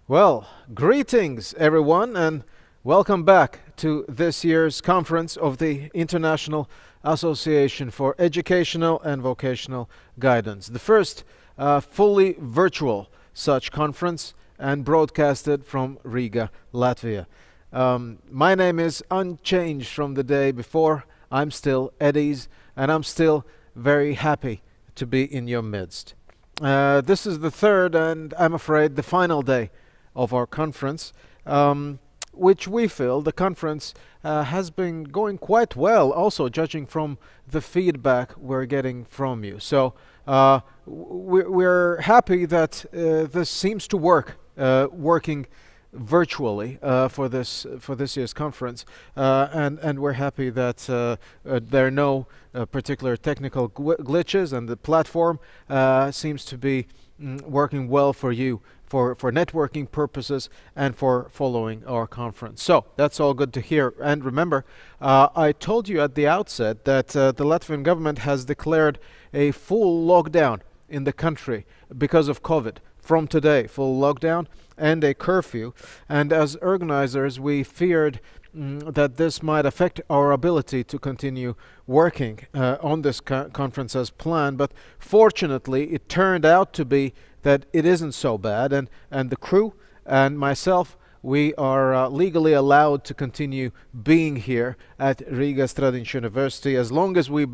Well, greetings everyone, and welcome back to this year's conference of the International Association for Educational and Vocational Guidance, the first fully virtual such conference and broadcasted from Riga, Latvia. My name is unchanged from the day before. I'm still Eddie's, and I'm still very happy to be in your midst. This is the third and I'm afraid the final day of our conference, which we feel the conference has been going quite well, also judging from the feedback we're getting from you. So we're happy that this seems to work, working virtually for this year's conference, and we're happy that there are no particular technical glitches, and the platform seems to be working well for you for networking purposes and for following our conference. So that's all good to hear. And remember, I told you at the outset that the Latvian government has declared a full lockdown in the country because of COVID. From today, full lockdown and a curfew. And as organizers, we feared that this might affect our ability to continue working on this conference as planned. But fortunately, it turned out to be that it isn't so bad. And the crew and myself, we are legally allowed to continue being here at Riga Stradiņš University. As long as we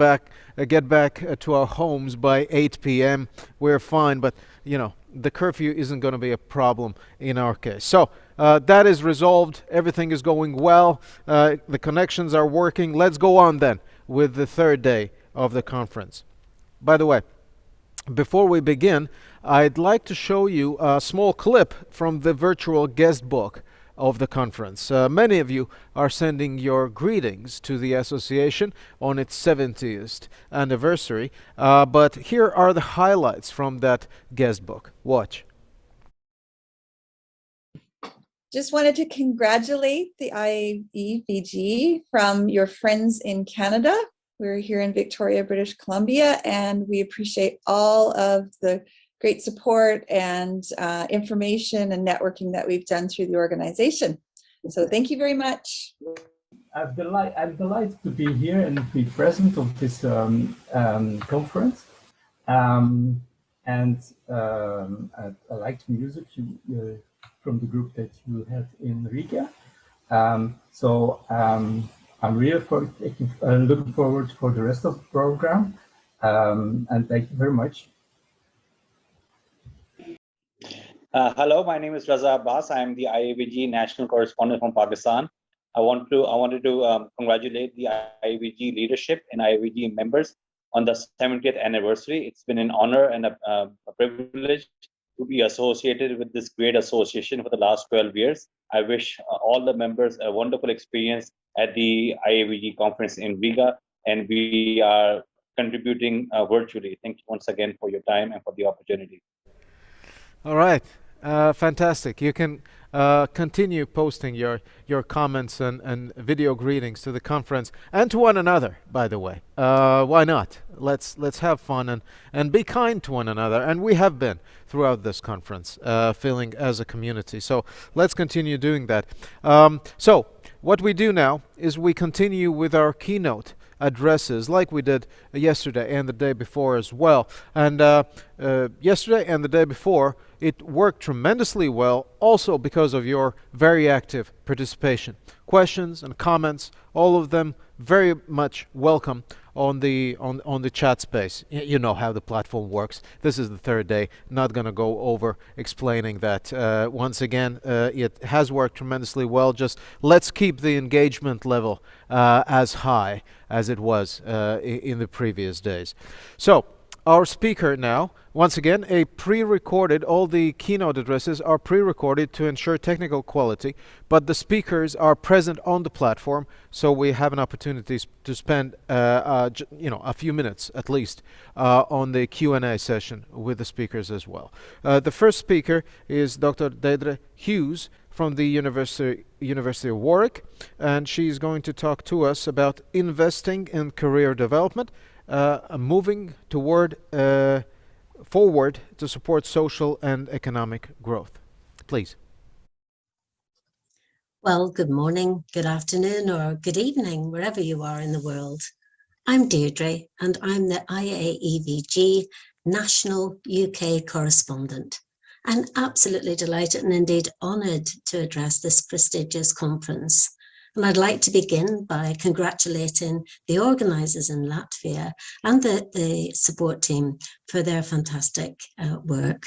get back to our homes by 8 p.m., we're fine. But, you know, the curfew isn't going to be a problem in our case. So that is resolved. Everything is going well. The connections are working. Let's go on then with the third day of the conference. By the way, before we begin, I'd like to show you a small clip from the virtual guest book of the conference. Many of you are sending your greetings to the association on its 70th anniversary, but here are the highlights from that guest book. Watch. Just wanted to congratulate the IAVG from your friends in Canada. We're here in Victoria, British Columbia, and we appreciate all of the great support and information and networking that we've done through the organization. So thank you very much. I'm delighted to be here and be present of this conference. I'd like the music from the group that you had in Riga. I'm really looking forward for the rest of the program. And thank you very much. Hello, my name is Raza Abbas. I am the IAVG national correspondent from Pakistan. I wanted to congratulate the IAVG leadership and IAVG members on the 70th anniversary. It's been an honor and a privilege to be associated with this great association for the last 12 years. I wish all the members a wonderful experience at the IAVG conference in Riga, and we are contributing virtually. Thank you once again for your time and for the opportunity. All right, fantastic. You can continue posting your comments and video greetings to the conference and to one another, by the way. Why not? Let's have fun and be kind to one another, and we have been throughout this conference, feeling as a community. So let's continue doing that. So what we do now is we continue with our keynote addresses like we did yesterday and the day before as well. And yesterday and the day before, it worked tremendously well, also because of your very active participation. Questions and comments, all of them very much welcome on the chat space. You know how the platform works. This is the third day. Not going to go over explaining that. Once again, it has worked tremendously well. Just let's keep the engagement level as high as it was in the previous days. So our speaker now, once again, all the keynote addresses are pre-recorded to ensure technical quality, but the speakers are present on the platform, so we have an opportunity to spend a few minutes at least on the Q&A session with the speakers as well. The first speaker is Dr. Deidre Hughes from the University of Warwick, and she's going to talk to us about investing in career development, moving forward to support social and economic growth. Please. Well, good morning, good afternoon, or good evening, wherever you are in the world. I'm Deirdre, and I'm the IAEVG National UK Correspondent. I'm absolutely delighted and indeed honoured to address this prestigious conference. And I'd like to begin by congratulating the organisers in Latvia and the support team for their fantastic work.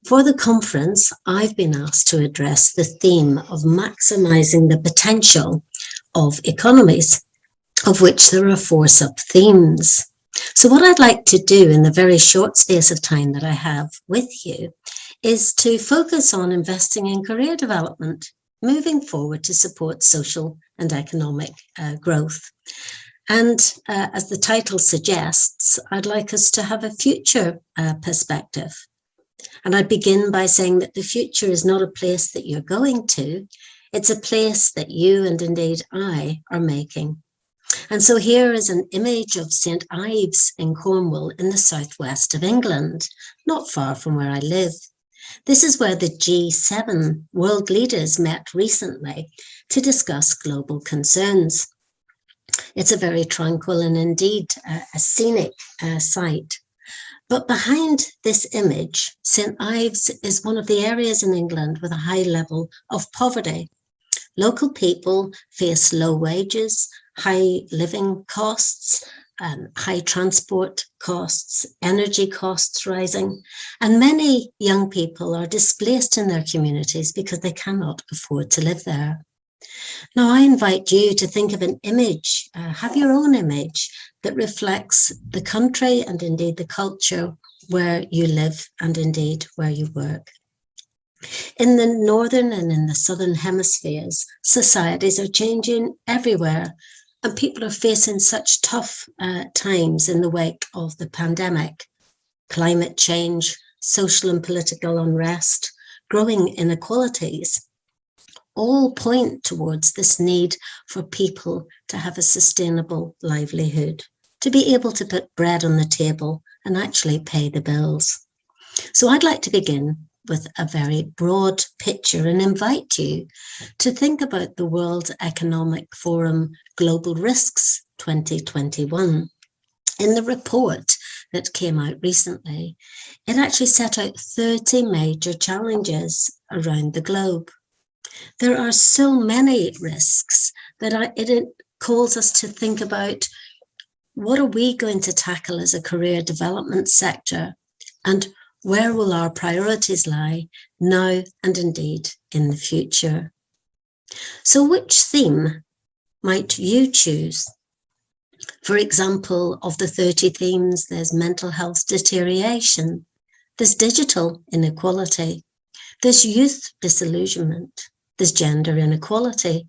For the conference, I've been asked to address the theme of maximising the potential of economies, of which there are 4 sub-themes. So what I'd like to do in the very short space of time that I have with you is to focus on investing in career development, moving forward to support social and economic growth. And as the title suggests, I'd like us to have a future perspective. And I'd begin by saying that the future is not a place that you're going to, it's a place that you and indeed I are making. And so here is an image of St. Ives in Cornwall in the southwest of England, not far from where I live. This is where the G7 world leaders met recently to discuss global concerns. It's a very tranquil and indeed a scenic site. But behind this image, St. Ives is one of the areas in England with a high level of poverty. Local people face low wages, high living costs, high transport costs, energy costs rising, and many young people are displaced in their communities because they cannot afford to live there. Now, I invite you to think of an image, have your own image that reflects the country and indeed the culture where you live and indeed where you work. In the northern and in the southern hemispheres, societies are changing everywhere, and people are facing such tough times in the wake of the pandemic. Climate change, social and political unrest, growing inequalities, all point towards this need for people to have a sustainable livelihood, to be able to put bread on the table and actually pay the bills. So I'd like to begin with a very broad picture and invite you to think about the World Economic Forum Global Risks 2021. In the report that came out recently, it actually set out 30 major challenges around the globe. There are so many risks that it calls us to think about what are we going to tackle as a career development sector, and where will our priorities lie now and indeed in the future? So which theme might you choose? For example, of the 30 themes, there's mental health deterioration, there's digital inequality, there's youth disillusionment, there's gender inequality,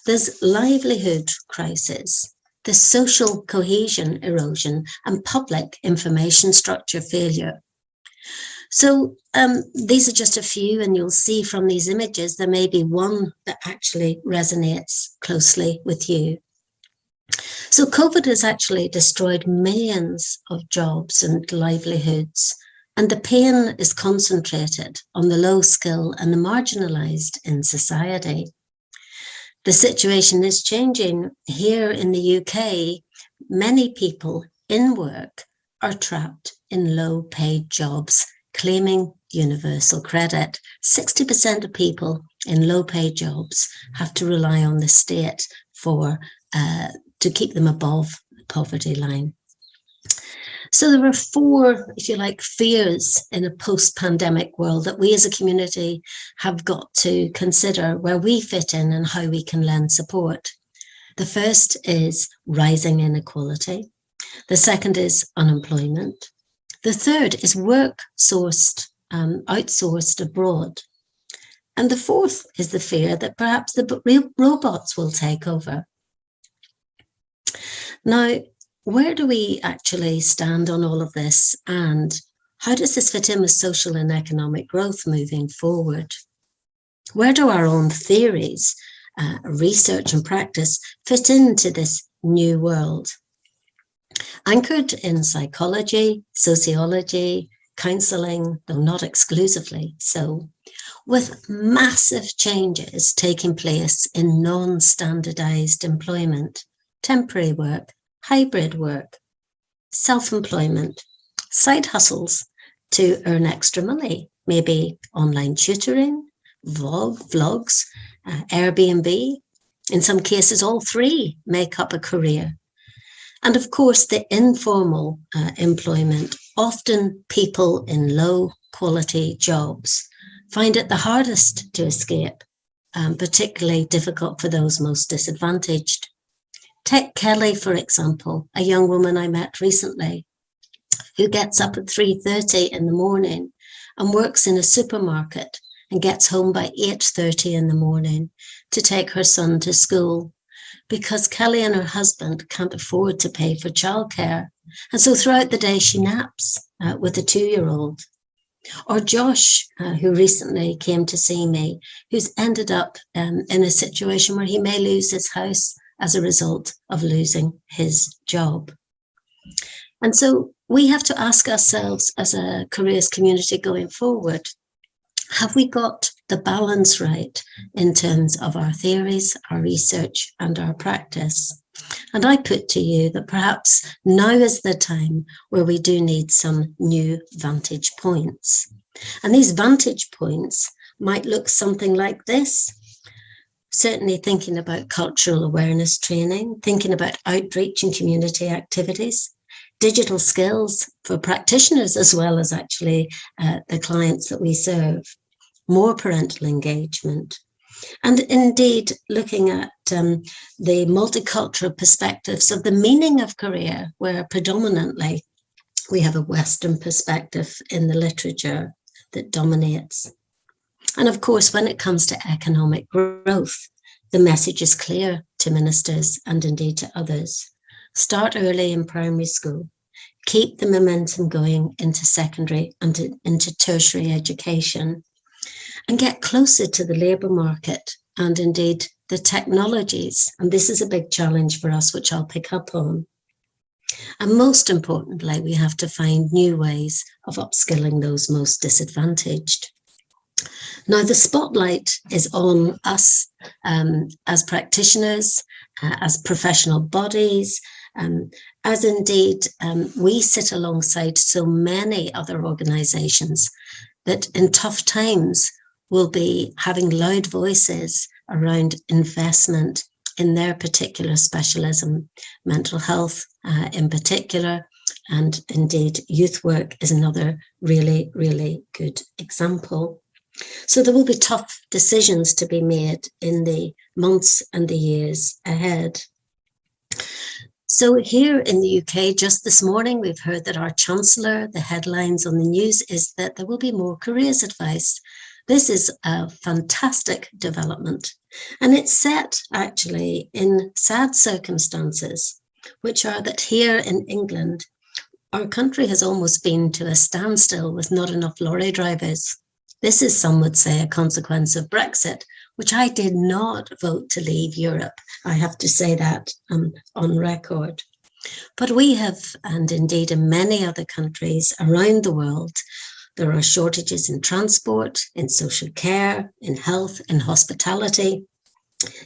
there's livelihood crisis, there's social cohesion erosion, and public information structure failure. So these are just a few, and you'll see from these images there may be one that actually resonates closely with you. So COVID has actually destroyed millions of jobs and livelihoods, and the pain is concentrated on the low skill and the marginalised in society. The situation is changing. Here in the UK, many people in work are trapped in low-paid jobs, claiming universal credit. 60% of people in low-paid jobs have to rely on the state to keep them above the poverty line. So there are 4, if you like, fears in a post-pandemic world that we as a community have got to consider where we fit in and how we can lend support. The first is rising inequality. The second is unemployment. The third is work sourced, outsourced abroad. And the fourth is the fear that perhaps the robots will take over. Now, where do we actually stand on all of this, and how does this fit in with social and economic growth moving forward? Where do our own theories, research and practice fit into this new world? Anchored in psychology, sociology, counselling, though not exclusively so, with massive changes taking place in non-standardized employment, temporary work, hybrid work, self-employment, side hustles to earn extra money, maybe online tutoring, vlogs, Airbnb. In some cases, all three make up a career. And of course, the informal employment, often people in low quality jobs, find it the hardest to escape, particularly difficult for those most disadvantaged. Take Kelly, for example, a young woman I met recently who gets up at 3:30 in the morning and works in a supermarket and gets home by 8:30 in the morning to take her son to school, because Kelly and her husband can't afford to pay for childcare. And so throughout the day, she naps with a 2-year-old. Or Josh, who recently came to see me, who's ended up in a situation where he may lose his house as a result of losing his job. And so we have to ask ourselves as a careers community going forward, have we got the balance right in terms of our theories, our research, and our practice? And I put to you that perhaps now is the time where we do need some new vantage points. And these vantage points might look something like this. Certainly thinking about cultural awareness training, thinking about outreach and community activities, digital skills for practitioners as well as actually the clients that we serve, more parental engagement, and indeed looking at the multicultural perspectives of the meaning of career, where predominantly we have a Western perspective in the literature that dominates. And of course, when it comes to economic growth, the message is clear to ministers and indeed to others. Start early in primary school, keep the momentum going into secondary and into tertiary education, and get closer to the labour market and indeed the technologies. And this is a big challenge for us, which I'll pick up on. And most importantly, we have to find new ways of upskilling those most disadvantaged. Now, the spotlight is on us as practitioners, as professional bodies, as indeed we sit alongside so many other organisations that in tough times will be having loud voices around investment in their particular specialism. Mental health in particular, and indeed youth work is another really, really good example. So there will be tough decisions to be made in the months and the years ahead. So here in the UK, just this morning, we've heard that our Chancellor, the headlines on the news is that there will be more careers advice. This is a fantastic development, and it's set actually in sad circumstances, which are that here in England, our country has almost been to a standstill with not enough lorry drivers. This is, some would say, a consequence of Brexit, which I did not vote to leave Europe. I have to say that on record. But we have, and indeed in many other countries around the world, there are shortages in transport, in social care, in health, in hospitality,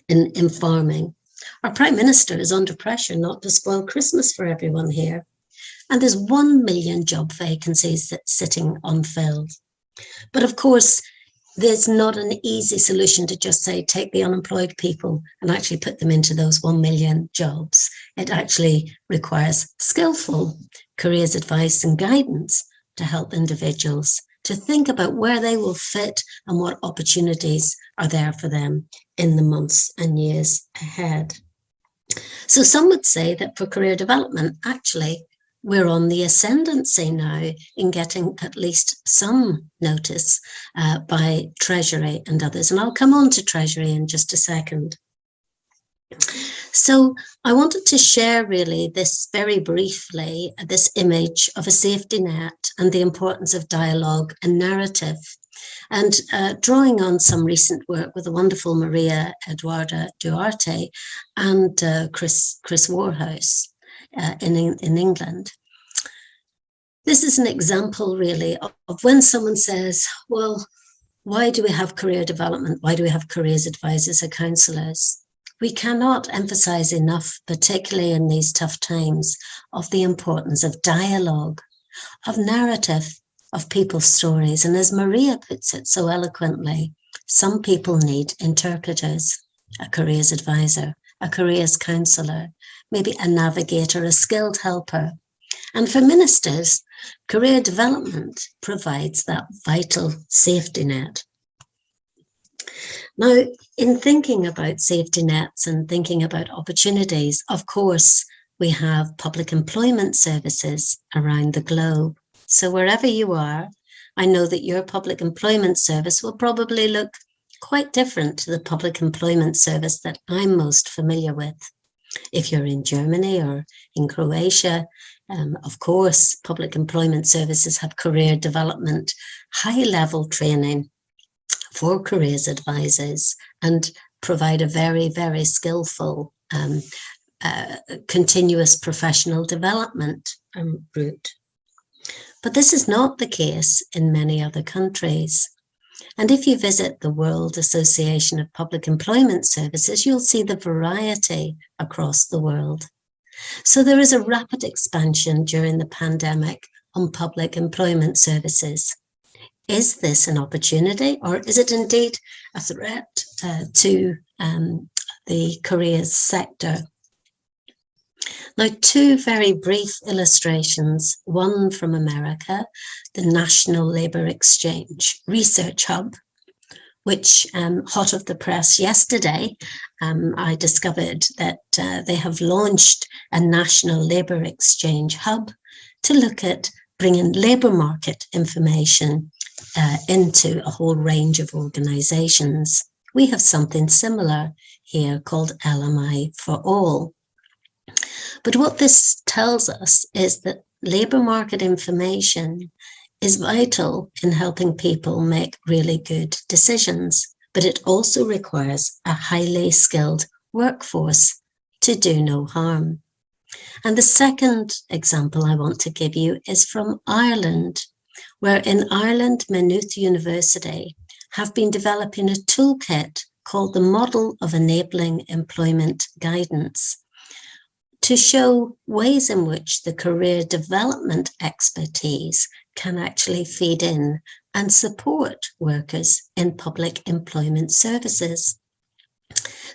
in farming. Our Prime Minister is under pressure not to spoil Christmas for everyone here. And there's 1 million job vacancies that's sitting unfilled. But of course, there's not an easy solution to just say, take the unemployed people and actually put them into those 1 million jobs. It actually requires skillful careers advice and guidance to help individuals to think about where they will fit and what opportunities are there for them in the months and years ahead. So some would say that for career development, actually, we're on the ascendancy now in getting at least some notice by Treasury and others. And I'll come on to Treasury in just a second. So I wanted to share really this very briefly, this image of a safety net and the importance of dialogue and narrative. And drawing on some recent work with the wonderful Maria Eduarda Duarte and Chris Warhouse in England. This is an example really of when someone says, well, Why do we have career development? Why do we have careers advisors or counsellors? We cannot emphasize enough, particularly in these tough times, of the importance of dialogue, of narrative, of people's stories. And as Maria puts it so eloquently, some people need interpreters, a careers advisor, a careers counsellor, maybe a navigator, a skilled helper. And for ministers, career development provides that vital safety net. Now, in thinking about safety nets and thinking about opportunities, of course, we have public employment services around the globe. So wherever you are, I know that your public employment service will probably look quite different to the public employment service that I'm most familiar with. If you're in Germany or in Croatia, of course, public employment services have career development, high-level training for careers advisors and provide a very, very skillful continuous professional development route. But this is not the case in many other countries. And if you visit the World Association of Public Employment Services, you'll see the variety across the world. So there is a rapid expansion during the pandemic on public employment services. Is this an opportunity, or is it indeed a threat to the careers sector? Now, two very brief illustrations, one from America, the National Labour Exchange Research Hub, which hot off the press yesterday, I discovered that they have launched a National Labour Exchange Hub to look at bringing labour market information into a whole range of organisations. We have something similar here called LMI for All. But what this tells us is that labour market information is vital in helping people make really good decisions, but it also requires a highly skilled workforce to do no harm. And the second example I want to give you is from Ireland, where in Ireland, Maynooth University have been developing a toolkit called the Model of Enabling Employment Guidance to show ways in which the career development expertise can actually feed in and support workers in public employment services.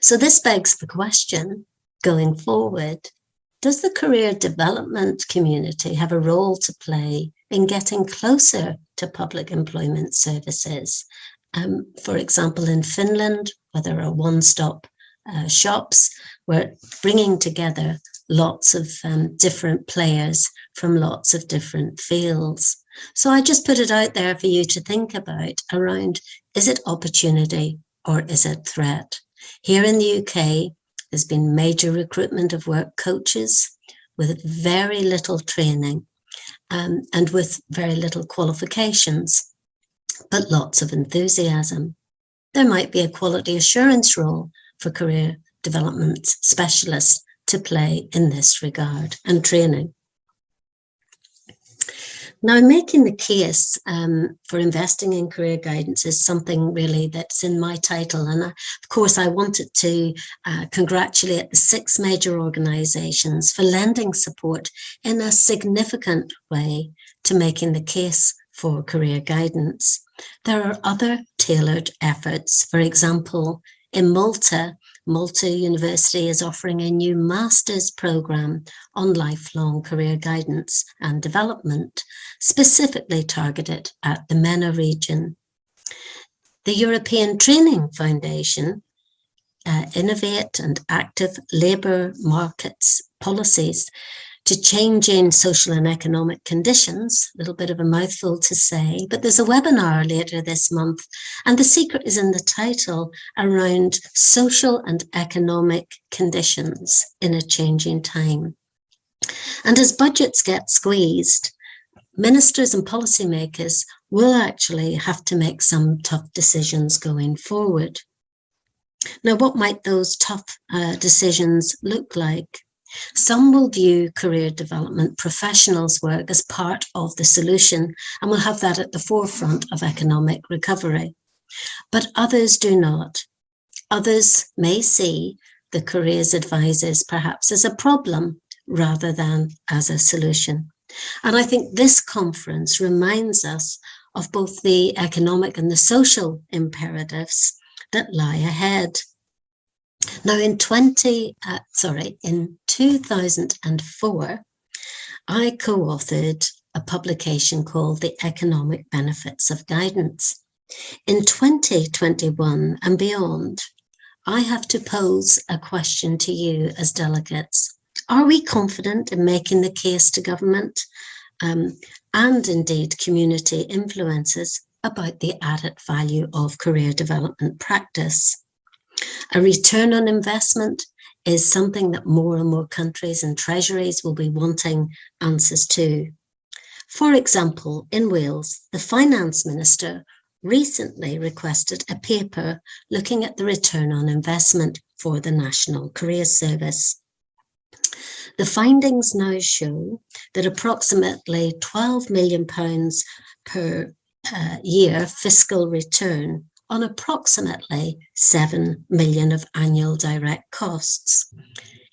So this begs the question, going forward, does the career development community have a role to play in getting closer to public employment services? For example, in Finland, where there are one-stop shops, we're bringing together lots of different players from lots of different fields. So I just put it out there for you to think about around, is it opportunity or is it threat? Here in the UK, there's been major recruitment of work coaches with very little training and with very little qualifications, but lots of enthusiasm. There might be a quality assurance role for career development specialists to play in this regard and training. Now, making the case for investing in career guidance is something really that's in my title. And of course, I wanted to congratulate the 6 major organisations for lending support in a significant way to making the case for career guidance. There are other tailored efforts. For example, in Malta University is offering a new master's programme on lifelong career guidance and development, specifically targeted at the MENA region. The European Training Foundation innovate and active labour markets policies to changing social and economic conditions, a little bit of a mouthful to say, but there's a webinar later this month, and the secret is in the title around social and economic conditions in a changing time. And as budgets get squeezed, ministers and policymakers will actually have to make some tough decisions going forward. Now, what might those tough decisions look like? Some will view career development professionals' work as part of the solution and will have that at the forefront of economic recovery. but others do not. Others may see the careers advisors perhaps as a problem rather than as a solution. And I think this conference reminds us of both the economic and the social imperatives that lie ahead. Now, in 2004, I co-authored a publication called The Economic Benefits of Guidance. In 2021 and beyond, I have to pose a question to you as delegates. Are we confident in making the case to government and indeed community influencers about the added value of career development practice? A return on investment is something that more and more countries and treasuries will be wanting answers to. For example, in Wales, the finance minister recently requested a paper looking at the return on investment for the National Careers Service. The findings now show that approximately £12 million per year fiscal return on approximately 7 million of annual direct costs.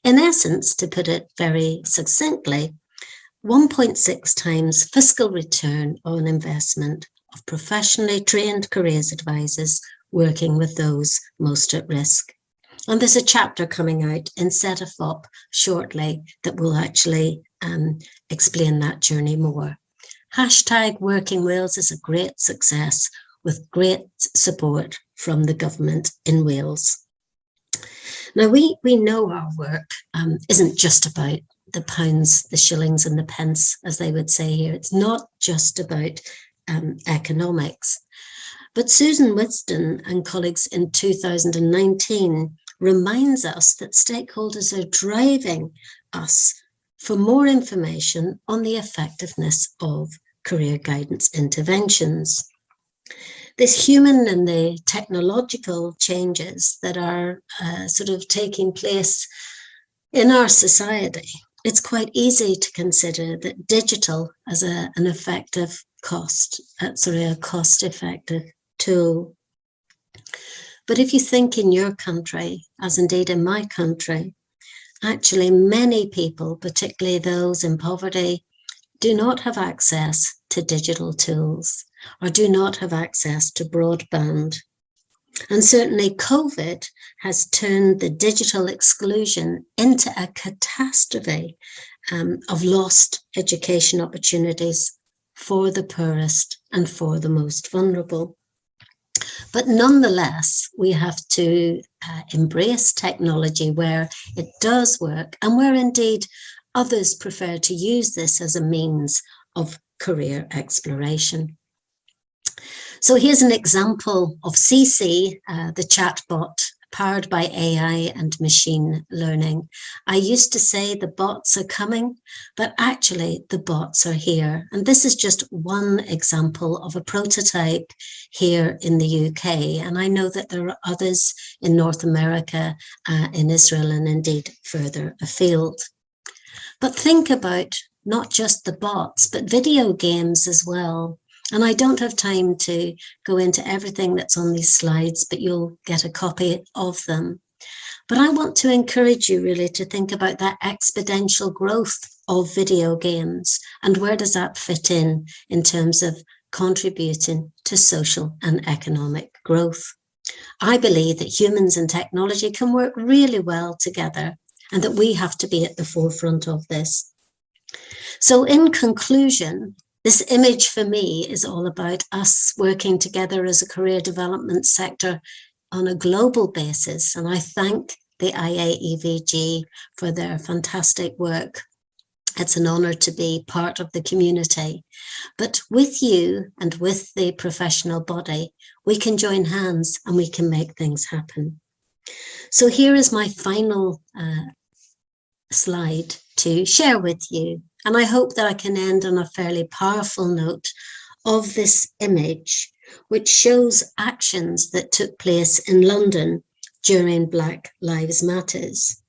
In essence, to put it very succinctly, 1.6 times fiscal return on investment of professionally trained careers advisors working with those most at risk. And there's a chapter coming out in Cedefop shortly that will actually explain that journey more. Hashtag Working Wales is a great success with great support from the government in Wales. Now, we know our work isn't just about the pounds, the shillings and the pence, as they would say here. It's not just about economics. But Susan Whiston and colleagues in 2019 reminds us that stakeholders are driving us for more information on the effectiveness of career guidance interventions. This human and the technological changes that are sort of taking place in our society, it's quite easy to consider that digital as a cost-effective tool. But if you think in your country, as indeed in my country, actually many people, particularly those in poverty, do not have access to digital tools or do not have access to broadband. And certainly COVID has turned the digital exclusion into a catastrophe of lost education opportunities for the poorest and for the most vulnerable. But nonetheless, we have to embrace technology where it does work and where indeed others prefer to use this as a means of career exploration. So here's an example of CC, the chatbot powered by AI and machine learning. I used to say the bots are coming, but actually the bots are here. And this is just one example of a prototype here in the UK. And I know that there are others in North America, in Israel, and indeed further afield. But think about not just the bots, but video games as well. And I don't have time to go into everything that's on these slides, but you'll get a copy of them. But I want to encourage you really to think about that exponential growth of video games and where does that fit in terms of contributing to social and economic growth. I believe that humans and technology can work really well together and that we have to be at the forefront of this. So in conclusion, this image for me is all about us working together as a career development sector on a global basis. And I thank the IAEVG for their fantastic work. It's an honor to be part of the community. But with you and with the professional body, we can join hands and we can make things happen. So here is my final slide to share with you. And I hope that I can end on a fairly powerful note of this image, which shows actions that took place in London during Black Lives Matters.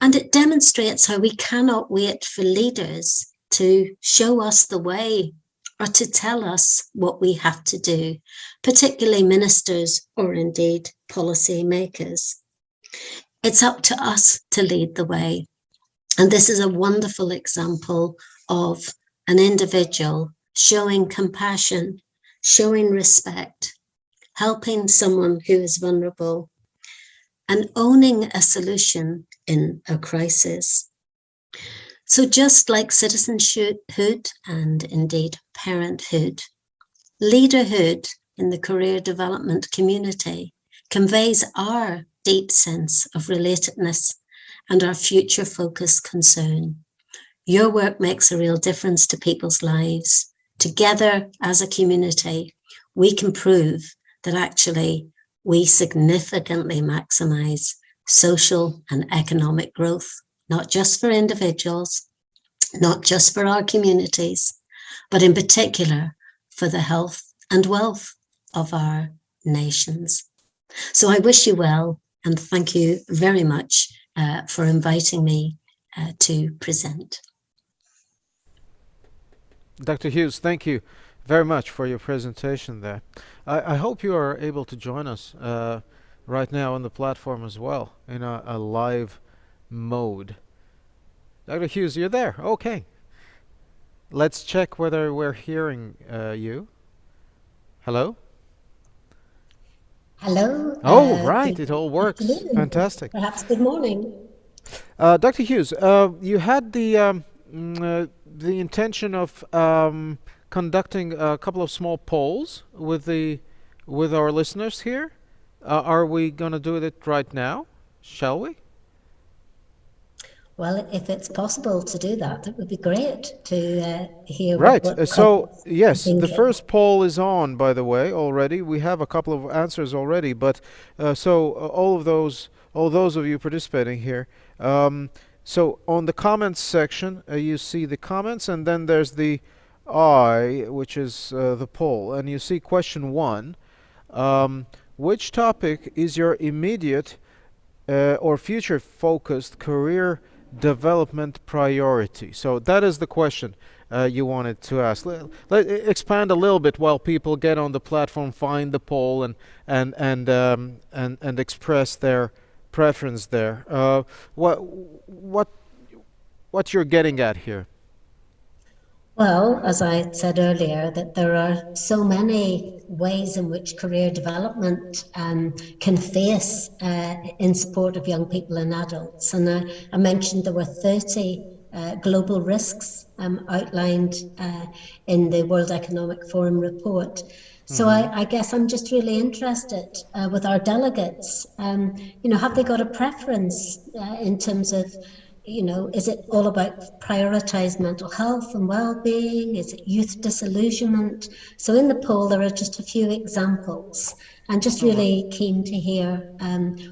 And it demonstrates how we cannot wait for leaders to show us the way or to tell us what we have to do, particularly ministers or indeed policy makers. It's up to us to lead the way. And this is a wonderful example of an individual showing compassion, showing respect, helping someone who is vulnerable, and owning a solution in a crisis. So just like citizenship and indeed parenthood, leaderhood in the career development community conveys our deep sense of relatedness and our future-focused concern. Your work makes a real difference to people's lives. Together as a community, we can prove that actually we significantly maximize social and economic growth, not just for individuals, not just for our communities, but in particular for the health and wealth of our nations. So I wish you well, and thank you very much for inviting me to present. Dr. Hughes, thank you very much for your presentation there. I hope you are able to join us right now on the platform as well in a live mode. Dr. Hughes, you're there. Okay. Let's check whether we're hearing you. Hello? Hello. Oh, right. It all works. Afternoon. Fantastic. Perhaps good morning. Dr. Hughes, you had the intention of conducting a couple of small polls with our listeners here. Are we going to do it right now? Shall we? Well, if it's possible to do that, it would be great to hear. Right. What So, yes, the thinking. first poll is on, by the way, already. We have a couple of answers already, but all those of you participating here. So on the comments section, you see the comments, and then there's the I, which is the poll, and you see question 1. Which topic is your immediate or future-focused career development priority? So that is the question you wanted to ask. Let expand a little bit while people get on the platform, find the poll, and express their preference there. What you're getting at here? Well, as I said earlier, that there are so many ways in which career development can face in support of young people and adults. And I mentioned there were 30 global risks outlined in the World Economic Forum report. So I guess I'm just really interested with our delegates, have they got a preference in terms of, is it all about prioritise mental health and well-being? Is it youth disillusionment? So in the poll, there are just a few examples. I'm just really keen to hear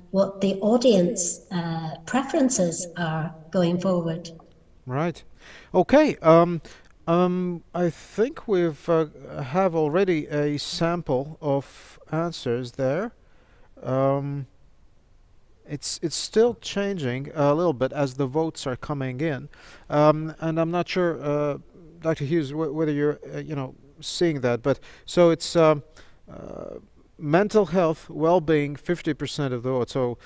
what the audience preferences are going forward. Right. Okay. I think we've have already a sample of answers there. It's still changing a little bit as the votes are coming in, and I'm not sure, Dr. Hughes, whether you're seeing that. But so it's mental health, well-being, 50% of the vote. So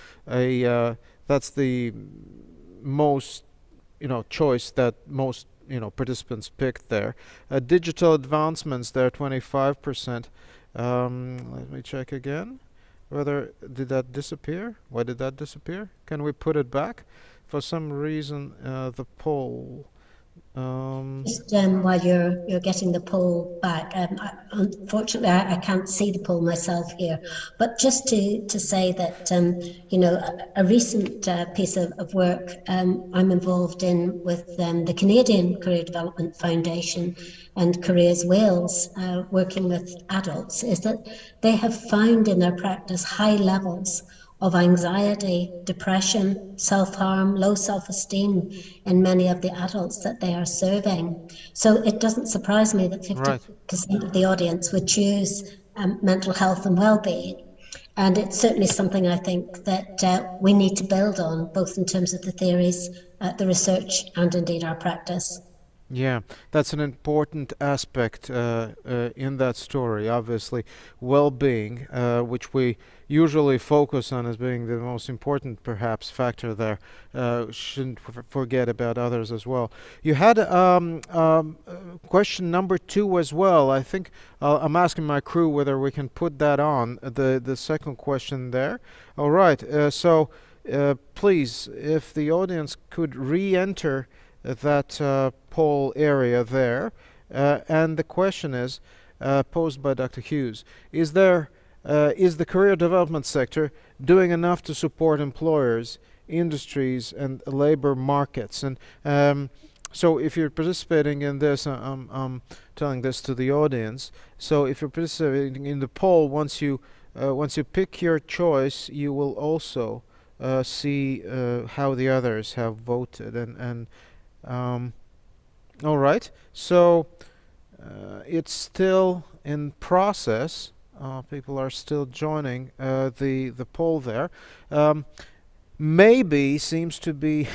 that's the most choice that most participants picked there. Digital advancements there, 25%. Let me check again. Did that disappear? Why did that disappear? Can we put it back? For some reason, the poll. Just while you're getting the poll back, unfortunately I can't see the poll myself here, but just to say that a recent piece of work I'm involved in with the Canadian Career Development Foundation and Careers Wales, working with adults, is that they have found in their practice high levels of anxiety, depression, self-harm, low self-esteem in many of the adults that they are serving. So it doesn't surprise me that 50% of the audience would choose mental health and well-being. And it's certainly something I think that we need to build on, both in terms of the theories, the research, and indeed our practice. Yeah, that's an important aspect in that story. Obviously, well-being, which we usually focus on as being the most important, perhaps, factor there. Shouldn't forget about others as well. You had question number 2 as well. I think I'm asking my crew whether we can put that on the second question there. All right. So please, if the audience could re-enter that poll area there. And the question is posed by Dr. Hughes. Is the career development sector doing enough to support employers, industries, and labor markets? And so if you're participating in this, I'm telling this to the audience. So if you're participating in the poll, once you pick your choice, you will also see how the others have voted. And all right, so it's still in process. People are still joining the poll there. Maybe seems to be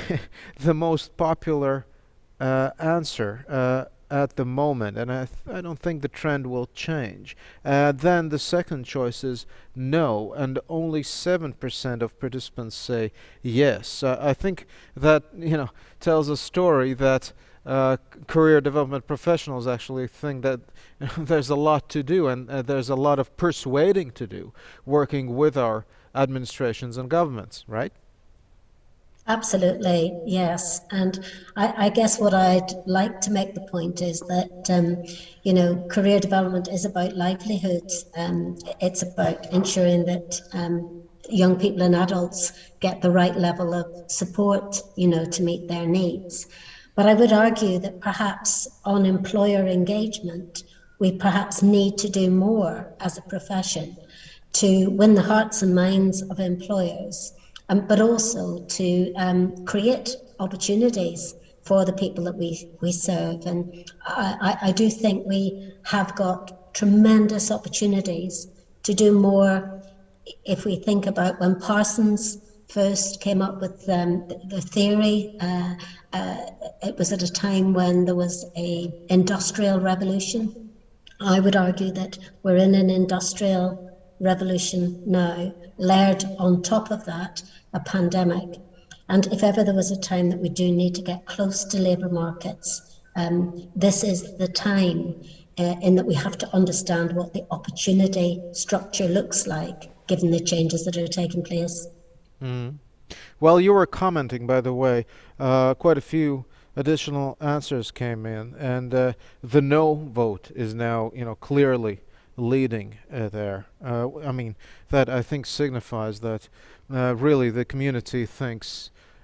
the most popular answer at the moment, and I don't think the trend will change. Then the second choice is no, and only 7% of participants say yes. I think that tells a story that career development professionals actually think that there's a lot to do, and there's a lot of persuading to do, working with our administrations and governments, right? Absolutely, yes. And I guess what I'd like to make the point is that, career development is about livelihoods. It's about ensuring that young people and adults get the right level of support, to meet their needs. But I would argue that perhaps on employer engagement, we perhaps need to do more as a profession to win the hearts and minds of employers, but also to create opportunities for the people that we serve. And I do think we have got tremendous opportunities to do more. If we think about when Parsons first came up with the theory, it was at a time when there was an industrial revolution. I would argue that we're in an industrial revolution now, layered on top of that a pandemic. And if ever there was a time that we do need to get close to labour markets, this is the time in that we have to understand what the opportunity structure looks like, given the changes that are taking place. Mm. Well, you were commenting, by the way, quite a few additional answers came in, and the no vote is now, clearly leading there. That I think signifies that really the community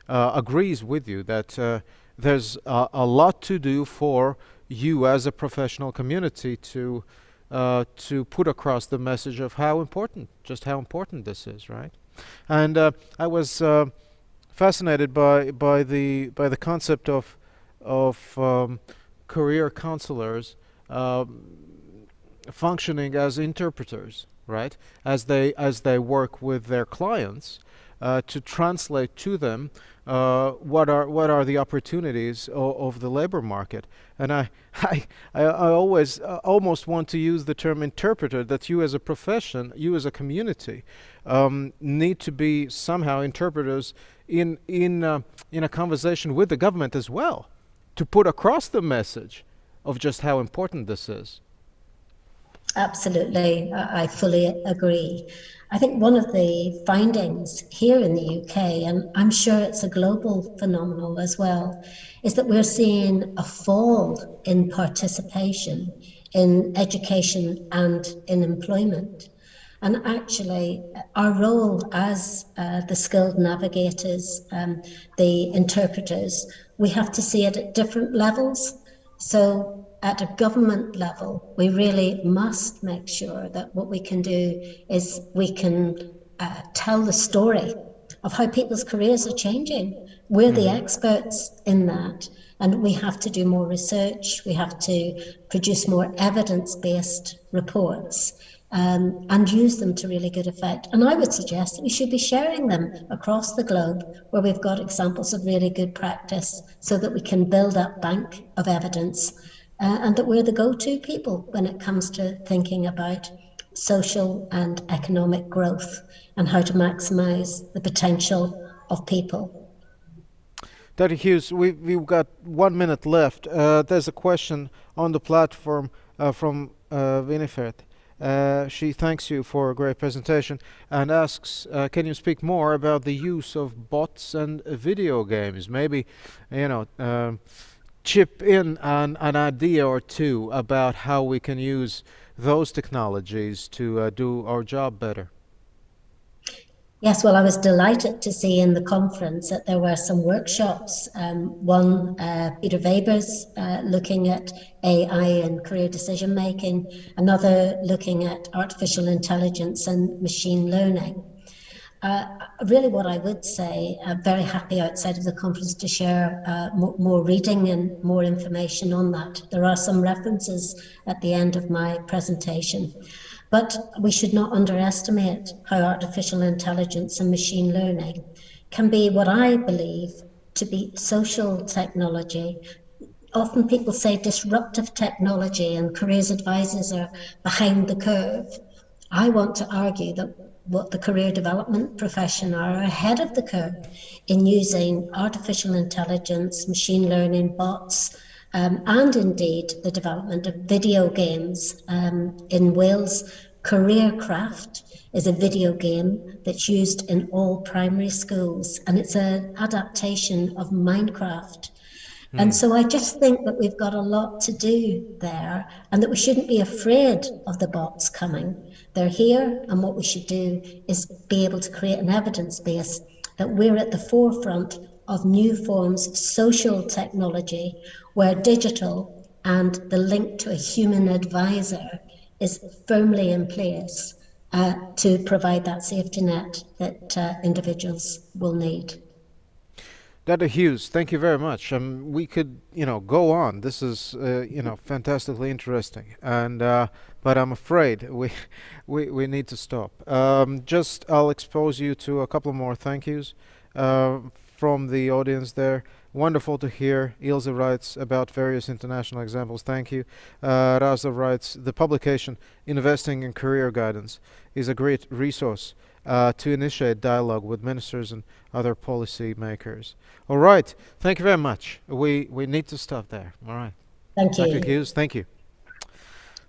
agrees with you that there's a lot to do for you as a professional community to put across the message of how important this is, right? And I was fascinated by the concept of career counselors functioning as interpreters, right? As they work with their clients to translate to them what are the opportunities of the labor market. And I always almost want to use the term interpreter, that you as a profession, you as a community, need to be somehow interpreters in a conversation with the government as well, to put across the message of just how important this is. Absolutely, I fully agree. I think one of the findings here in the UK, and I'm sure it's a global phenomenon as well, is that we're seeing a fall in participation in education and in employment. And actually, our role as the skilled navigators, the interpreters, we have to see it at different levels. So at a government level, we really must make sure that what we can do is we can tell the story of how people's careers are changing. We're the experts in that, and we have to do more research. We have to produce more evidence-based reports and use them to really good effect. And I would suggest that we should be sharing them across the globe where we've got examples of really good practice so that we can build up bank of evidence and that we're the go-to people when it comes to thinking about social and economic growth and how to maximise the potential of people. Dr. Hughes, we've got 1 minute left. There's a question on the platform from Winifred. She thanks you for a great presentation and asks, can you speak more about the use of bots and video games? Maybe, chip in an idea or two about how we can use those technologies to do our job better. Yes, well, I was delighted to see in the conference that there were some workshops. One, Peter Weber's looking at AI and career decision making, another looking at artificial intelligence and machine learning. Really what I would say, I'm very happy outside of the conference to share more reading and more information on that. There are some references at the end of my presentation. But we should not underestimate how artificial intelligence and machine learning can be what I believe to be social technology. Often people say disruptive technology and careers advisors are behind the curve. I want to argue that what the career development profession are ahead of the curve in using artificial intelligence, machine learning, bots, and indeed the development of video games. In Wales, Careercraft is a video game that's used in all primary schools, and it's an adaptation of Minecraft. And so I just think that we've got a lot to do there, and that we shouldn't be afraid of the bots coming. They're here, and what we should do is be able to create an evidence base that we're at the forefront of new forms of social technology where digital and the link to a human advisor is firmly in place to provide that safety net that individuals will need. Dr. Hughes, thank you very much. We could, go on. This is, fantastically interesting, and but I'm afraid we need to stop. I'll expose you to a couple more thank yous from the audience there. Wonderful to hear. Ilse writes about various international examples. Thank you. Raza writes, the publication Investing in Career Guidance is a great resource to initiate dialogue with ministers and other policy makers. All right. Thank you very much. We need to stop there. All right. Thank you. Dr. Hughes, thank you.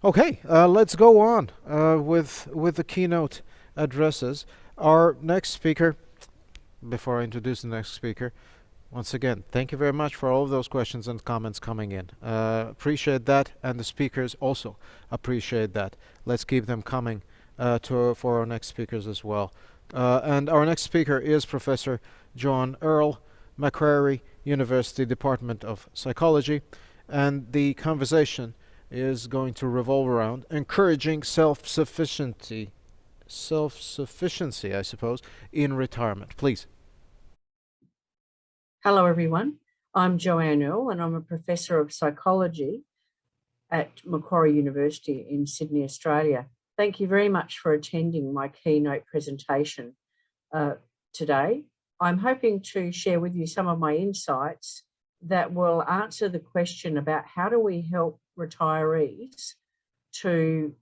Okay, let's go on with the keynote addresses. Our next speaker, before I introduce the next speaker, once again, thank you very much for all of those questions and comments coming in. Appreciate that, and the speakers also appreciate that. Let's keep them coming for our next speakers as well. And our next speaker is Professor John Earle, Macquarie University Department of Psychology, and the conversation is going to revolve around encouraging self-sufficiency, I suppose, in retirement. Please. Hello, everyone. I'm Joanne Earle, and I'm a professor of psychology at Macquarie University in Sydney, Australia. Thank you very much for attending my keynote presentation today. I'm hoping to share with you some of my insights that will answer the question about how do we help retirees to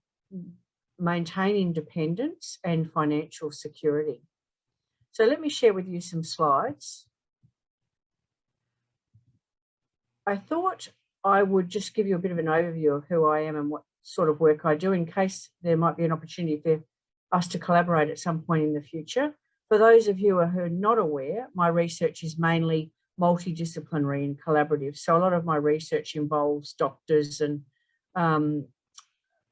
maintain independence and financial security. So let me share with you some slides. I thought I would just give you a bit of an overview of who I am and what sort of work I do in case there might be an opportunity for us to collaborate at some point in the future. For those of you who are not aware, my research is mainly multidisciplinary and collaborative. So a lot of my research involves doctors and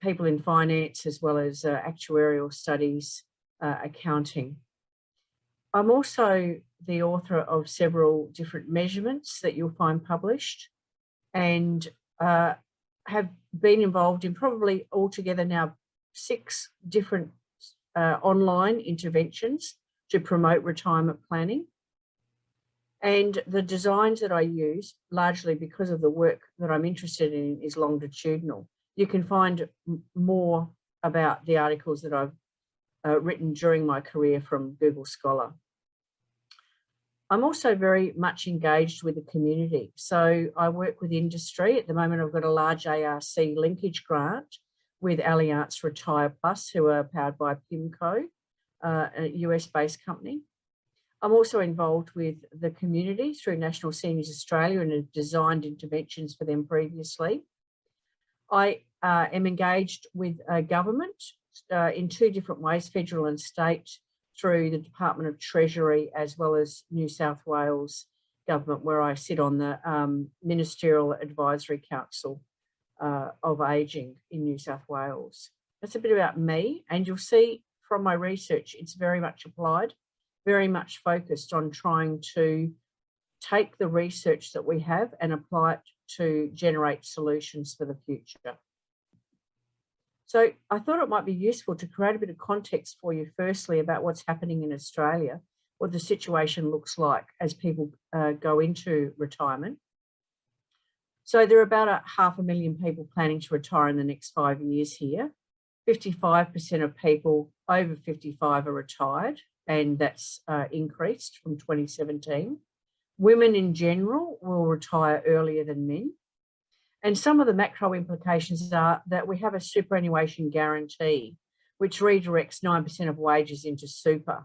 people in finance, as well as actuarial studies, accounting. I'm also the author of several different measurements that you'll find published, and have been involved in probably altogether now 6 different online interventions to promote retirement planning. And the designs that I use, largely because of the work that I'm interested in, is longitudinal. You can find more about the articles that I've written during my career from Google Scholar. I'm also very much engaged with the community. So I work with industry. At the moment, I've got a large ARC linkage grant with Allianz Retire Plus, who are powered by PIMCO, a US-based company. I'm also involved with the community through National Seniors Australia and have designed interventions for them previously. I am engaged with government in two different ways, federal and state, through the Department of Treasury as well as New South Wales government, where I sit on the Ministerial Advisory Council of Ageing in New South Wales. That's a bit about me, and you'll see from my research, it's very much applied, very much focused on trying to take the research that we have and apply it to generate solutions for the future. So I thought it might be useful to create a bit of context for you, firstly, about what's happening in Australia, what the situation looks like as people go into retirement. So there are about 500,000 people planning to retire in the next 5 years here. 55% of people over 55 are retired, and that's increased from 2017. Women in general will retire earlier than men. And some of the macro implications are that we have a superannuation guarantee, which redirects 9% of wages into super.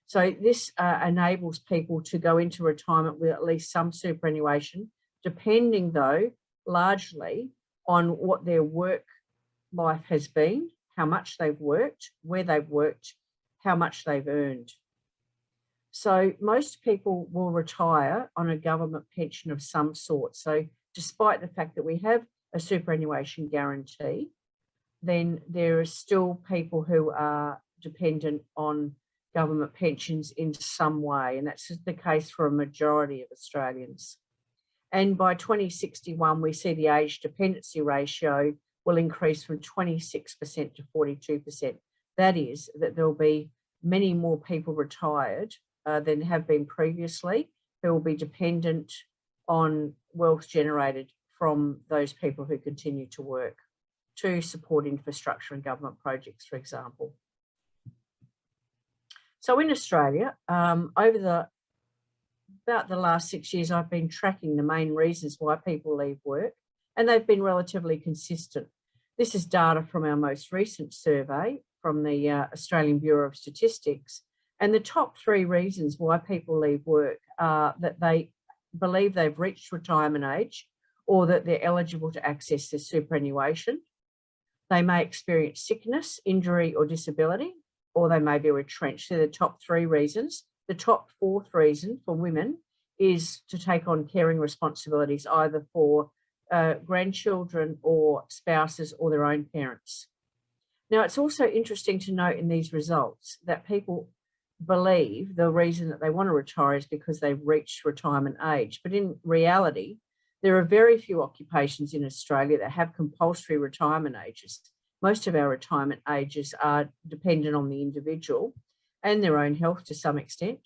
So this enables people to go into retirement with at least some superannuation, depending though, largely on what their work life has been, how much they've worked, where they've worked, how much they've earned. So most people will retire on a government pension of some sort. So despite the fact that we have a superannuation guarantee, then there are still people who are dependent on government pensions in some way, and that's the case for a majority of Australians. And by 2061, we see the age dependency ratio will increase from 26% to 42%. That is, that there'll be many more people retired than have been previously, who will be dependent on wealth generated from those people who continue to work to support infrastructure and government projects, for example. So in Australia, over about the last 6 years, I've been tracking the main reasons why people leave work, and they've been relatively consistent. This is data from our most recent survey from the Australian Bureau of Statistics, and the top 3 reasons why people leave work are that they believe they've reached retirement age or that they're eligible to access their superannuation. They may experience sickness, injury or disability, or they may be retrenched. They're the top 3 reasons. The top 4th reason for women is to take on caring responsibilities, either for grandchildren or spouses or their own parents. Now, it's also interesting to note in these results that people believe the reason that they want to retire is because they've reached retirement age. But in reality, there are very few occupations in Australia that have compulsory retirement ages. Most of our retirement ages are dependent on the individual and their own health to some extent.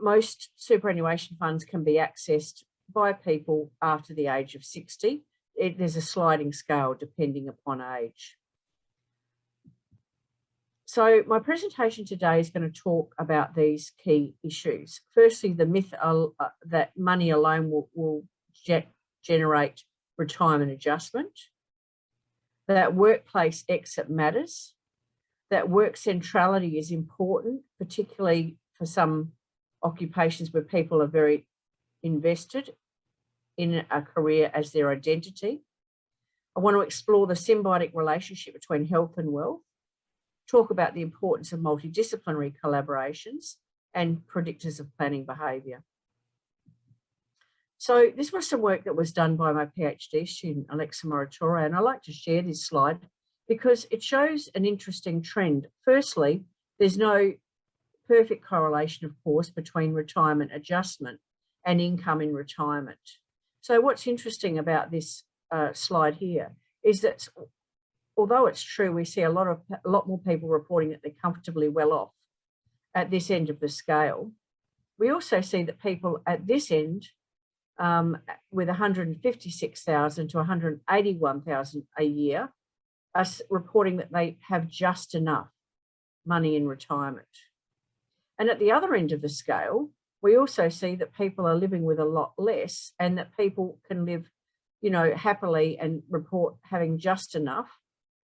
Most superannuation funds can be accessed by people after the age of 60. There's a sliding scale depending upon age. So my presentation today is going to talk about these key issues. Firstly, the myth that money alone will generate retirement adjustment, that workplace exit matters, that work centrality is important, particularly for some occupations where people are very invested in a career as their identity. I want to explore the symbiotic relationship between health and wealth, talk about the importance of multidisciplinary collaborations and predictors of planning behaviour. So this was some work that was done by my PhD student, Alexa Moratora, and I like to share this slide because it shows an interesting trend. Firstly, there's no perfect correlation, of course, between retirement adjustment and income in retirement. So what's interesting about this slide here is that although it's true, we see a lot more people reporting that they're comfortably well off at this end of the scale. We also see that people at this end, with 156,000 to 181,000 a year, are reporting that they have just enough money in retirement. And at the other end of the scale, we also see that people are living with a lot less, and that people can live, you know, happily and report having just enough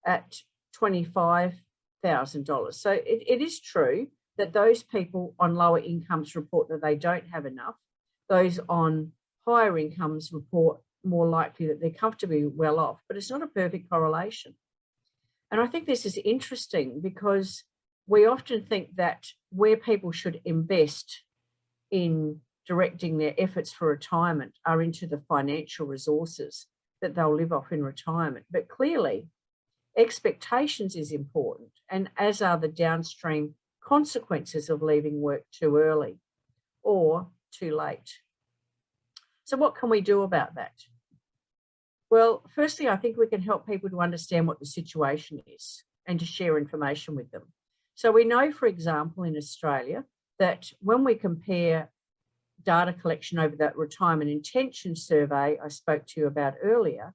at $25,000. So it is true that those people on lower incomes report that they don't have enough. Those on higher incomes report more likely that they're comfortably well off, but it's not a perfect correlation. And I think this is interesting because we often think that where people should invest in directing their efforts for retirement are into the financial resources that they'll live off in retirement. But clearly, expectations is important, and as are the downstream consequences of leaving work too early or too late. So what can we do about that? Well, firstly, I think we can help people to understand what the situation is and to share information with them. So we know, for example, in Australia, that when we compare data collection over that retirement intention survey I spoke to you about earlier,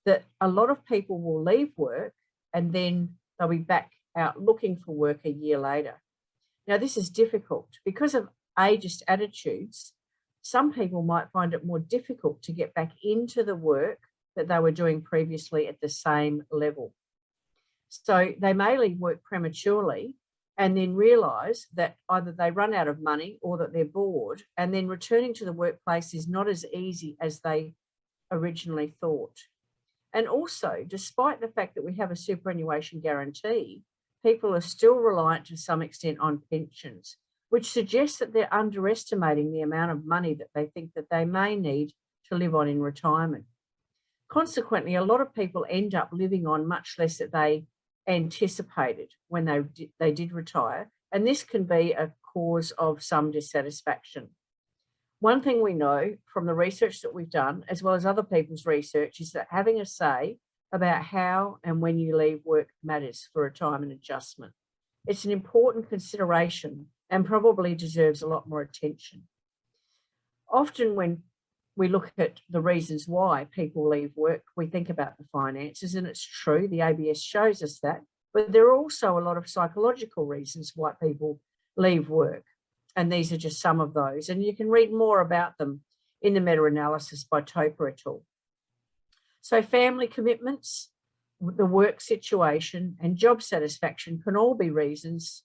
that a lot of people will leave work and then they'll be back out looking for work a year later. Now, this is difficult because of ageist attitudes. Some people might find it more difficult to get back into the work that they were doing previously at the same level. So they may leave work prematurely and then realise that either they run out of money or that they're bored, and then returning to the workplace is not as easy as they originally thought. And also, despite the fact that we have a superannuation guarantee, people are still reliant to some extent on pensions, which suggests that they're underestimating the amount of money that they think that they may need to live on in retirement. Consequently, a lot of people end up living on much less than they anticipated when they did retire, and this can be a cause of some dissatisfaction. One thing we know from the research that we've done, as well as other people's research, is that having a say about how and when you leave work matters for retirement adjustment. It's an important consideration and probably deserves a lot more attention. Often when we look at the reasons why people leave work, we think about the finances, and it's true, the ABS shows us that, but there are also a lot of psychological reasons why people leave work, and these are just some of those, and you can read more about them in the meta-analysis by Topa et al. So family commitments, the work situation, and job satisfaction can all be reasons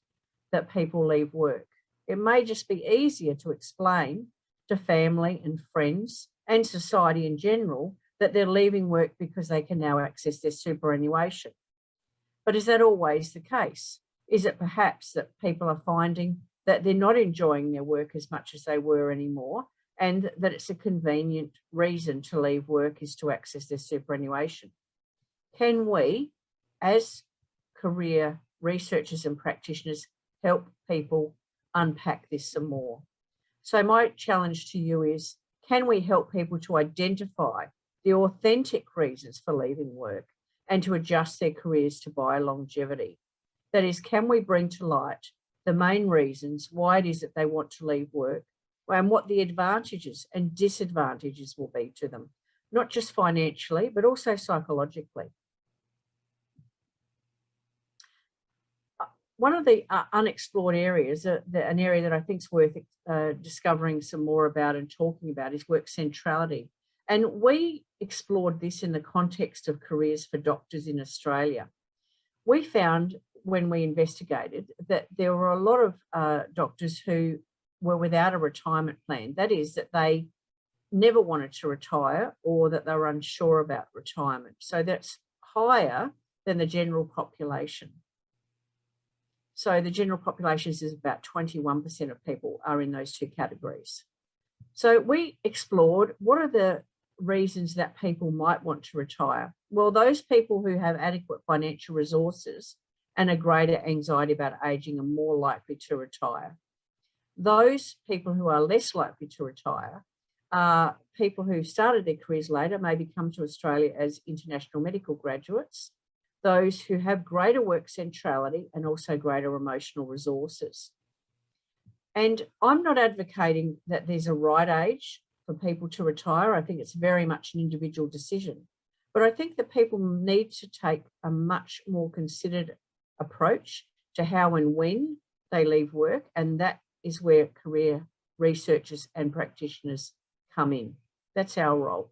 that people leave work. It may just be easier to explain to family and friends and society in general that they're leaving work because they can now access their superannuation. But is that always the case? Is it perhaps that people are finding that they're not enjoying their work as much as they were anymore, and that it's a convenient reason to leave work is to access their superannuation? Can we, as career researchers and practitioners, help people unpack this some more? So my challenge to you is, can we help people to identify the authentic reasons for leaving work and to adjust their careers to buy longevity? That is, can we bring to light the main reasons why it is that they want to leave work and what the advantages and disadvantages will be to them, not just financially, but also psychologically? One of the unexplored areas, an area that I think is worth discovering some more about and talking about, is work centrality. And we explored this in the context of careers for doctors in Australia. We found when we investigated that there were a lot of doctors who were without a retirement plan. That is, that they never wanted to retire or that they were unsure about retirement. So that's higher than the general population. So the general population is about 21% of people are in those two categories. So we explored what are the reasons that people might want to retire. Well, those people who have adequate financial resources and a greater anxiety about aging are more likely to retire. Those people who are less likely to retire are people who started their careers later, maybe come to Australia as international medical graduates, those who have greater work centrality and also greater emotional resources. And I'm not advocating that there's a right age for people to retire. I think it's very much an individual decision. But I think that people need to take a much more considered approach to how and when they leave work, and that is where career researchers and practitioners come in. That's our role.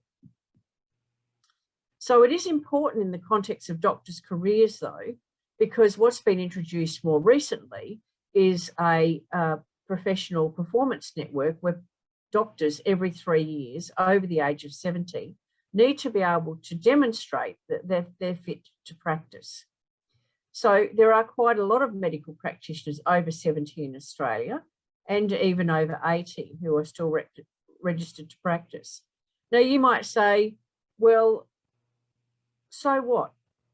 So it is important in the context of doctors' careers, though, because what's been introduced more recently is a professional performance network where doctors every 3 years over the age of 70 need to be able to demonstrate that they're fit to practice. So there are quite a lot of medical practitioners over 70 in Australia and even over 80 who are still registered to practice. Now you might say, well, so what?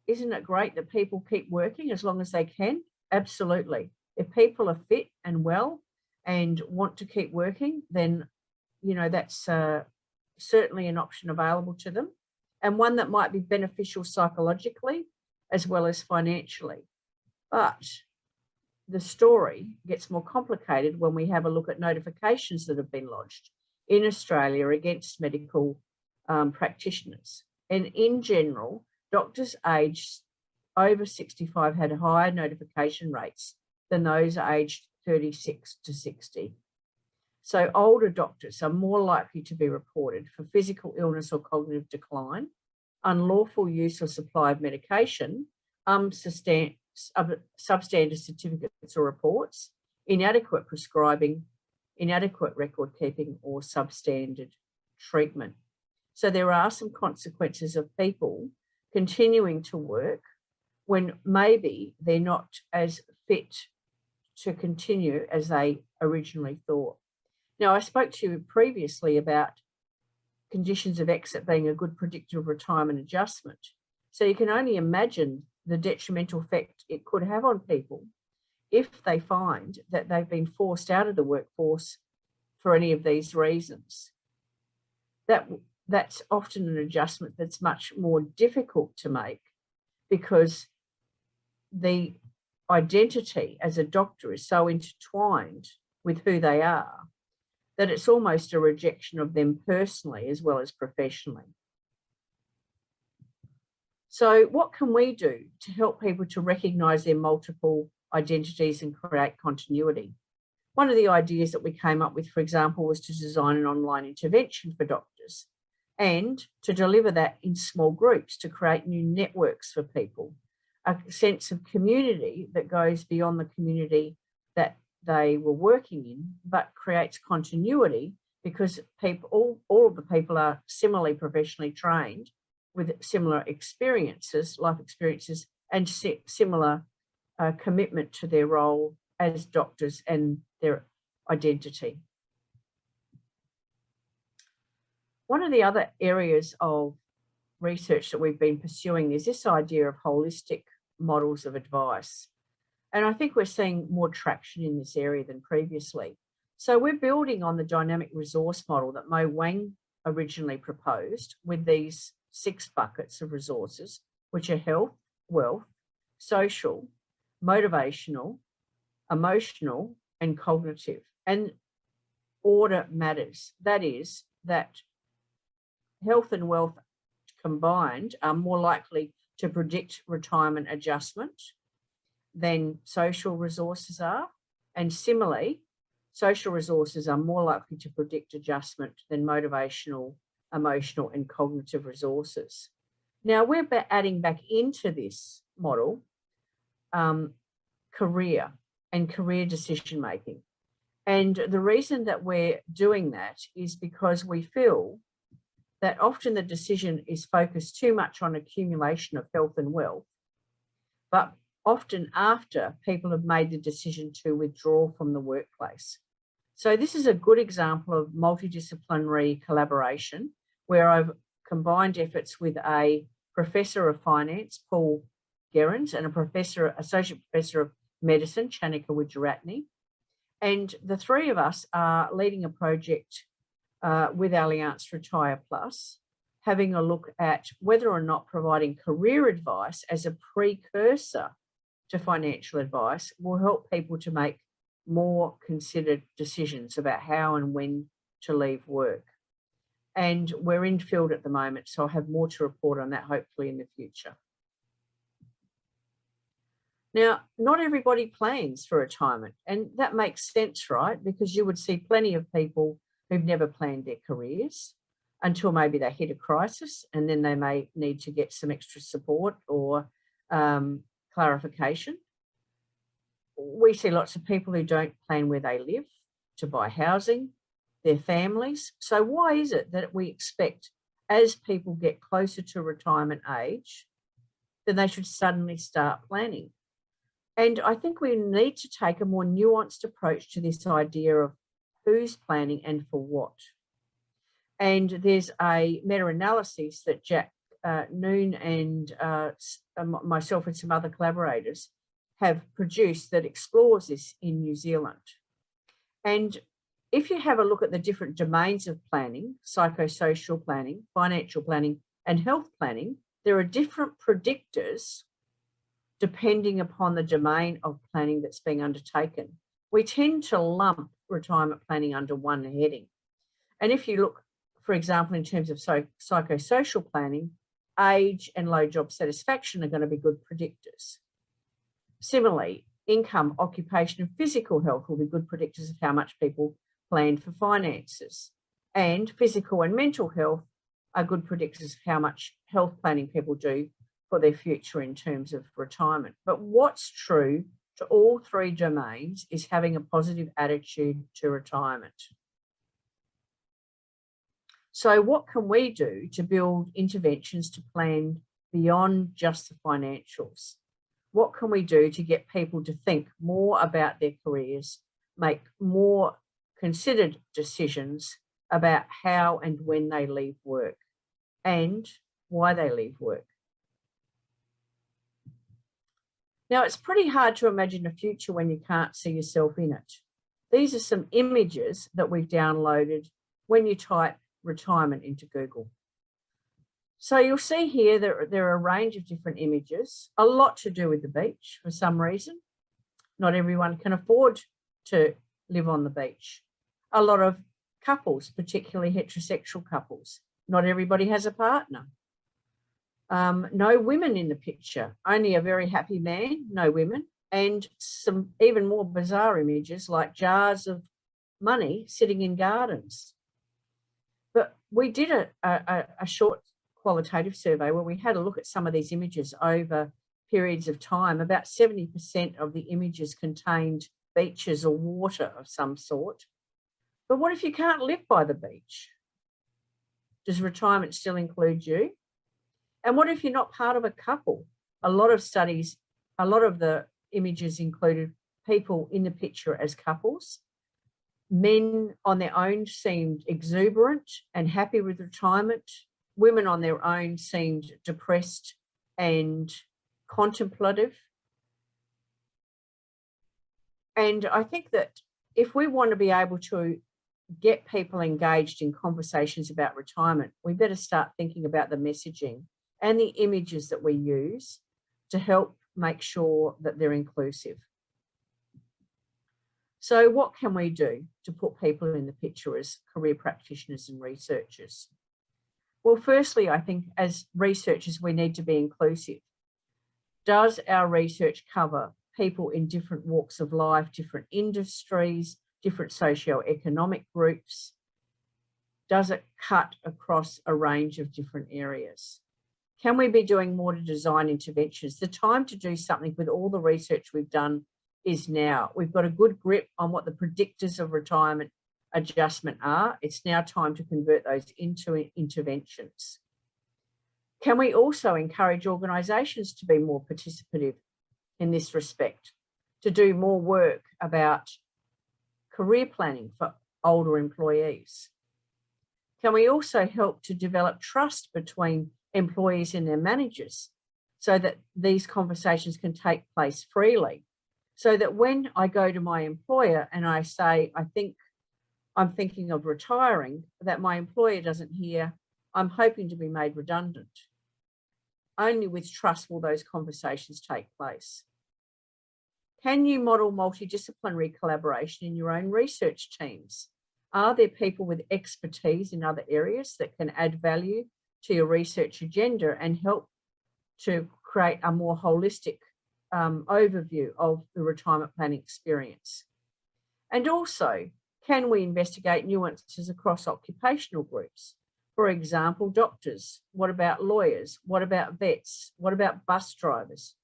Isn't it great that people keep working as long as they can? Absolutely. If people are fit and well and want to keep working, then, you know, that's certainly an option available to them, and one that might be beneficial psychologically as well as financially. But the story gets more complicated when we have a look at notifications that have been lodged in Australia against medical practitioners. And in general, doctors aged over 65 had higher notification rates than those aged 36 to 60. So older doctors are more likely to be reported for physical illness or cognitive decline, unlawful use or supply of medication, substandard certificates or reports, inadequate prescribing, inadequate record keeping, or substandard treatment. So there are some consequences of people continuing to work when maybe they're not as fit to continue as they originally thought. Now, I spoke to you previously about conditions of exit being a good predictor of retirement adjustment. So you can only imagine the detrimental effect it could have on people if they find that they've been forced out of the workforce for any of these reasons. That's often an adjustment that's much more difficult to make because the identity as a doctor is so intertwined with who they are that it's almost a rejection of them personally as well as professionally. So what can we do to help people to recognise their multiple identities and create continuity? One of the ideas that we came up with, for example, was to design an online intervention for doctors and to deliver that in small groups to create new networks for people, a sense of community that goes beyond the community that they were working in, but creates continuity because people, all of the people are similarly professionally trained with similar experiences, life experiences, and similar commitment to their role as doctors and their identity. One of the other areas of research that we've been pursuing is this idea of holistic models of advice. And I think we're seeing more traction in this area than previously. So we're building on the dynamic resource model that Mo Wang originally proposed with these 6 buckets of resources, which are health, wealth, social, motivational, emotional, and cognitive. And order matters. That is that health and wealth combined are more likely to predict retirement adjustment than social resources are. And similarly, social resources are more likely to predict adjustment than motivational, emotional, and cognitive resources. Now, we're adding back into this model career and career decision making. And the reason that we're doing that is because we feel that often the decision is focused too much on accumulation of health and wealth, but often after people have made the decision to withdraw from the workplace. So this is a good example of multidisciplinary collaboration where I've combined efforts with a professor of finance, Paul Gerrans, and a associate professor of medicine, Chanika Wijeratne. And the 3 of us are leading a project with Allianz Retire Plus, having a look at whether or not providing career advice as a precursor to financial advice will help people to make more considered decisions about how and when to leave work. and we're in field at the moment, so I'll have more to report on that hopefully in the future. Now, not everybody plans for retirement, and that makes sense, right? Because you would see plenty of people who've never planned their careers until maybe they hit a crisis, and then they may need to get some extra support or clarification. We see lots of people who don't plan where they live, to buy housing, their families. So why is it that we expect as people get closer to retirement age, then they should suddenly start planning? And I think we need to take a more nuanced approach to this idea of who's planning and for what. And there's a meta-analysis that Jack Noon and myself and some other collaborators have produced that explores this in New Zealand. And if you have a look at the different domains of planning, psychosocial planning, financial planning, and health planning, there are different predictors depending upon the domain of planning that's being undertaken. We tend to lump retirement planning under one heading. And if you look, for example, in terms of psychosocial planning, age and low job satisfaction are going to be good predictors. Similarly, income, occupation, and physical health will be good predictors of how much people plan for finances. And physical and mental health are good predictors of how much health planning people do for their future in terms of retirement. But what's true to all three domains is having a positive attitude to retirement. So what can we do to build interventions to plan beyond just the financials? What can we do to get people to think more about their careers, make more considered decisions about how and when they leave work and why they leave work? Now, it's pretty hard to imagine a future when you can't see yourself in it. These are some images that we've downloaded when you type retirement into Google. So you'll see here there are a range of different images, a lot to do with the beach for some reason. Not everyone can afford to live on the beach. A lot of couples, particularly heterosexual couples. Not everybody has a partner. No women in the picture, only a very happy man, no women, and some even more bizarre images like jars of money sitting in gardens. But we did a short qualitative survey where we had a look at some of these images over periods of time. About 70% of the images contained beaches or water of some sort. But what if you can't live by the beach? Does retirement still include you? And what if you're not part of a couple? A lot of studies, a lot of the images included people in the picture as couples. Men on their own seemed exuberant and happy with retirement. Women on their own seemed depressed and contemplative. And I think that if we want to be able to get people engaged in conversations about retirement, we better start thinking about the messaging and the images that we use to help make sure that they're inclusive. So what can we do to put people in the picture as career practitioners and researchers? Well, firstly, I think as researchers, we need to be inclusive. Does our research cover people in different walks of life, different industries, different socio-economic groups? Does it cut across a range of different areas? Can we be doing more to design interventions? The time to do something with all the research we've done is now. We've got a good grip on what the predictors of retirement adjustment are. It's now time to convert those into interventions. Can we also encourage organisations to be more participative in this respect, to do more work about career planning for older employees? Can we also help to develop trust between employees and their managers so that these conversations can take place freely? So that when I go to my employer and I say, I'm thinking of retiring, that my employer doesn't hear, I'm hoping to be made redundant. Only with trust will those conversations take place. Can you model multidisciplinary collaboration in your own research teams? Are there people with expertise in other areas that can add value to your research agenda and help to create a more holistic overview of the retirement planning experience? And also, can we investigate nuances across occupational groups? For example, doctors. What about lawyers? What about vets? What about bus drivers?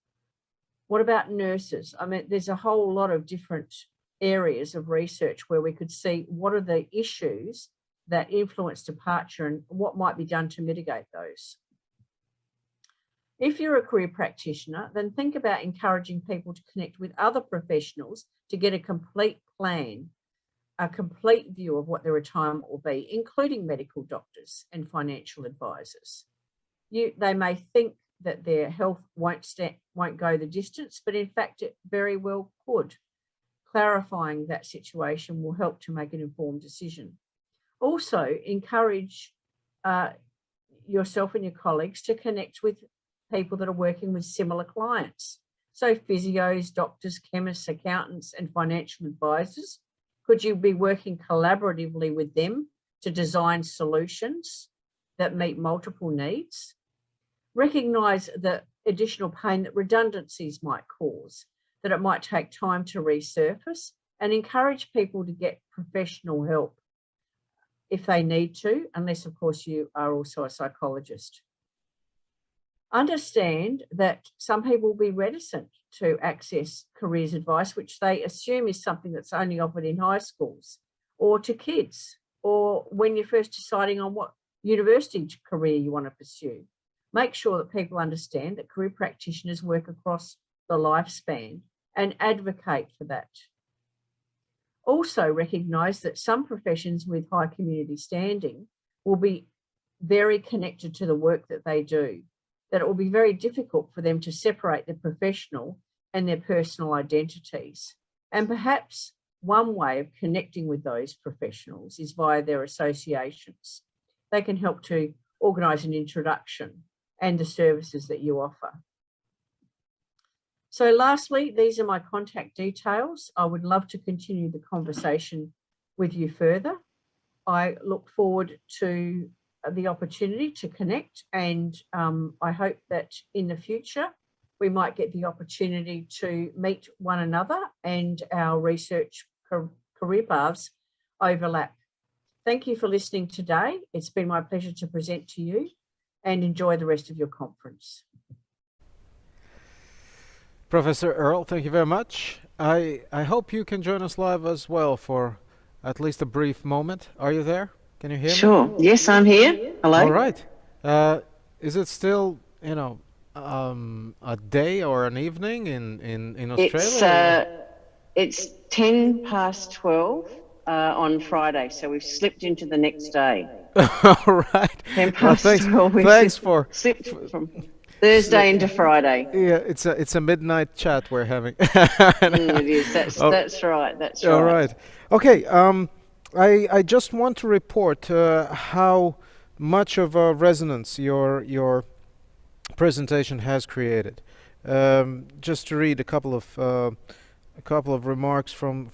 What about nurses? I mean, there's a whole lot of different areas of research where we could see what are the issues that influence departure and what might be done to mitigate those. If you're a career practitioner, then think about encouraging people to connect with other professionals to get a complete plan, a complete view of what their retirement will be, including medical doctors and financial advisors. They may think that their health won't go the distance, but in fact it very well could. Clarifying that situation will help to make an informed decision. Also, encourage yourself and your colleagues to connect with people that are working with similar clients. So physios, doctors, chemists, accountants, and financial advisors. Could you be working collaboratively with them to design solutions that meet multiple needs? Recognise the additional pain that redundancies might cause, that it might take time to resurface, and encourage people to get professional help if they need to, unless of course you are also a psychologist. Understand that some people will be reticent to access careers advice, which they assume is something that's only offered in high schools or to kids, or when you're first deciding on what university career you want to pursue. Make sure that people understand that career practitioners work across the lifespan and advocate for that. Also recognise that some professions with high community standing will be very connected to the work that they do, that it will be very difficult for them to separate their professional and their personal identities. And perhaps one way of connecting with those professionals is via their associations. They can help to organise an introduction and the services that you offer. So lastly, these are my contact details. I would love to continue the conversation with you further. I look forward to the opportunity to connect, and I hope that in the future we might get the opportunity to meet one another and our research career paths overlap. Thank you for listening today. It's been my pleasure to present to you, and enjoy the rest of your conference. Professor Earle, thank you very much. I hope you can join us live as well for at least a brief moment. Are you there? Can you hear me? Sure. Yes, I'm here. Hello. All right. Is it still, a day or an evening in Australia? It's 10 past 12 on Friday, so we've slipped into the next day. All right. 10 past 12. Thanks for slipped from Thursday into Friday. Yeah, it's a midnight chat we're having. It is. That's right. That's right. All right. Okay. I just want to report how much of a resonance your presentation has created. Just to read a couple of remarks from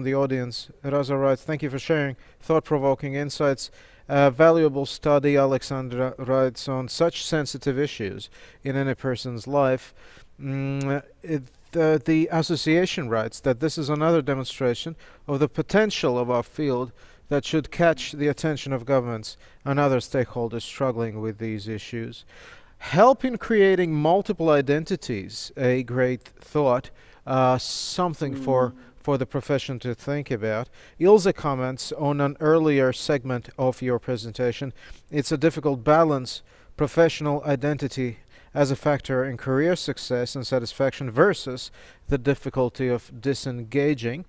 the audience. Raza writes, "Thank you for sharing thought-provoking insights. Valuable study." Alexandra writes, "On such sensitive issues in any person's life." The association writes that this is another demonstration of the potential of our field that should catch the attention of governments and other stakeholders struggling with these issues. Help in creating multiple identities, a great thought, something for the profession to think about. Ilse comments on an earlier segment of your presentation. It's a difficult balance, professional identity as a factor in career success and satisfaction versus the difficulty of disengaging.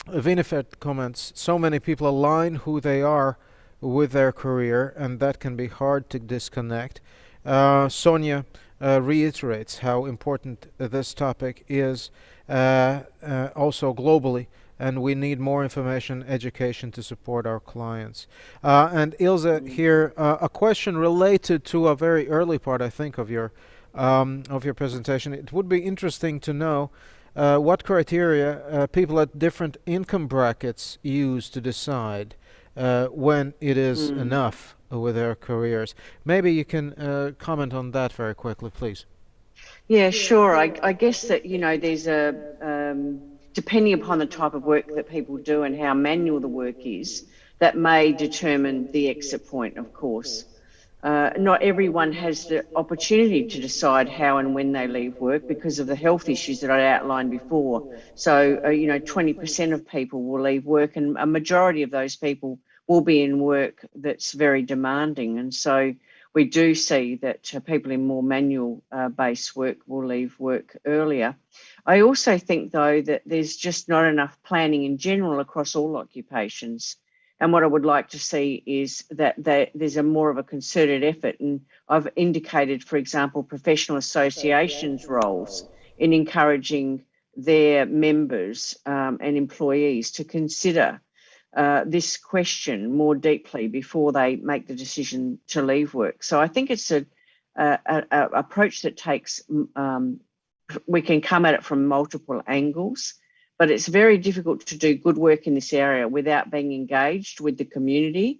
Winifred comments, so many people align who they are with their career, and that can be hard to disconnect. Sonia reiterates how important this topic is also globally, and we need more information, education to support our clients. And Ilse here, a question related to a very early part, I think, of your presentation. It would be interesting to know what criteria people at different income brackets use to decide when it is enough with their careers. Maybe you can comment on that very quickly, please. Yeah, sure. I guess that, there's depending upon the type of work that people do and how manual the work is, that may determine the exit point, of course. Not everyone has the opportunity to decide how and when they leave work because of the health issues that I outlined before. So, 20% of people will leave work, and a majority of those people will be in work that's very demanding. And so we do see that people in more manual based work will leave work earlier. I also think, though, that there's just not enough planning in general across all occupations. And what I would like to see is that there's a more of a concerted effort. And I've indicated, for example, professional associations' roles in encouraging their members and employees to consider this question more deeply before they make the decision to leave work. So I think it's an approach that takes, we can come at it from multiple angles, but it's very difficult to do good work in this area without being engaged with the community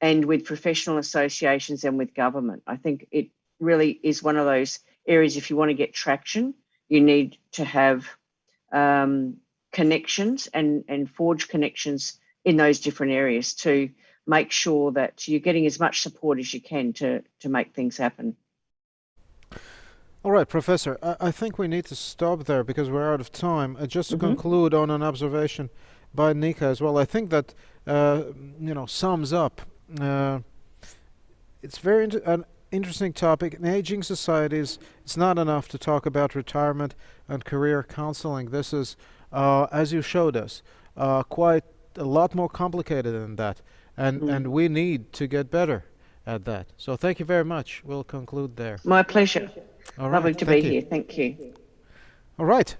and with professional associations and with government. I think it really is one of those areas, if you want to get traction, you need to have connections and forge connections in those different areas to make sure that you're getting as much support as you can to make things happen. All right, Professor, I think we need to stop there because we're out of time. Just to conclude on an observation by Nika as well, I think that, sums up. It's very an interesting topic. In aging societies, it's not enough to talk about retirement and career counseling. This is, as you showed us, quite a lot more complicated than that. And we need to get better at that. So thank you very much. We'll conclude there. My pleasure. All right, lovely to be here. Thank you. All right.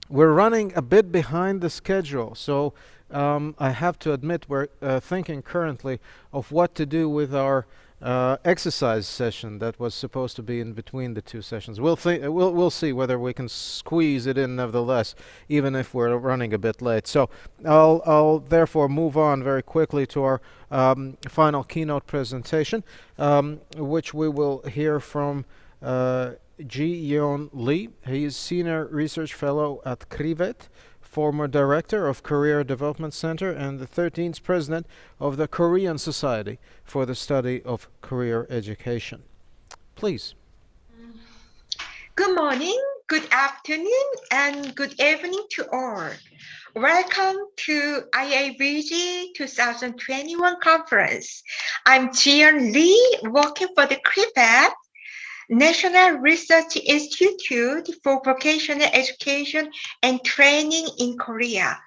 We're running a bit behind the schedule, so I have to admit we're thinking currently of what to do with our exercise session that was supposed to be in between the two sessions. We'll see whether we can squeeze it in nevertheless, even if we're running a bit late. So I'll therefore move on very quickly to our final keynote presentation, which we will hear from Ji-Yeon Lee. He is Senior Research Fellow at CRIVET, former Director of Career Development Center, and the 13th President of the Korean Society for the Study of Career Education. Please. Good morning, good afternoon, and good evening to all. Welcome to IAVG 2021 conference. I'm Ji-Yeon Lee, working for the CRIVET, National Research Institute for Vocational Education and Training in Korea.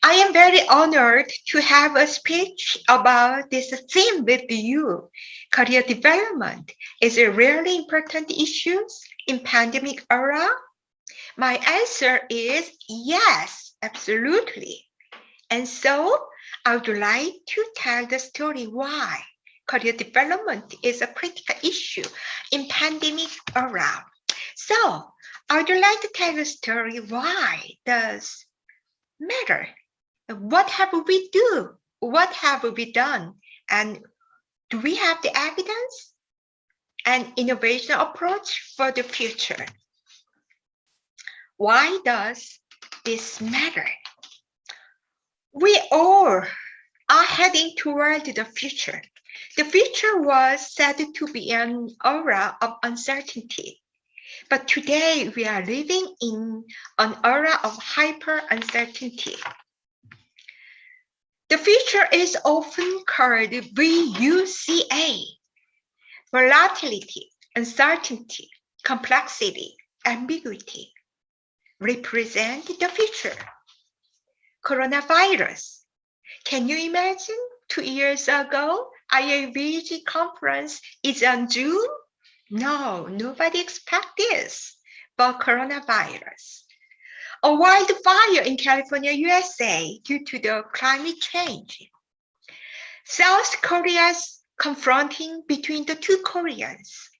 I am very honored to have a speech about this theme with you. Career development is a really important issue in pandemic era. My answer is yes, absolutely. And so I would like to tell the story why career development is a critical issue in pandemic era. So I would like to tell the story why does matter. What have we do? What have we done? And do we have the evidence and innovation approach for the future? Why does this matter? We all are heading toward the future. The future was said to be an era of uncertainty, but today we are living in an era of hyper uncertainty. The future is often called VUCA: volatility, uncertainty, complexity, ambiguity. Represent the future. Coronavirus. Can you imagine 2 years ago, IAVG conference is on Zoom? No, nobody expects this, but coronavirus. A wildfire in California, USA due to the climate change. South Korea's confronting between the two Koreans,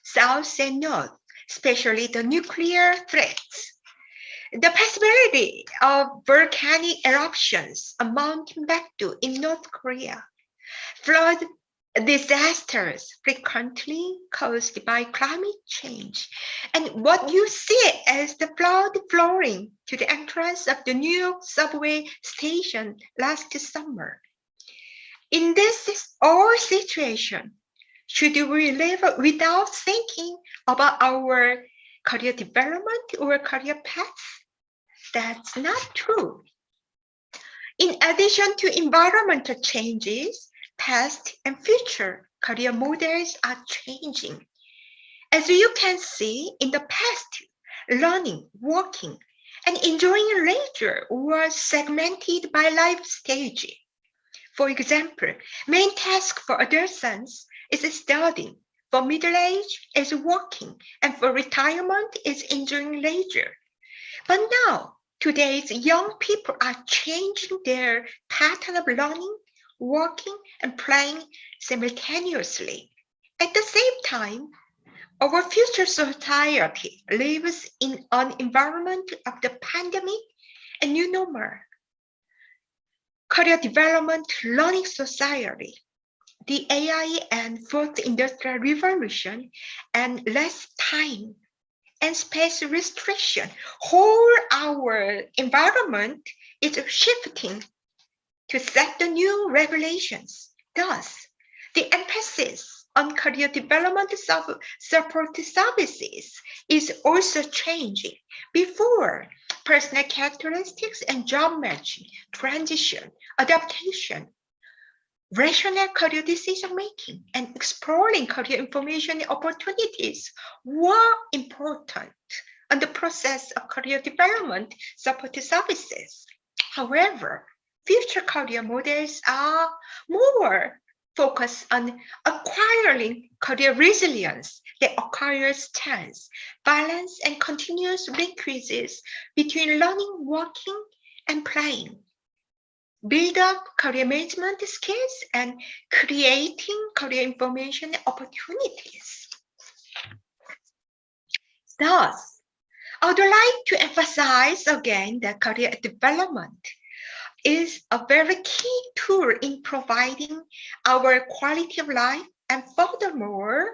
South and North, especially the nuclear threats. The possibility of volcanic eruptions on Mount Baekdu in North Korea, flood disasters frequently caused by climate change, and what you see as the flood flowing to the entrance of the New York subway station last summer. In this all situation, should we live without thinking about our career development or career paths? That's not true. In addition to environmental changes, past and future career models are changing. As you can see, in the past, learning, working, and enjoying leisure was segmented by life stage. For example, main task for adolescents is studying, for middle age is working, and for retirement is enjoying leisure. But now, today's young people are changing their pattern of learning, working, and playing simultaneously. At the same time, our future society lives in an environment of the pandemic and new normal. Career development learning society, the AI and fourth industrial revolution, and less time and space restriction. Whole our environment is shifting to set the new regulations. Thus, the emphasis on career development support services is also changing. Before, personal characteristics and job matching, transition, adaptation, rational career decision making, and exploring career information opportunities were important in the process of career development support services. However, future career models are more focused on acquiring career resilience that acquires chance, balance, and continuous increases between learning, working, and playing. Build up career management skills and creating career information opportunities. Thus, I would like to emphasize again that career development is a very key tool in providing our quality of life, and furthermore,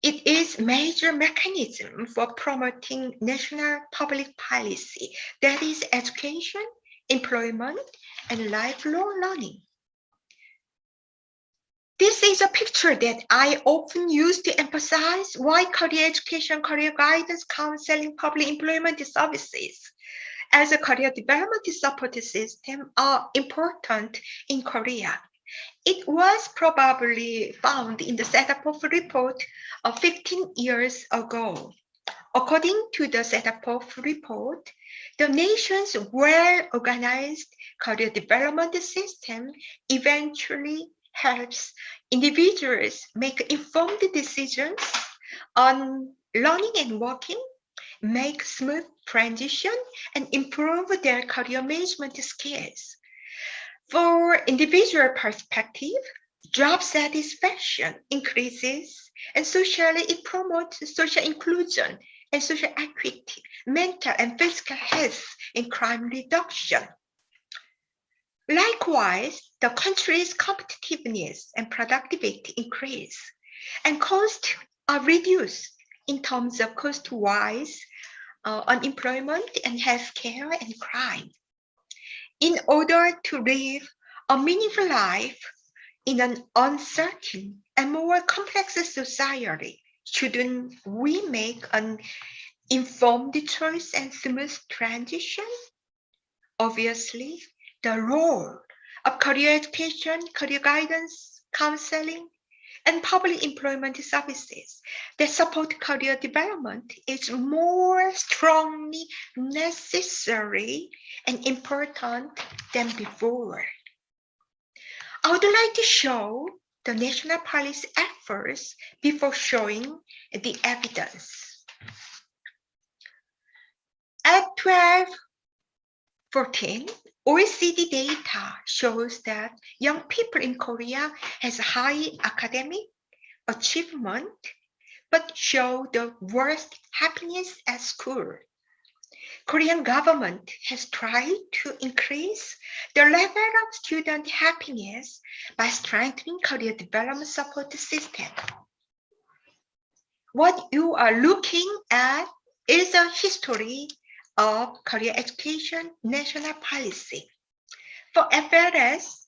it is a major mechanism for promoting national public policy, that is education, employment, and lifelong learning. This is a picture that I often use to emphasize why career education, career guidance, counseling, public employment services as a career development support system are important in Korea. It was probably found in the Set-Approach report of 15 years ago. According to the Set-Approach report, the nation's well-organized career development system eventually helps individuals make informed decisions on learning and working, make smooth transition, and improve their career management skills. For individual perspective, job satisfaction increases, and socially it promotes social inclusion and social equity, mental and physical health, and crime reduction. Likewise, the country's competitiveness and productivity increase, and costs are reduced in terms of cost-wise, unemployment and healthcare and crime. In order to live a meaningful life in an uncertain and more complex society, shouldn't we make an informed choice and smooth transition? Obviously, the role of career education, career guidance, counseling, and public employment services that support career development is more strongly necessary and important than before. I would like to show the national policy efforts before showing the evidence. At 12-14, OECD data shows that young people in Korea has high academic achievement, but show the worst happiness at school. Korean government has tried to increase the level of student happiness by strengthening career development support system. What you are looking at is a history of career education national policy. For FLS,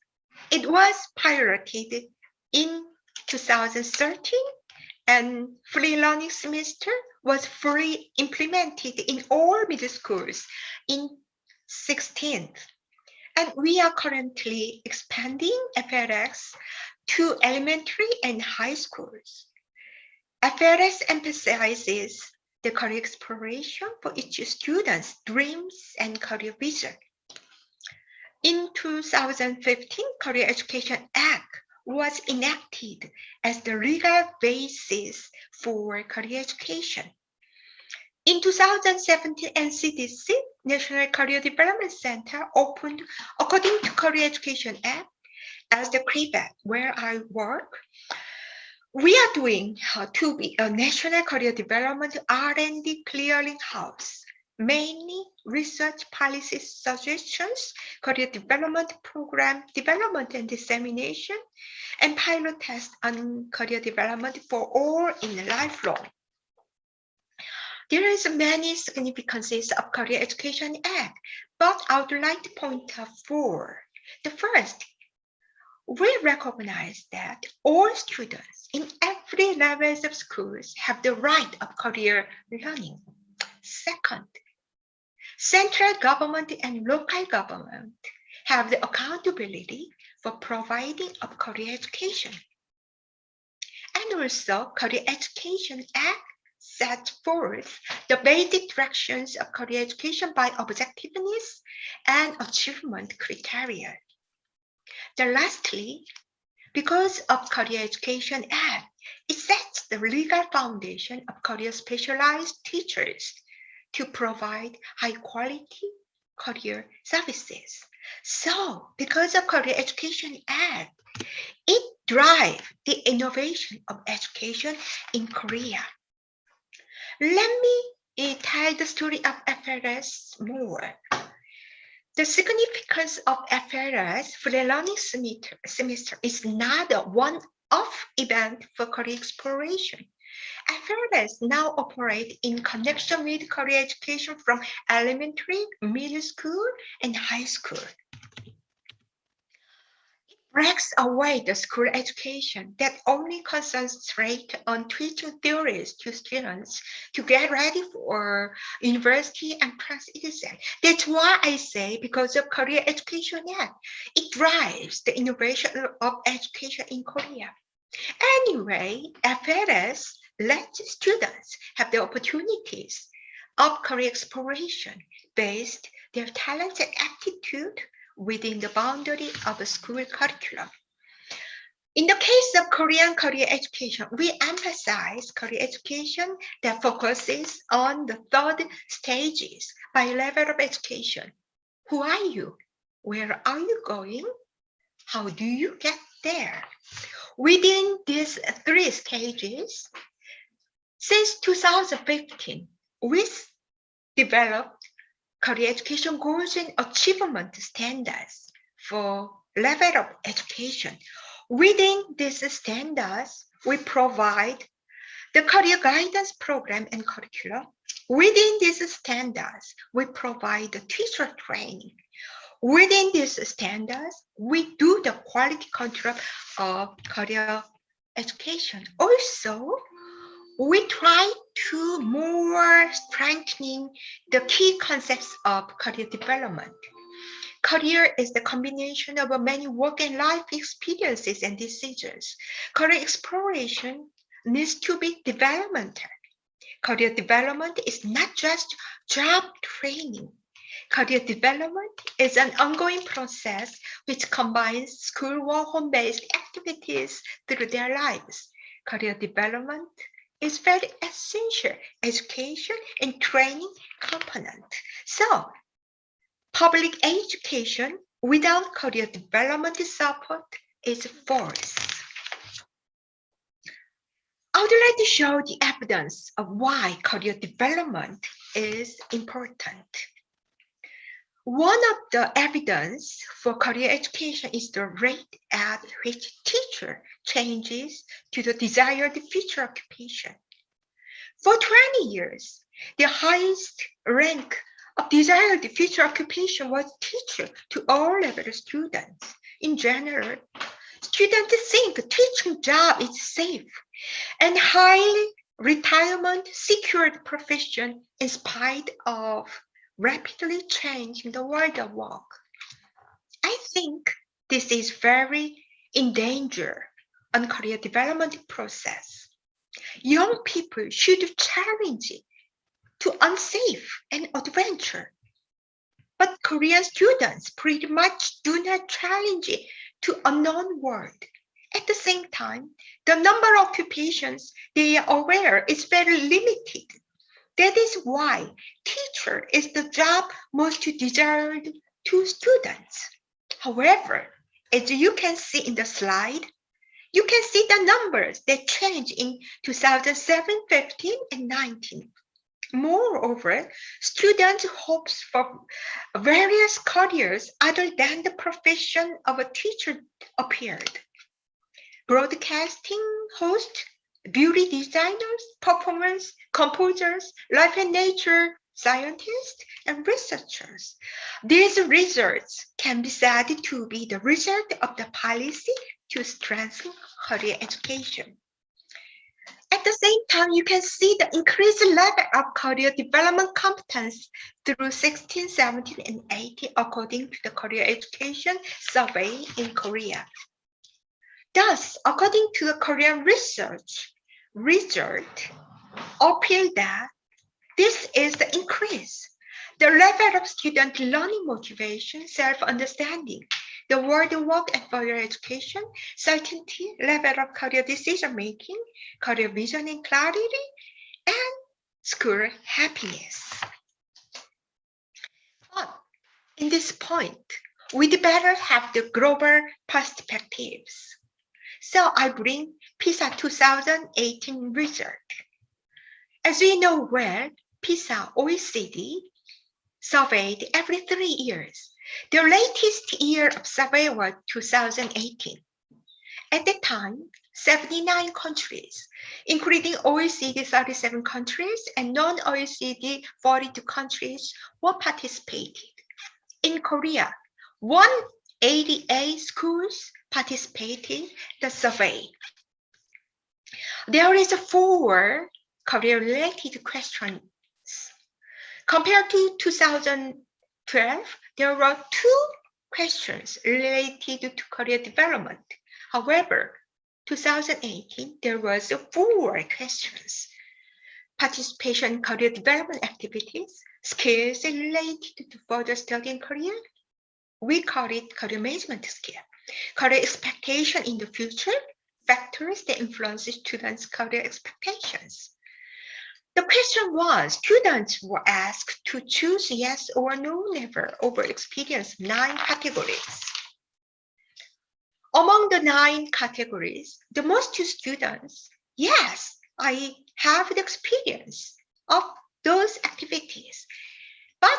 it was piloted in 2013, and free learning semester was fully implemented in all middle schools in 2016. And we are currently expanding FLX to elementary and high schools. FLX emphasizes the career exploration for each student's dreams and career vision. In 2015, Career Education Act was enacted as the legal basis for career education. In 2017, NCDC, National Career Development Center, opened according to Career Education Act as the CREVAC, where I work. We are doing to be a National Career Development R&D clearinghouse, mainly research policy suggestions, career development program development and dissemination, and pilot tests on career development for all in lifelong. There is many significances of Career Education Act, but I would like to point out four. The first, we recognize that all students in every levels of schools have the right of career learning. Second, central government and local government have the accountability for providing of career education. And also, Career Education Act sets forth the basic directions of career education by objectiveness and achievement criteria. Then lastly, because of Career Education Act, it sets the legal foundation of career specialized teachers to provide high quality career services. So because of Career Education Act, it drives the innovation of education in Korea. Let me tell the story of FLS more. The significance of FLS free learning semester is not a one-off event for career exploration. FLS now operate in connection with career education from elementary, middle school, and high school. Breaks away the school education that only concentrates on teaching theories to students to get ready for university and press exam. That's why I say because of Career Education Act, it drives the innovation of education in Korea. Anyway, FLS lets students have the opportunities of career exploration based their talents and aptitude within the boundary of a school curriculum. In the case of Korean career education, we emphasize career education that focuses on the third stages by level of education. Who are you? Where are you going? How do you get there? Within these three stages, since 2015, we developed career education goals and achievement standards for level of education. Within these standards, we provide the career guidance program and curriculum. Within these standards, we provide the teacher training. Within these standards, we do the quality control of career education. Also, we try to more strengthening the key concepts of career development. Career is the combination of many work and life experiences and decisions. Career exploration needs to be developmental. Career development is not just job training. Career development is an ongoing process which combines schoolwork, home-based activities through their lives. Career development is very essential education and training component. So, public education without career development support is false. I would like to show the evidence of why career development is important. One of the evidence for career education is the rate at which teacher changes to the desired future occupation. For 20 years, the highest rank of desired future occupation was teacher to all level students. In general, students think teaching job is safe and highly retirement secured profession in spite of rapidly changing the world of work. I think this is very in danger on career development process. Young people should challenge it to unsafe and adventure. But Korean students pretty much do not challenge it to unknown world. At the same time, the number of occupations they are aware is very limited. That is why teacher is the job most desired to students. However, as you can see in the slide, you can see the numbers that change in 2007, 15, and 19. Moreover, students' hopes for various careers other than the profession of a teacher appeared. Broadcasting host, beauty designers, performance, composers, life and nature scientists, and researchers. These results can be said to be the result of the policy to strengthen career education. At the same time, you can see the increased level of career development competence through 16, 17, and 18 according to the career education survey in Korea. Thus, according to the Korean research result, appear that this is the increase. The level of student learning motivation, self-understanding, the world work and further education, certainty, level of career decision-making, career vision and clarity, and school happiness. But in this point, we'd better have the global perspectives. So I bring PISA 2018 result. As we know well, PISA OECD surveyed every 3 years. The latest year of survey was 2018. At that time, 79 countries, including OECD 37 countries and non-OECD 42 countries, were participated. In Korea, 188 schools participated in the survey. There is 4 career-related questions. Compared to 2012, there were 2 questions related to career development. However, 2018, there was 4 questions. Participation in career development activities, skills related to further study and career. We call it career management skill. Career expectation in the future, factors that influence students' career expectations. The question was, students were asked to choose yes or no level over experience 9 categories. Among the 9 categories, the most students, yes, I have the experience of those activities, but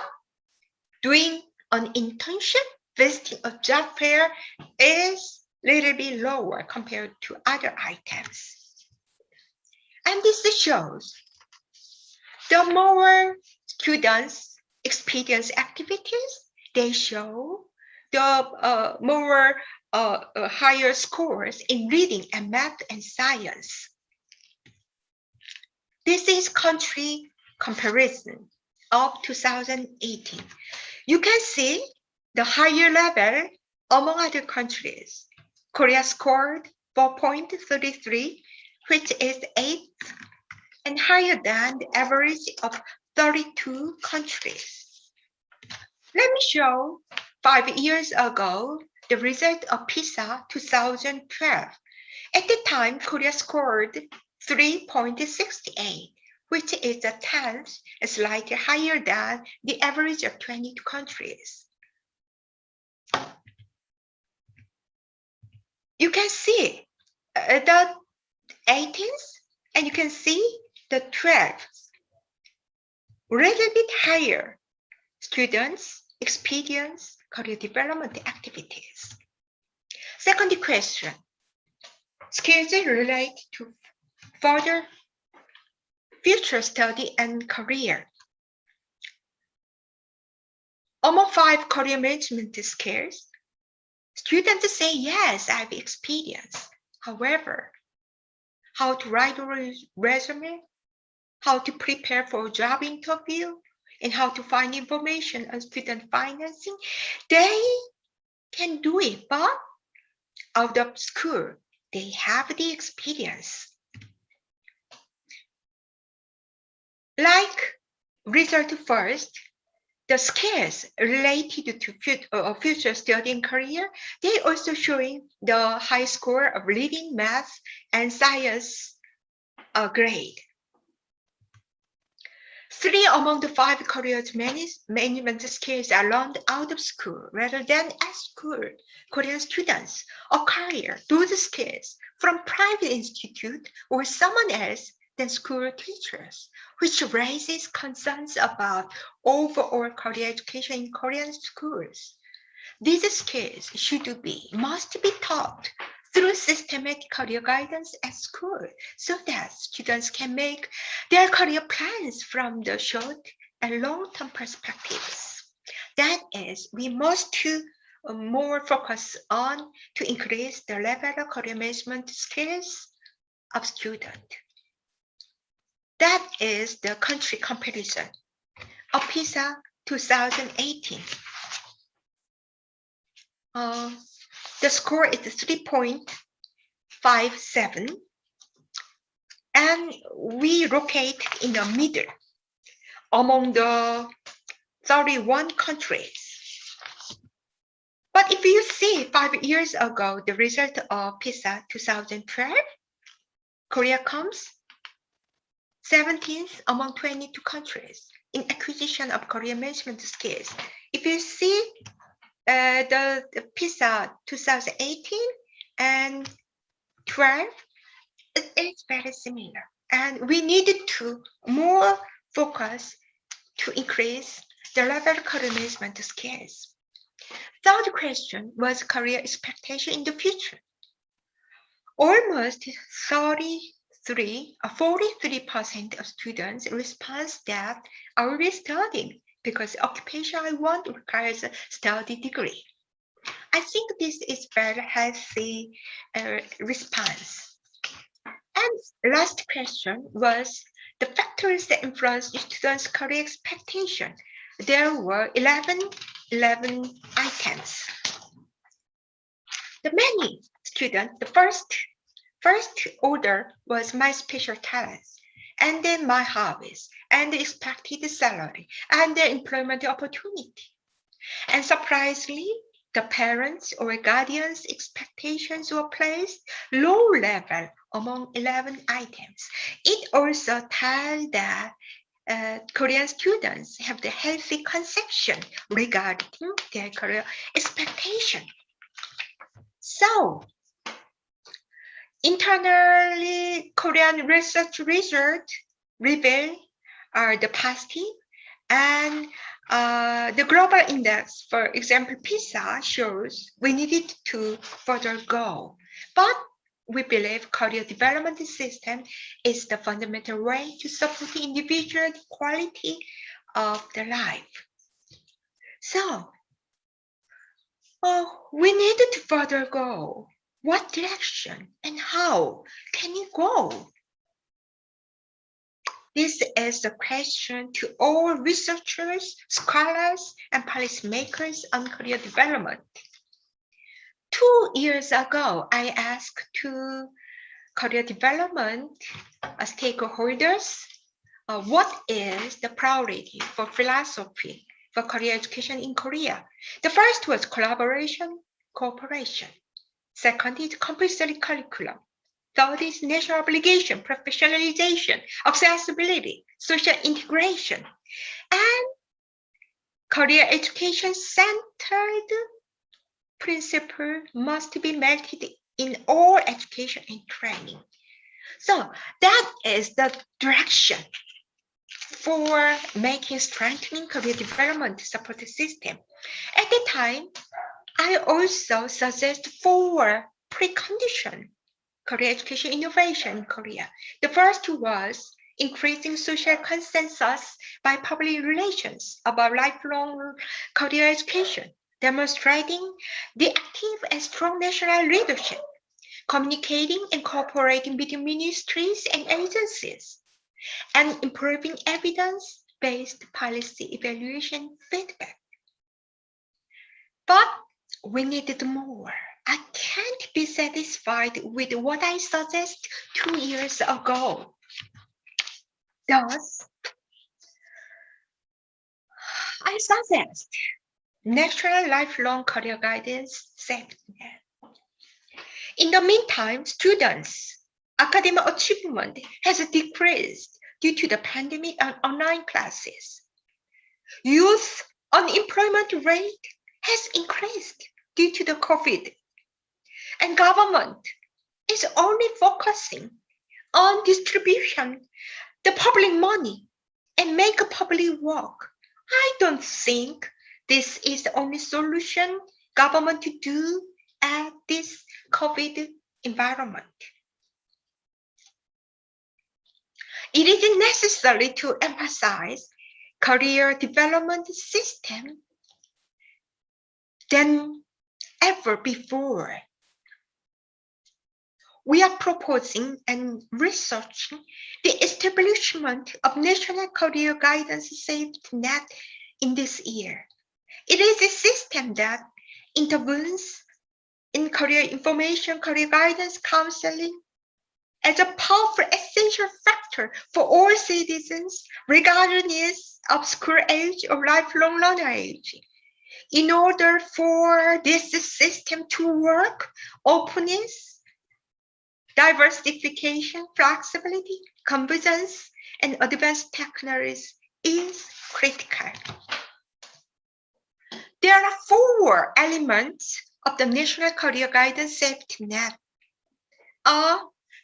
doing an internship, visiting a job fair is a little bit lower compared to other items. And this shows the more students experience activities, they show the more higher scores in reading and math and science. This is country comparison of 2018. You can see the higher level among other countries. Korea scored 4.33, which is 8th and higher than the average of 32 countries. Let me show 5 years ago the result of PISA 2012. At the time, Korea scored 3.68, which is the 10th, slightly higher than the average of 22 countries. You can see the 18th, and you can see the 12th little bit higher students experience career development activities. Second question, skills related to further future study and career. Among 5 career management skills, students say, yes, I have experience. However, how to write a resume, how to prepare for a job interview, and how to find information on student financing, they can do it, but out of school, they have the experience. Like result first, the skills related to future study and career, they also showing the high score of reading, math, and science grade. 3 among the 5 career management skills are learned out of school rather than at school. Korean students acquire those skills from private institute or someone else than school teachers, which raises concerns about overall career education in Korean schools. These skills must be taught through systematic career guidance at school so that students can make their career plans from the short and long-term perspectives. That is, we must more focus on to increase the level of career management skills of students. That is the country comparison of PISA 2018. The score is 3.57, and we locate in the middle among the 31 countries. But if you see 5 years ago, the result of PISA 2012, Korea comes 17th among 22 countries in acquisition of career management skills. If you see the PISA 2018 and 12, it's very similar. And we needed to more focus to increase the level of career management skills. Third question was career expectation in the future. Almost 43% of students respond that I will be studying because the occupation I want requires a study degree. I think this is very healthy response. And last question was the factors that influence students' career expectation. There were 11 items. The many students, the first order was my special talents, and then my hobbies, and the expected salary, and the employment opportunity. And surprisingly, the parents or guardians' expectations were placed low level among 11 items. It also tells that Korean students have the healthy conception regarding their career expectation. So, internally, Korean research results reveal the positive, and the global index, for example, PISA, shows we needed to further go. But we believe career development system is the fundamental way to support the individual quality of their life. So, we needed to further go. What direction and how can you go? This is the question to all researchers, scholars, and policymakers on career development. 2 years ago, I asked to career development stakeholders what is the priority for philosophy for career education in Korea. The first was collaboration, cooperation. Second is compulsory curriculum. Third is national obligation, professionalization, accessibility, social integration, and career education centered principle must be melted in all education and training. So that is the direction for making strengthening career development support system. At the time, I also suggest 4 preconditions career education innovation in Korea. The first was increasing social consensus by public relations about lifelong career education, demonstrating the active and strong national leadership, communicating and cooperating between ministries and agencies, and improving evidence-based policy evaluation feedback. But we needed more. I can't be satisfied with what I suggest 2 years ago. Thus, I suggest National Lifelong Career Guidance Safety Net. In the meantime, students' academic achievement has decreased due to the pandemic and online classes. Youth unemployment rate has increased due to the COVID. And government is only focusing on distribution, the public money, and make a public work. I don't think this is the only solution government to do at this COVID environment. It is necessary to emphasize career development system than ever before. We are proposing and researching the establishment of National Career Guidance Safety Net in this year. It is a system that intervenes in career information, career guidance, counseling as a powerful essential factor for all citizens, regardless of school age or lifelong learner age. In order for this system to work, openness, diversification, flexibility, convergence, and advanced technologies is critical. There are 4 elements of the National Career Guidance Safety Net: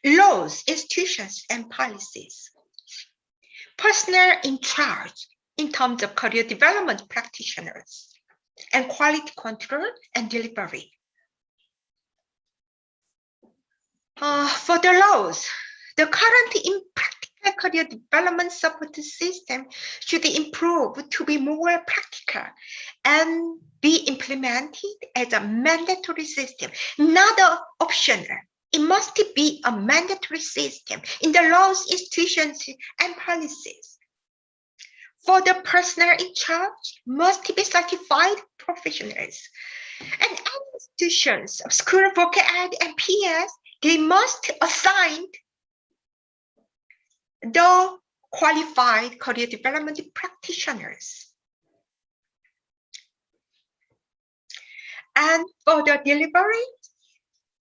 laws, institutions, and policies. Personnel in charge in terms of career development practitioners, and quality control and delivery. For the laws, the current impractical career development support system should improve to be more practical and be implemented as a mandatory system, not optional. It must be a mandatory system in the laws, institutions, and policies. For the personnel in charge must be certified professionals. And institutions of School of Voc Ed and PS, they must assign the qualified career development practitioners. And for the delivery,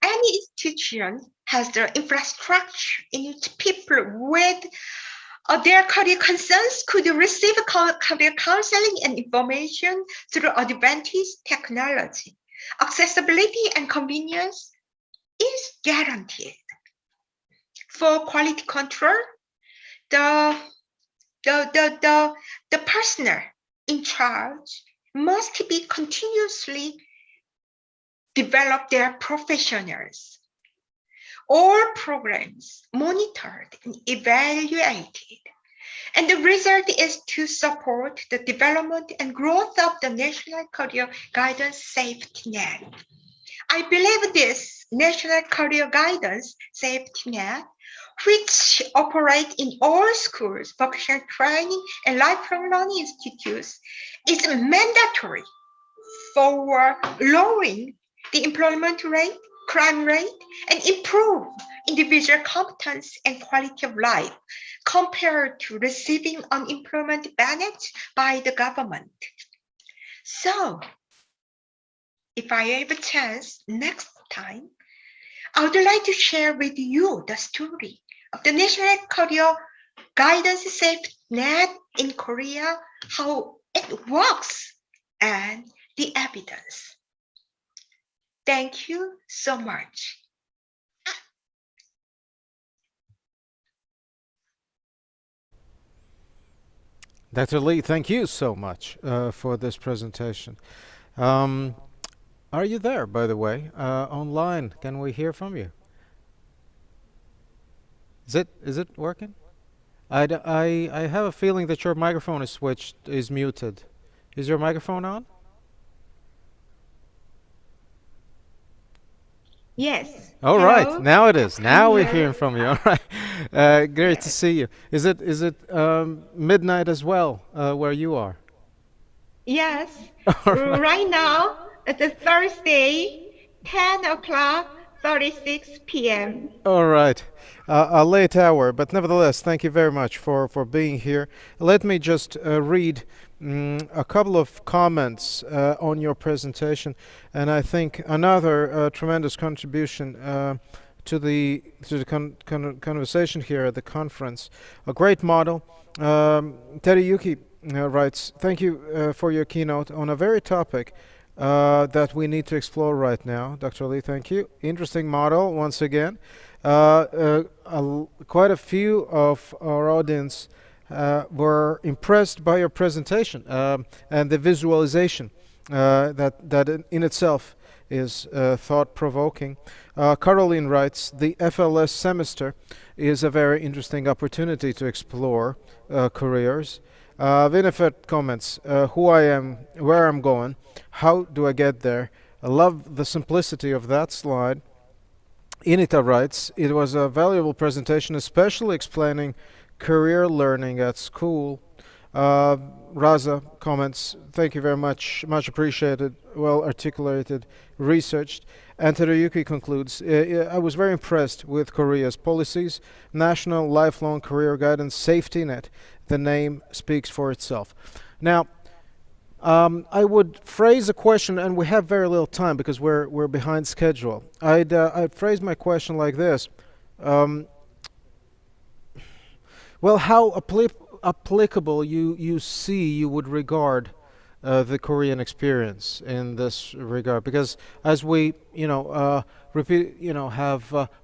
any institution has the infrastructure in which people with their career concerns could receive career counseling and information through advanced technology. Accessibility and convenience is guaranteed. For quality control, the personnel in charge must be continuously develop their professionals. All programs monitored and evaluated. And the result is to support the development and growth of the National Career Guidance Safety Net. I believe this National Career Guidance Safety Net, which operates in all schools, vocational training, and lifelong learning institutes, is mandatory for lowering the employment rate, crime rate, and improve individual competence and quality of life compared to receiving unemployment benefits by the government. So, if I have a chance next time, I would like to share with you the story of the National Career Guidance Safety Net in Korea, how it works, and the evidence. Thank you so much. Dr. Lee, thank you so much for this presentation. Are you there, by the way, online? Can we hear from you? Is it working? I have a feeling that your microphone is muted. Is your microphone on? Yes. All right, Hello? now it is. Now we're here. hearing from you. All right, great to Yes. see you. Is it midnight as well where you are? Yes. All right. Right now, it's a Thursday, 10 o'clock, 36 p.m. All right. A late hour, but nevertheless, thank you very much for being here. Let me just read a couple of comments on your presentation, and I think another tremendous contribution to the conversation here at the conference. A great model. Teruyuki writes, thank you for your keynote on a very topic that we need to explore right now. Dr. Lee, thank you. Interesting model once again. Quite a few of our audience were impressed by your presentation and the visualization that in itself is thought-provoking. Caroline writes, the FLS semester is a very interesting opportunity to explore careers. Winifred comments, who I am, where I'm going, how do I get there? I love the simplicity of that slide. Inita writes, it was a valuable presentation, especially explaining career learning at school. Raza comments, thank you very much, much appreciated, well articulated, researched. And Teruyuki concludes, I was very impressed with Korea's policies, National Lifelong Career Guidance Safety Net. The name speaks for itself. Now, I would phrase a question, and we have very little time because we're behind schedule. I'd phrase my question like this. Well, how applicable you would regard the Korean experience in this regard? Because as we have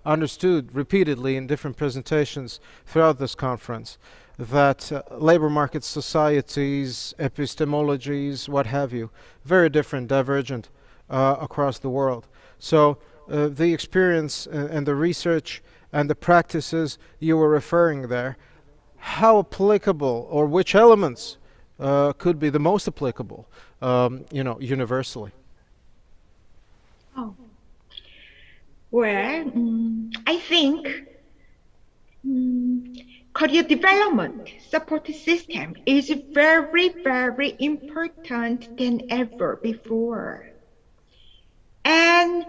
understood repeatedly in different presentations throughout this conference, that labor market societies, epistemologies, what have you, very different, divergent across the world. So the experience and the research and the practices you were referring there, how applicable, or which elements could be the most applicable, universally? Oh. Well, I think career development support system is very, very important than ever before. And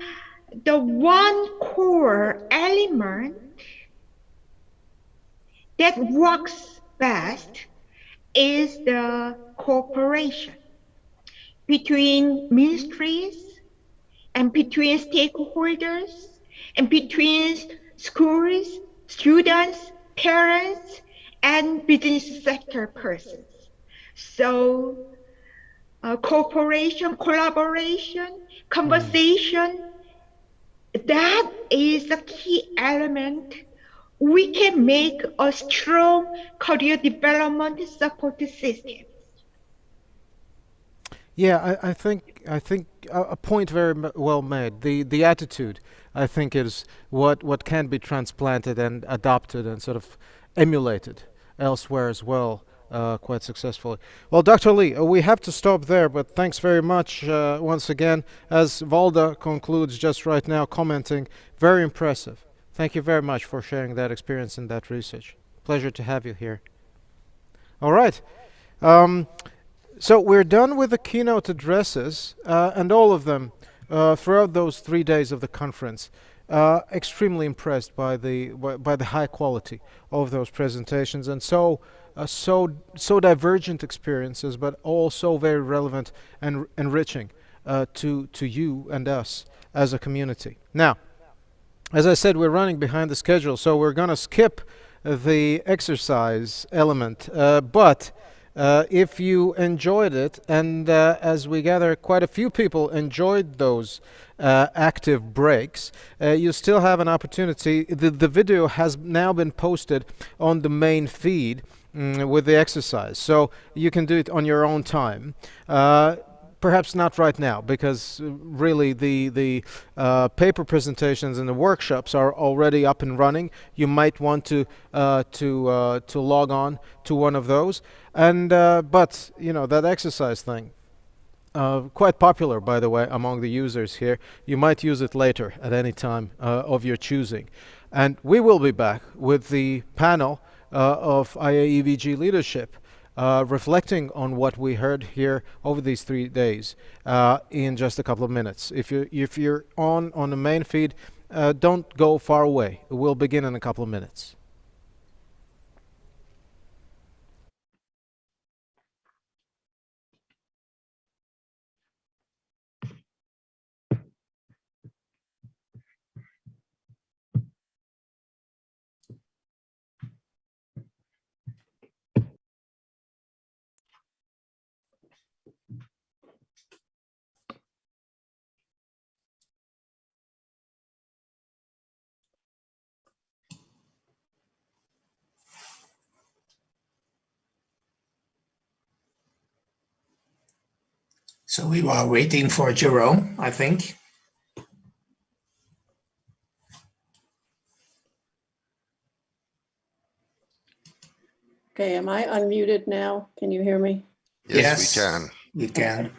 the one core element that works best is the cooperation between ministries and between stakeholders and between schools, students, parents, and business sector persons. So cooperation, collaboration, conversation, that is the key element. We can make a strong career development support system. Yeah, I think a point very well made. The attitude, I think, is what can be transplanted and adopted and sort of emulated elsewhere as well, quite successfully. Well, Dr. Lee, we have to stop there, but thanks very much once again. As Valda concludes just right now, commenting, very impressive. Thank you very much for sharing that experience and that research. Pleasure to have you here. All right. So we're done with the keynote addresses, and all of them throughout those 3 days of the conference. Extremely impressed by the high quality of those presentations, and so divergent experiences, but also very relevant and enriching to you and us as a community. Now, as I said, we're running behind the schedule, so we're going to skip the exercise element, but if you enjoyed it, and as we gather, quite a few people enjoyed those active breaks, you still have an opportunity. The video has now been posted on the main feed, with the exercise. So you can do it on your own time. Perhaps not right now, because really the paper presentations and the workshops are already up and running. You might want to log on to one of those, and but you know, that exercise thing, quite popular, by the way, among the users here. You might use it later at any time of your choosing. And we will be back with the panel of IAEVG leadership, reflecting on what we heard here over these 3 days in just a couple of minutes. If you're on the main feed, don't go far away. We'll begin in a couple of minutes. So we were waiting for Jerome, I think. Okay, am I unmuted now? Can you hear me? Yes, we can. We can. Okay.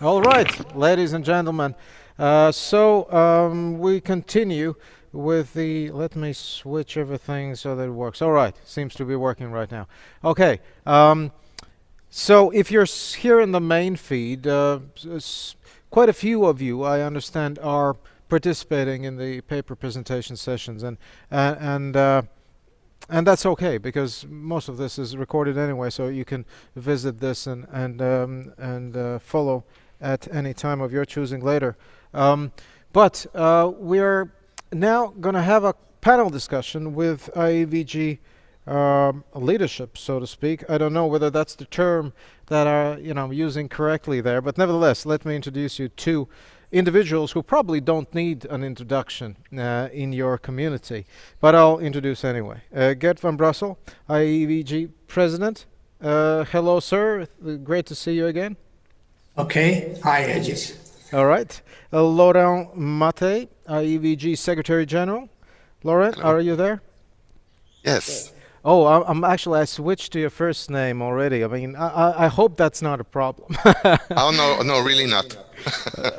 All right, ladies and gentlemen. We continue with the, let me switch everything so that it works. All right, seems to be working right now. Okay, so if you're here in the main feed, quite a few of you, I understand, are participating in the paper presentation sessions, and that's okay, because most of this is recorded anyway, so you can visit this and follow at any time of your choosing later. But we're now going to have a panel discussion with IAVG leadership, so to speak. I don't know whether that's the term that I'm using correctly there, but nevertheless, let me introduce you to individuals who probably don't need an introduction in your community, but I'll introduce anyway. Gert van Brassel, IAVG President. Hello, sir. Great to see you again. Okay. Hi, Aegis. All right. Laurent Maté, IAVG Secretary General. Laurent, are you there? Yes. Oh, I switched to your first name already. I mean, I hope that's not a problem. Oh, no, really not.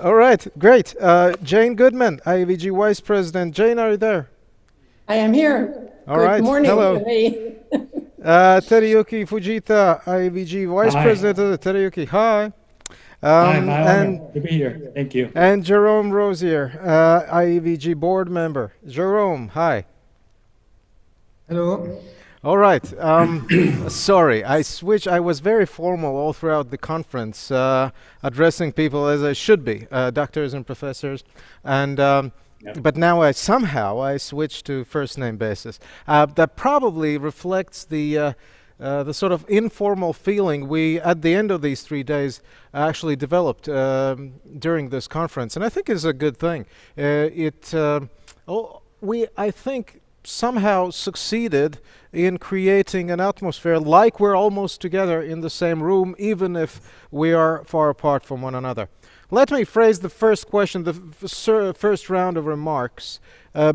All right, great. Jane Goodman, IAVG Vice President. Jane, are you there? I am here. All right. Good morning. Hello. To me. Teruyuki Fujita, IAVG Vice President. Teruyuki, hi. Good to be here. Thank you. And Jerome Rosier, IAVG Board Member. Jerome, hi. Hello. All right. Sorry, I switched. I was very formal all throughout the conference, addressing people as I should be, doctors and professors, and but now I switched to first name basis. That probably reflects the sort of informal feeling we, at the end of these 3 days, actually developed during this conference, and I think it's a good thing. I think, somehow succeeded in creating an atmosphere like we're almost together in the same room, even if we are far apart from one another. Let me phrase the first question, the first round of remarks,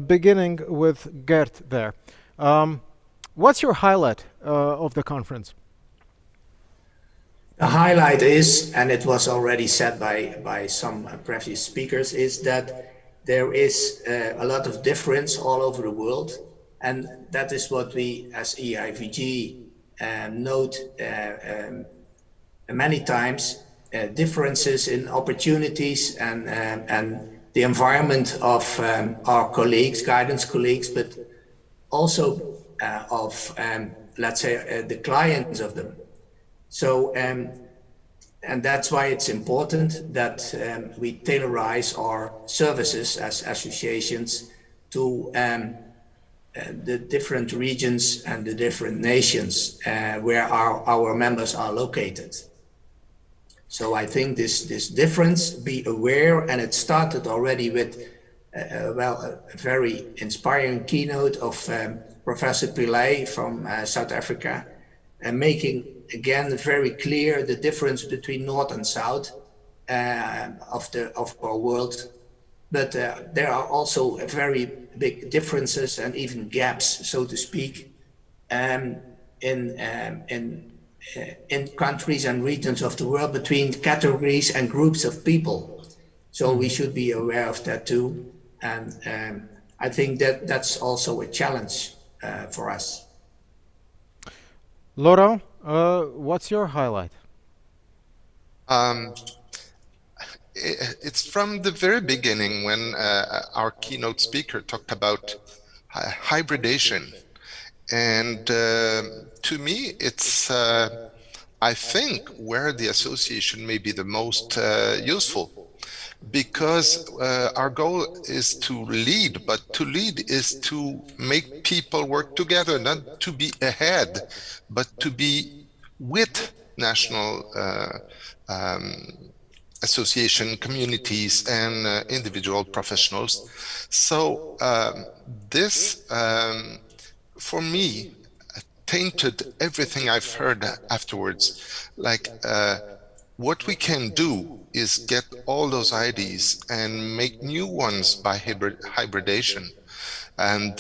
beginning with Gert there. What's your highlight of the conference? The highlight is, and it was already said by some previous speakers, is that there is a lot of difference all over the world, and that is what we as EIVG note many times, differences in opportunities and the environment of our colleagues, guidance colleagues, but also of, let's say, the clients of them. So, and that's why it's important that we tailorize our services as associations to the different regions and the different nations where our members are located. So I think this difference, be aware, and it started already with a very inspiring keynote of Professor Pillay from South Africa, and making again very clear the difference between North and South of our world. But there are also very big differences and even gaps, so to speak, in countries and regions of the world between categories and groups of people. So we should be aware of that too. And I think that that's also a challenge for us. Laurent, what's your highlight? It's from the very beginning when our keynote speaker talked about hybridation. And to me, it's, I think, where the association may be the most useful, because our goal is to lead, but to lead is to make people work together, not to be ahead, but to be with national association communities and individual professionals. So this, for me, tainted everything I've heard afterwards. Like what we can do is get all those ideas and make new ones by hybridation. And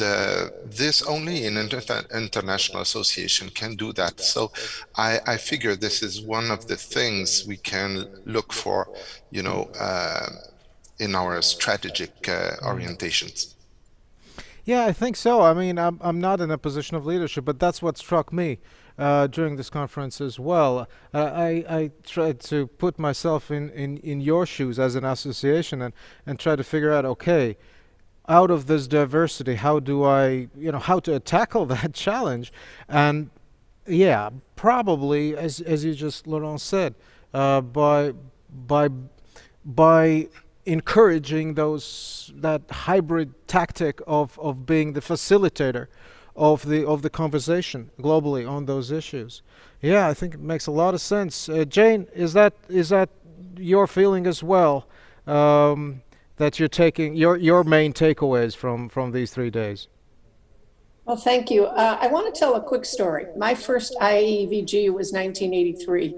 this only an international association can do that. So I figure this is one of the things we can look for, you know, in our strategic orientations. Yeah, I think so. I mean, I'm not in a position of leadership, but that's what struck me during this conference as well. I tried to put myself in your shoes as an association and try to figure out, okay, out of this diversity, how do I, you know, how to tackle that challenge? And yeah, probably, as you just, Laurent, said, by encouraging that hybrid tactic of being the facilitator of the conversation globally on those issues. Yeah, I think it makes a lot of sense. Jane, is that your feeling as well? That you're taking your main takeaways from these 3 days? Well, thank you. I want to tell a quick story. My first IAEVG was 1983.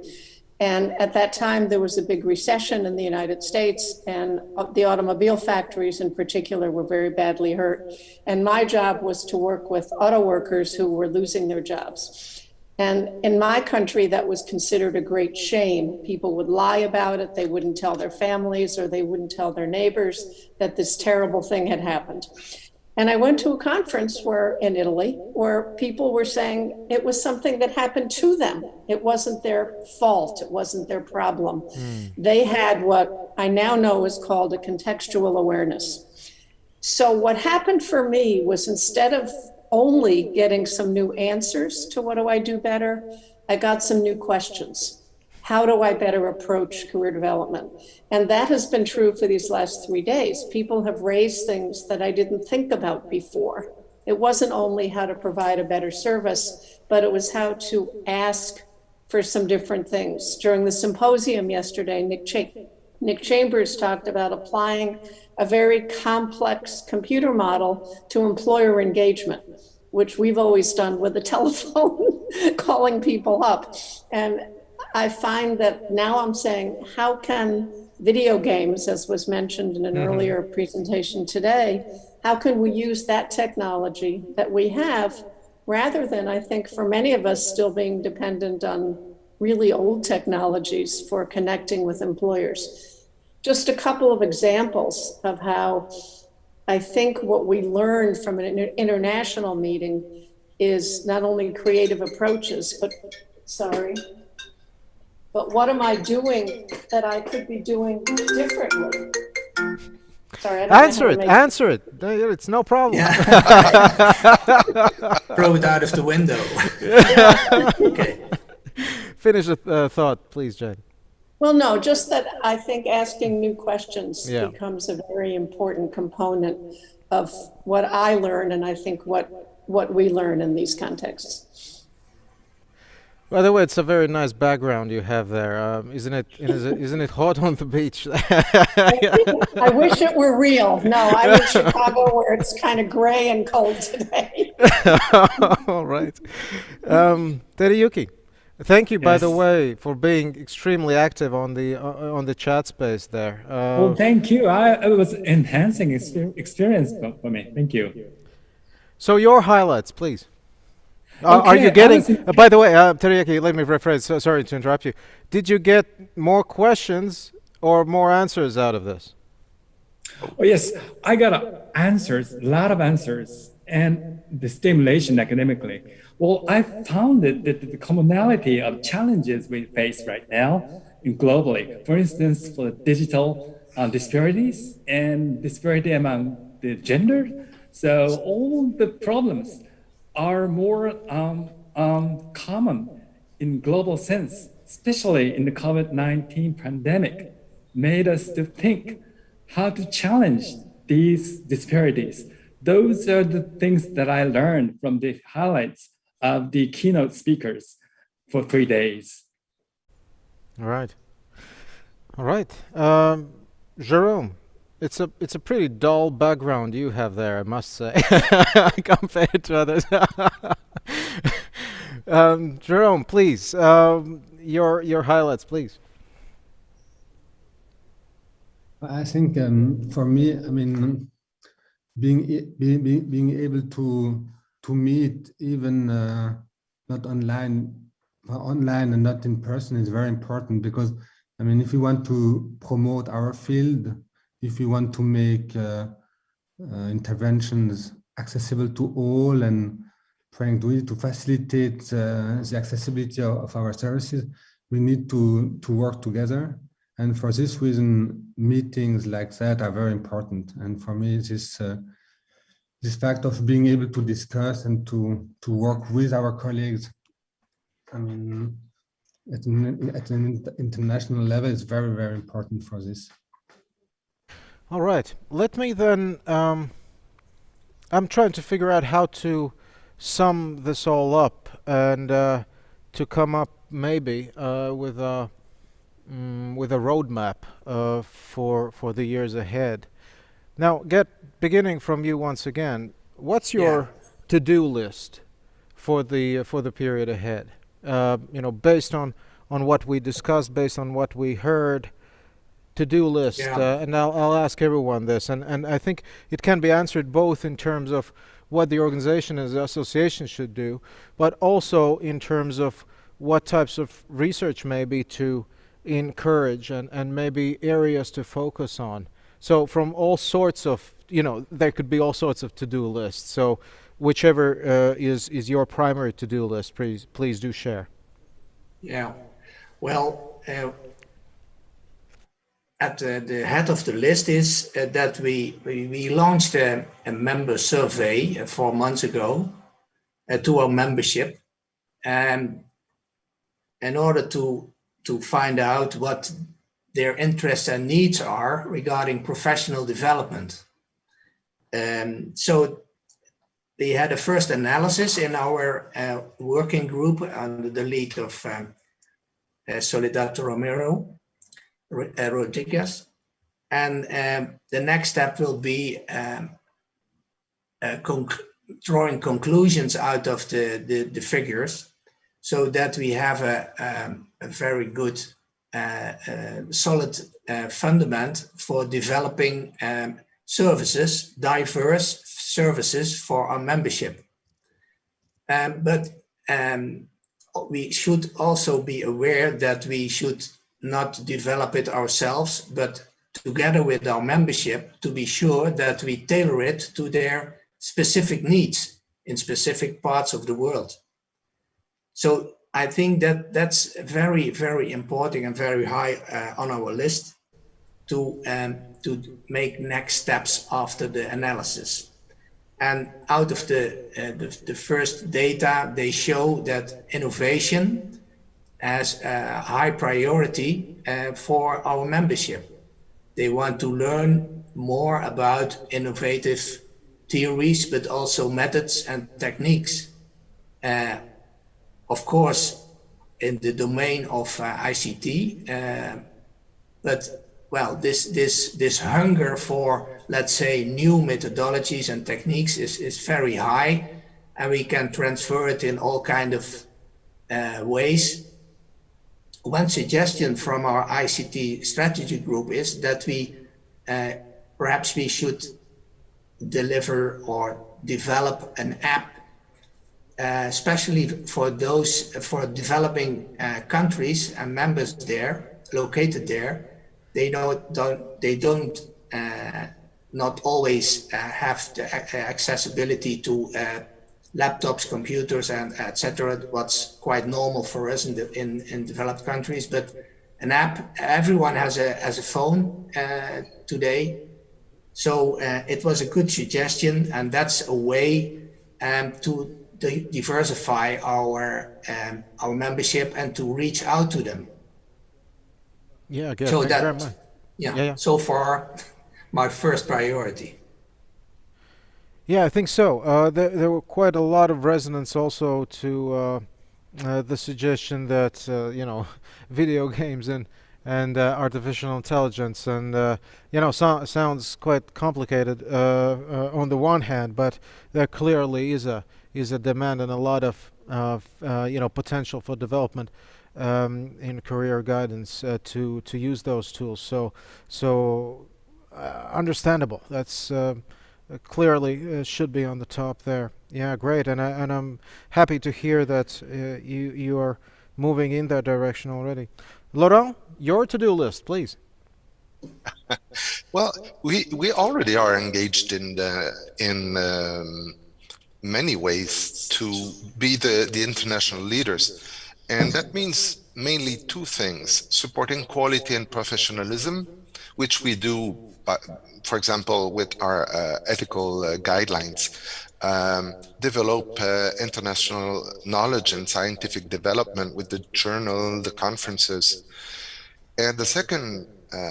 And at that time, there was a big recession in the United States, and the automobile factories in particular were very badly hurt. And my job was to work with auto workers who were losing their jobs. And in my country, that was considered a great shame. People would lie about it. They wouldn't tell their families or they wouldn't tell their neighbors that this terrible thing had happened. And I went to a conference in Italy where people were saying it was something that happened to them. It wasn't their fault. It wasn't their problem. They had what I now know is called a contextual awareness. So what happened for me was, instead of only getting some new answers to what do I do better, I got some new questions. How do I better approach career development? And that has been true for these last 3 days. People have raised things that I didn't think about before. It wasn't only how to provide a better service, but it was how to ask for some different things. During the symposium yesterday, Nick Chambers talked about applying a very complex computer model to employer engagement, which we've always done with the telephone, calling people up. And I find that now I'm saying, how can video games, as was mentioned in an earlier presentation today, how can we use that technology that we have, rather than, I think, for many of us, still being dependent on really old technologies for connecting with employers? Just a couple of examples of how I think what we learned from an international meeting is not only creative approaches, but what am I doing that I could be doing differently? Sorry, I don't answer it. It's no problem. Yeah. Throw it out of the window. Okay. Finish a thought, please, Jane. Well, no, just that I think asking new questions becomes a very important component of what I learn, and I think what we learn in these contexts. By the way, it's a very nice background you have there. Isn't it hot on the beach? I wish it were real. No, I'm in Chicago where it's kind of gray and cold today. All right. Teruyuki, thank you, by the way, for being extremely active on the chat space there. Well, thank you. It was enhancing experience for me. Thank you. So your highlights, please. Are you getting, by the way, Teruyuki, let me rephrase, sorry to interrupt you. Did you get more questions or more answers out of this? Oh, yes, I got answers, a lot of answers, and the stimulation academically. Well, I found that the commonality of challenges we face right now globally, for instance, for digital disparities and disparity among the gender. So all the problems are more common in global sense, especially in the COVID-19 pandemic, made us to think how to challenge these disparities. Those are the things that I learned from the highlights of the keynote speakers for 3 days. All right. Jerome. It's a pretty dull background you have there, I must say, compared to others. Jerome, please, your highlights, please. I think for me, I mean, being able to meet even not online and not in person is very important, because I mean, if we want to promote our field, if we want to make interventions accessible to all and trying to facilitate the accessibility of our services, we need to work together. And for this reason, meetings like that are very important. And for me, this fact of being able to discuss and to work with our colleagues, I mean, at an international level, is very, very important for this. All right. Let me then, I'm trying to figure out how to sum this all up and to come up maybe with a roadmap for the years ahead. Now, beginning from you once again, what's your to-do list for the period ahead? Based on what we discussed, based on what we heard, to-do list, and I'll ask everyone this, and I think it can be answered both in terms of what the organization and the association should do, but also in terms of what types of research maybe to encourage and maybe areas to focus on. So from all sorts of, there could be all sorts of to-do lists. So whichever is your primary to-do list, please do share. Yeah, well, at the head of the list is that we launched a member survey 4 months ago to our membership, and in order to find out what their interests and needs are regarding professional development. So we had a first analysis in our working group under the lead of Soledad Romero Rodriguez. And the next step will be drawing conclusions out of the figures, so that we have a very good solid fundament for developing services, diverse services for our membership. But we should also be aware that we should not develop it ourselves, but together with our membership, to be sure that we tailor it to their specific needs in specific parts of the world. So I think that that's very, very important and very high on our list to make next steps after the analysis. And out of the first data, they show that innovation has a high priority for our membership. They want to learn more about innovative theories, but also methods and techniques. Of course, in the domain of ICT, but well, this hunger for, let's say, new methodologies and techniques is very high, and we can transfer it in all kind of ways. One suggestion from our ICT strategy group is that perhaps we should deliver or develop an app, especially for developing countries and members there, located there. They don't not always have the accessibility to laptops, computers, and etc. What's quite normal for us in developed countries. But an app, everyone has a phone today, so it was a good suggestion, and that's a way to diversify our membership and to reach out to them. Yeah, good. So Thank you very much. Yeah, so far my first priority. Yeah, I think so. There were quite a lot of resonance also to the suggestion that video games and artificial intelligence and sounds quite complicated on the one hand, but there clearly is a demand and a lot of potential for development in career guidance to use those tools. So understandable. That's clearly should be on the top there. Yeah, great, and I'm happy to hear that you are moving in that direction already. Laurent, your to-do list, please. Well, we already are engaged in many ways to be the international leaders, and that means mainly two things: supporting quality and professionalism, which we do, for example, with our ethical guidelines, develop international knowledge and scientific development with the journal, the conferences. And the second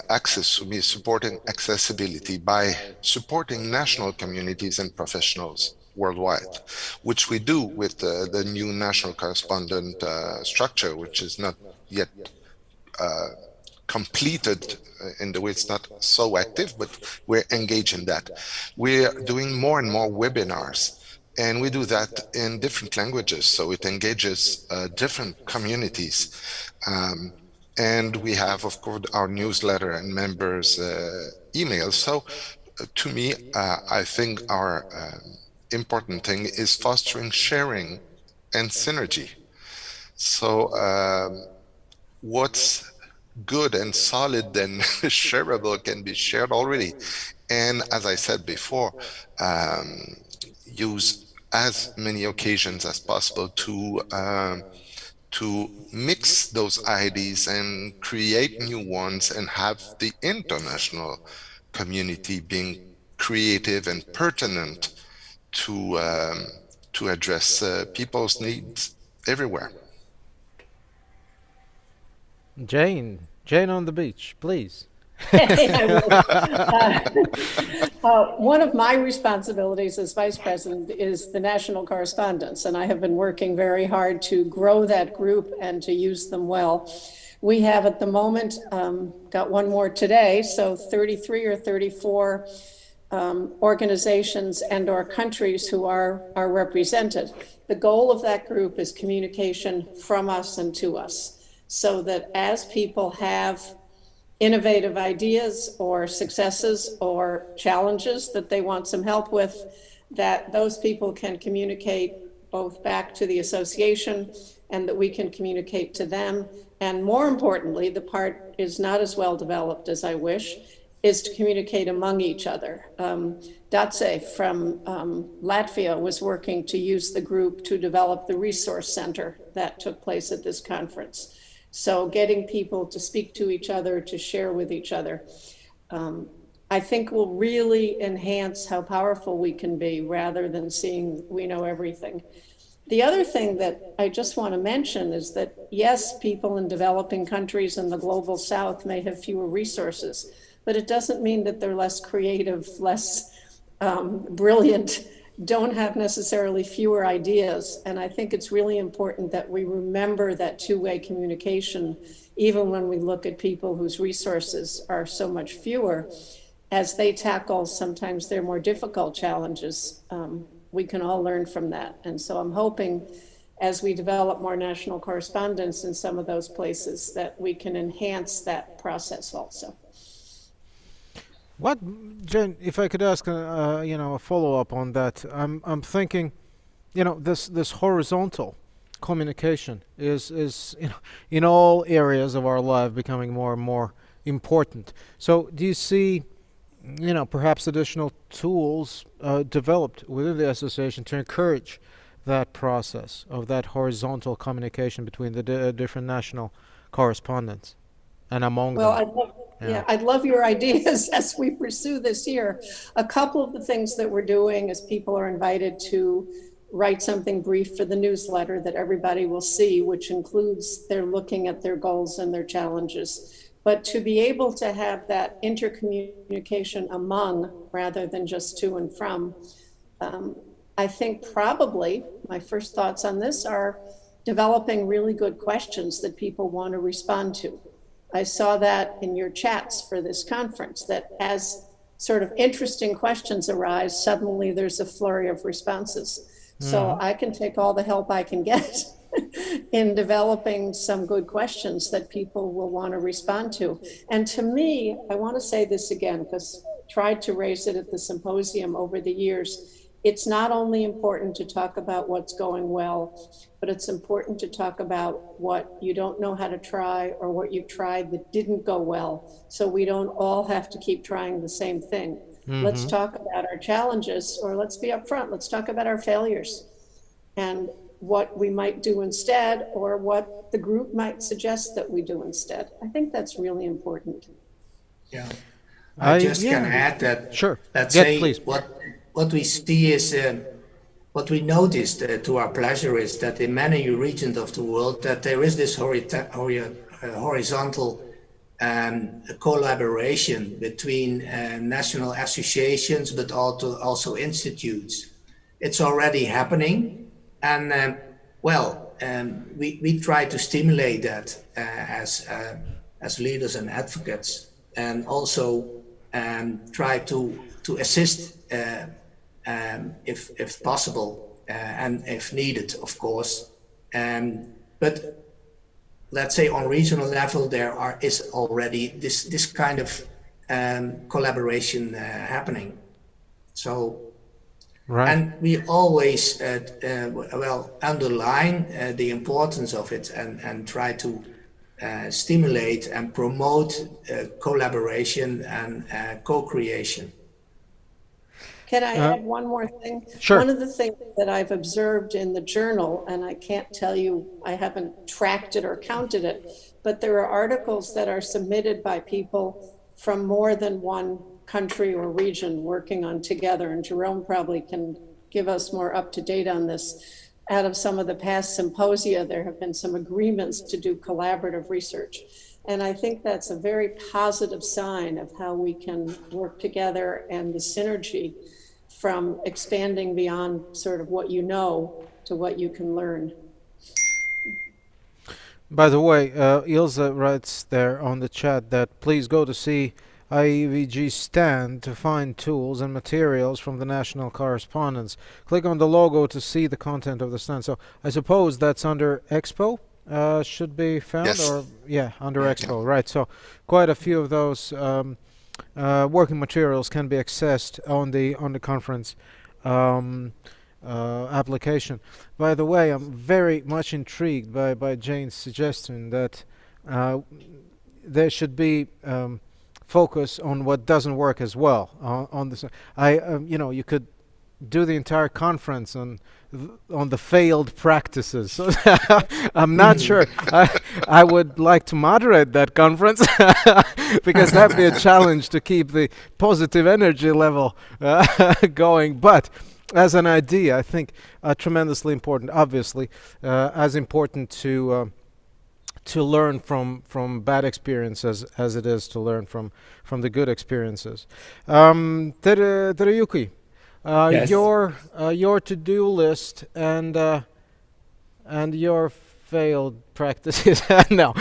axis for me is supporting accessibility by supporting national communities and professionals worldwide, which we do with the new national correspondent structure, which is not yet completed in the way it's not so active, but we're engaged in that. We're doing more and more webinars, and we do that in different languages, so it engages different communities. And we have, of course, our newsletter and members' emails. So to me, I think our important thing is fostering sharing and synergy. So what's good and solid and shareable can be shared already. And as I said before, use as many occasions as possible to mix those ideas and create new ones, and have the international community being creative and pertinent to address people's needs everywhere. Jane on the beach, please. One of my responsibilities as vice president is the national correspondence, and I have been working very hard to grow that group and to use them well. We have at the moment, got one more today, so 33 or 34 organizations and or countries who are represented. The goal of that group is communication from us and to us, so that as people have innovative ideas or successes or challenges that they want some help with, that those people can communicate both back to the association and that we can communicate to them. And more importantly, the part is not as well developed as I wish, is to communicate among each other. Dace from Latvia was working to use the group to develop the resource center that took place at this conference. So getting people to speak to each other, to share with each other, I think will really enhance how powerful we can be, rather than seeing we know everything. The other thing that I just want to mention is that, yes, people in developing countries in the global south may have fewer resources, but it doesn't mean that they're less creative, less brilliant, don't have necessarily fewer ideas. And I think it's really important that we remember that two-way communication, even when we look at people whose resources are so much fewer, as they tackle sometimes their more difficult challenges. We can all learn from that. And so I'm hoping as we develop more national correspondence in some of those places that we can enhance that process also. What, Jen, if I could ask a follow-up on that, I'm thinking, this horizontal communication is in all areas of our life becoming more and more important. So do you see perhaps additional tools developed within the association to encourage that process of that horizontal communication between the different national correspondents and among them? I'd love your ideas as we pursue this year. A couple of the things that we're doing is people are invited to write something brief for the newsletter that everybody will see, which includes they're looking at their goals and their challenges. But to be able to have that intercommunication among rather than just to and from, I think probably my first thoughts on this are developing really good questions that people want to respond to. I saw that in your chats for this conference, that as sort of interesting questions arise, suddenly there's a flurry of responses. So I can take all the help I can get in developing some good questions that people will want to respond to. And to me, I want to say this again, because tried to raise it at the symposium over the years. It's not only important to talk about what's going well, but it's important to talk about what you don't know how to try or what you've tried that didn't go well. So we don't all have to keep trying the same thing. Let's talk about our challenges, or let's be upfront. Let's talk about our failures and what we might do instead, or what the group might suggest that we do instead. I think that's really important. Yeah, I just can add that. Sure. Let's Yeah, say please. what we see is what we noticed to our pleasure is that in many regions of the world that there is this horizontal collaboration between national associations, but also institutes. It's already happening, and we try to stimulate that as leaders and advocates, and also try to assist if possible and if needed, of course. But let's say on regional level, is already this kind of collaboration happening. So, Right. and we always underline the importance of it and try to stimulate and promote collaboration and co-creation. Can I add one more thing? Sure. One of the things that I've observed in the journal, and I can't tell you, I haven't tracked it or counted it, but there are articles that are submitted by people from more than one country or region working on together. And Jerome probably can give us more up to date on this. Out of some of the past symposia, there have been some agreements to do collaborative research. And I think that's a very positive sign of how we can work together, and the synergy from expanding beyond sort of what you know to what you can learn. By the way, Ilse writes there on the chat that please go to see IEVG stand to find tools and materials from the national correspondence. Click on the logo to see the content of the stand. So I suppose that's under Expo. Should be found, Yes. or yeah, under Expo, right? So quite a few of those working materials can be accessed on the conference application. By the way, I'm very much intrigued by Jane's suggestion that there should be focus on what doesn't work as well. On this, you could do the entire conference on the failed practices. So I'm not sure I would like to moderate that conference because that'd be a challenge to keep the positive energy level going. But as an idea, I think tremendously important. Obviously, as important to learn from bad experiences as it is to learn from the good experiences. Teruyuki. Yes. Your to-do list and your failed practices. No.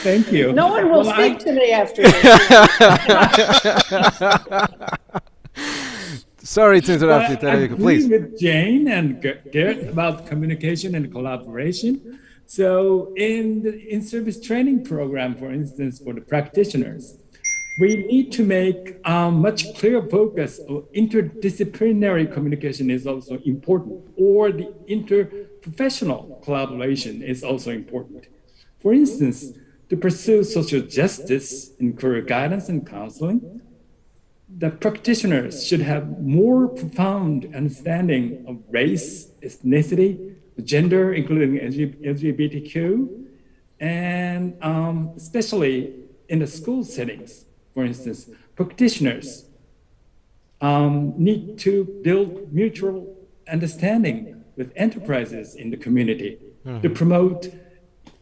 Thank you. No one will speak to me after this. Sorry to interrupt you, I Teruyuki, agree please. with Jane and Gert about communication and collaboration. So in the in-service training program, for instance, for the practitioners, we need to make much clearer focus on interdisciplinary communication is also important, or the interprofessional collaboration is also important. For instance, to pursue social justice in career guidance and counseling, the practitioners should have more profound understanding of race, ethnicity, gender, including LGBTQ, and especially in the school settings. For instance, practitioners need to build mutual understanding with enterprises in the community to promote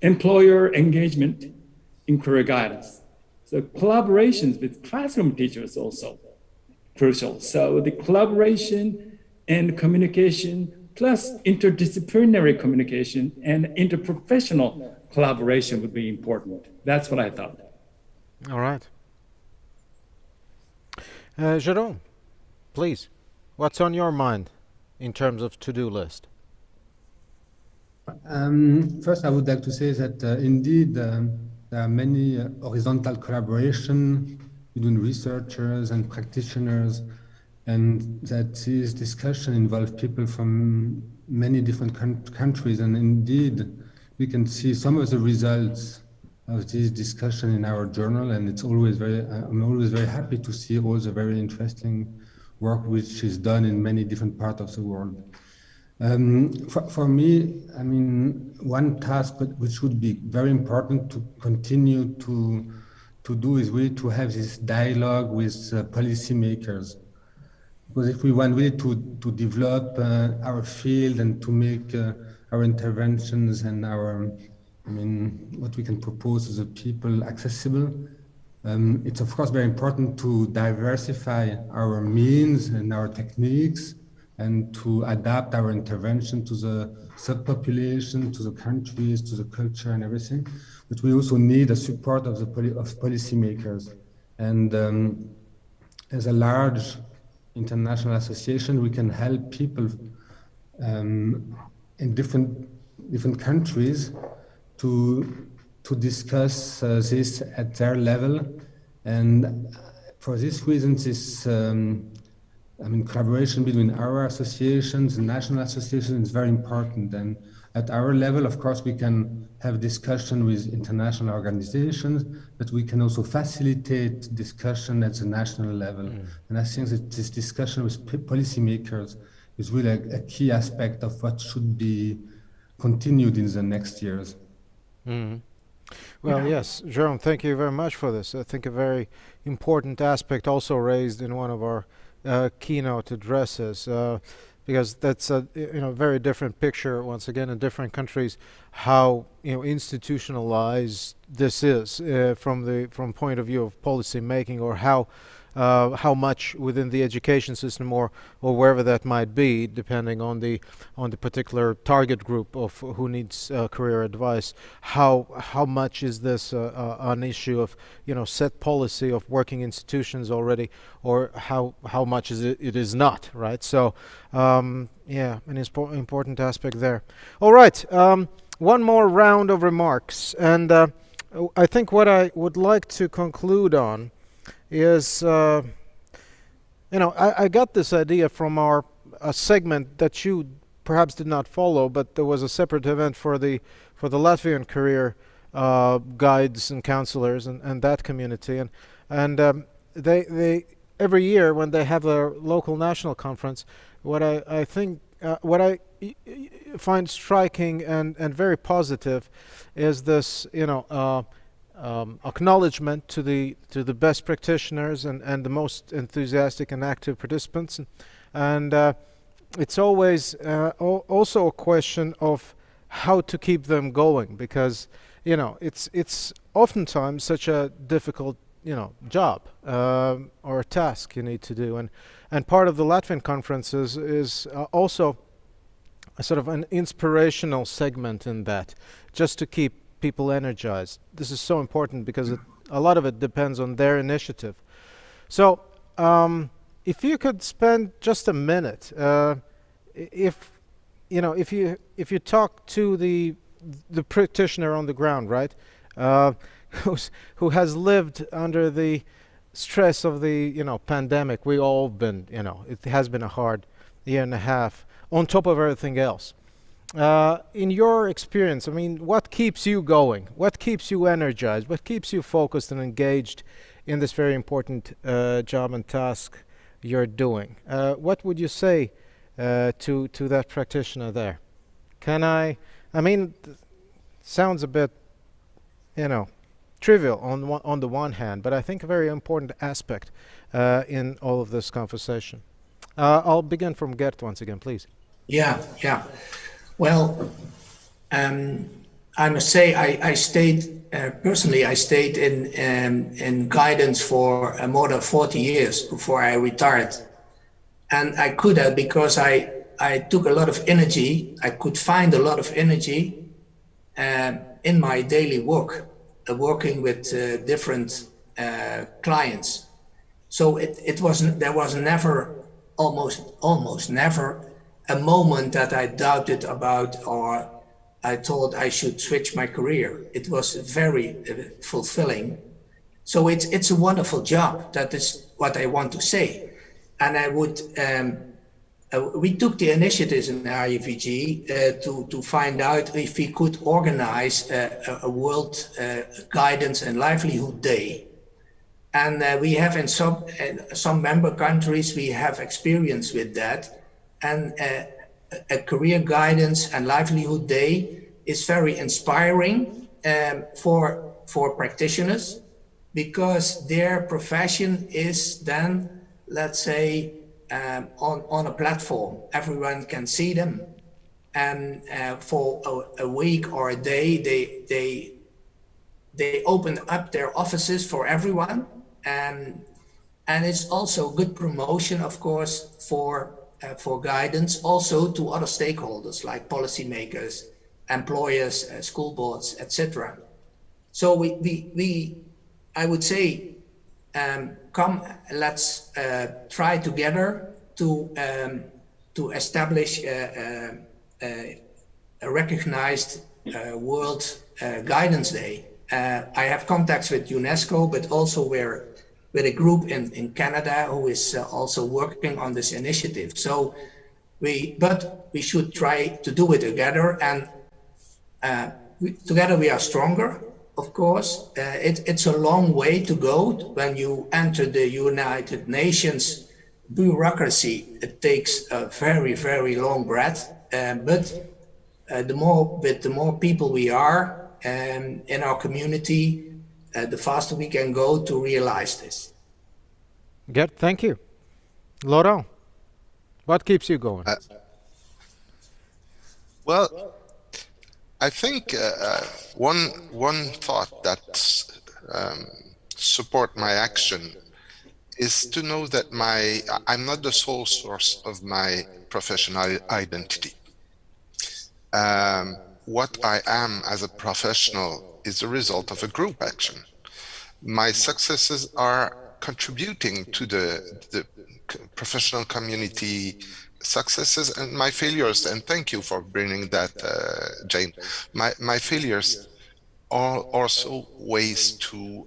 employer engagement in career guidance. So collaborations with classroom teachers also crucial. So the collaboration and communication plus interdisciplinary communication and interprofessional collaboration would be important. That's what I thought. All right. Jerome, please, what's on your mind in terms of to-do list? First, I would like to say that indeed there are many horizontal collaboration between researchers and practitioners, and that this discussion involves people from many different countries. And indeed, we can see some of the results of this discussion in our journal, and it's always I'm always very happy to see all the very interesting work which is done in many different parts of the world. For me, I mean, one task which would be very important to continue to do is really to have this dialogue with policymakers. Because if we want really to develop our field and to make our interventions and what we can propose to the people accessible, it's of course very important to diversify our means and our techniques and to adapt our intervention to the subpopulation, to the countries, to the culture and everything. But we also need the support of policymakers. And as a large international association, we can help people in different countries to discuss this at their level. And for this reason, this collaboration between our associations and national associations is very important. And at our level, of course, we can have discussion with international organizations, but we can also facilitate discussion at the national level. And I think that this discussion with policymakers is really a key aspect of what should be continued in the next years. Well, yes, Jerome, thank you very much for this. I think a very important aspect also raised in one of our keynote addresses, because that's a very different picture once again in different countries, how institutionalized this is from point of view of policy making, or how much within the education system or wherever that might be, depending on the particular target group of who needs career advice, how much is this an issue of set policy of working institutions already, or how much is it is not, right? So yeah, an important aspect there. All right, one more round of remarks, and I think what I would like to conclude on is, I got this idea from a segment that you perhaps did not follow, but there was a separate event for the Latvian career guides and counselors and that community, and they every year when they have a local national conference, what I find striking and very positive is this acknowledgement to the best practitioners and the most enthusiastic and active participants, and it's always also a question of how to keep them going, because it's oftentimes such a difficult job or a task you need to do, and part of the Latvian conferences is also a sort of an inspirational segment in that, just to keep people energized. This is so important because a lot of it depends on their initiative. So if you could spend just a minute, if you talk to the practitioner on the ground, right, who has lived under the stress of the pandemic. We all been, it has been a hard year and a half on top of everything else. In your experience, I mean, what keeps you going? What keeps you energized? What keeps you focused and engaged in this very important job and task you're doing? What would you say to that practitioner there? I mean, sounds a bit, trivial on the one hand, but I think a very important aspect in all of this conversation. I'll begin from Gert once again, please. Yeah. Well, I must say I stayed personally. I stayed in guidance for more than 40 years before I retired, and I could have, because I took a lot of energy. I could find a lot of energy in my daily work, working with different clients. So there was never, almost never, a moment that I doubted about or I thought I should switch my career. It was very fulfilling. So it's a wonderful job. That is what I want to say. And I would, we took the initiatives in IAVG to find out if we could organize a World Guidance and Livelihood Day. And we have in some member countries, we have experience with that. And a Career Guidance and Livelihood Day is very inspiring for practitioners, because their profession is then, let's say, on a platform. Everyone can see them. And for a week or a day, they open up their offices for everyone. And it's also good promotion, of course, for guidance, also to other stakeholders like policymakers, employers, school boards, etc. So we I would say, come, let's try together to establish a recognized World Guidance Day. I have contacts with UNESCO, but also with a group in Canada who is also working on this initiative. So we should try to do it together, and together we are stronger. Of course, it's a long way to go. When you enter the United Nations bureaucracy, it takes a very, very long breath. But the more people we are in our community, the faster we can go to realize this. Good, thank you. Laurent, what keeps you going? Well, I think one thought that support my action is to know that I'm not the sole source of my professional identity. What I am as a professional is a result of a group action. My successes are contributing to the professional community successes, and my failures, and thank you for bringing that, Jane. My failures are also ways to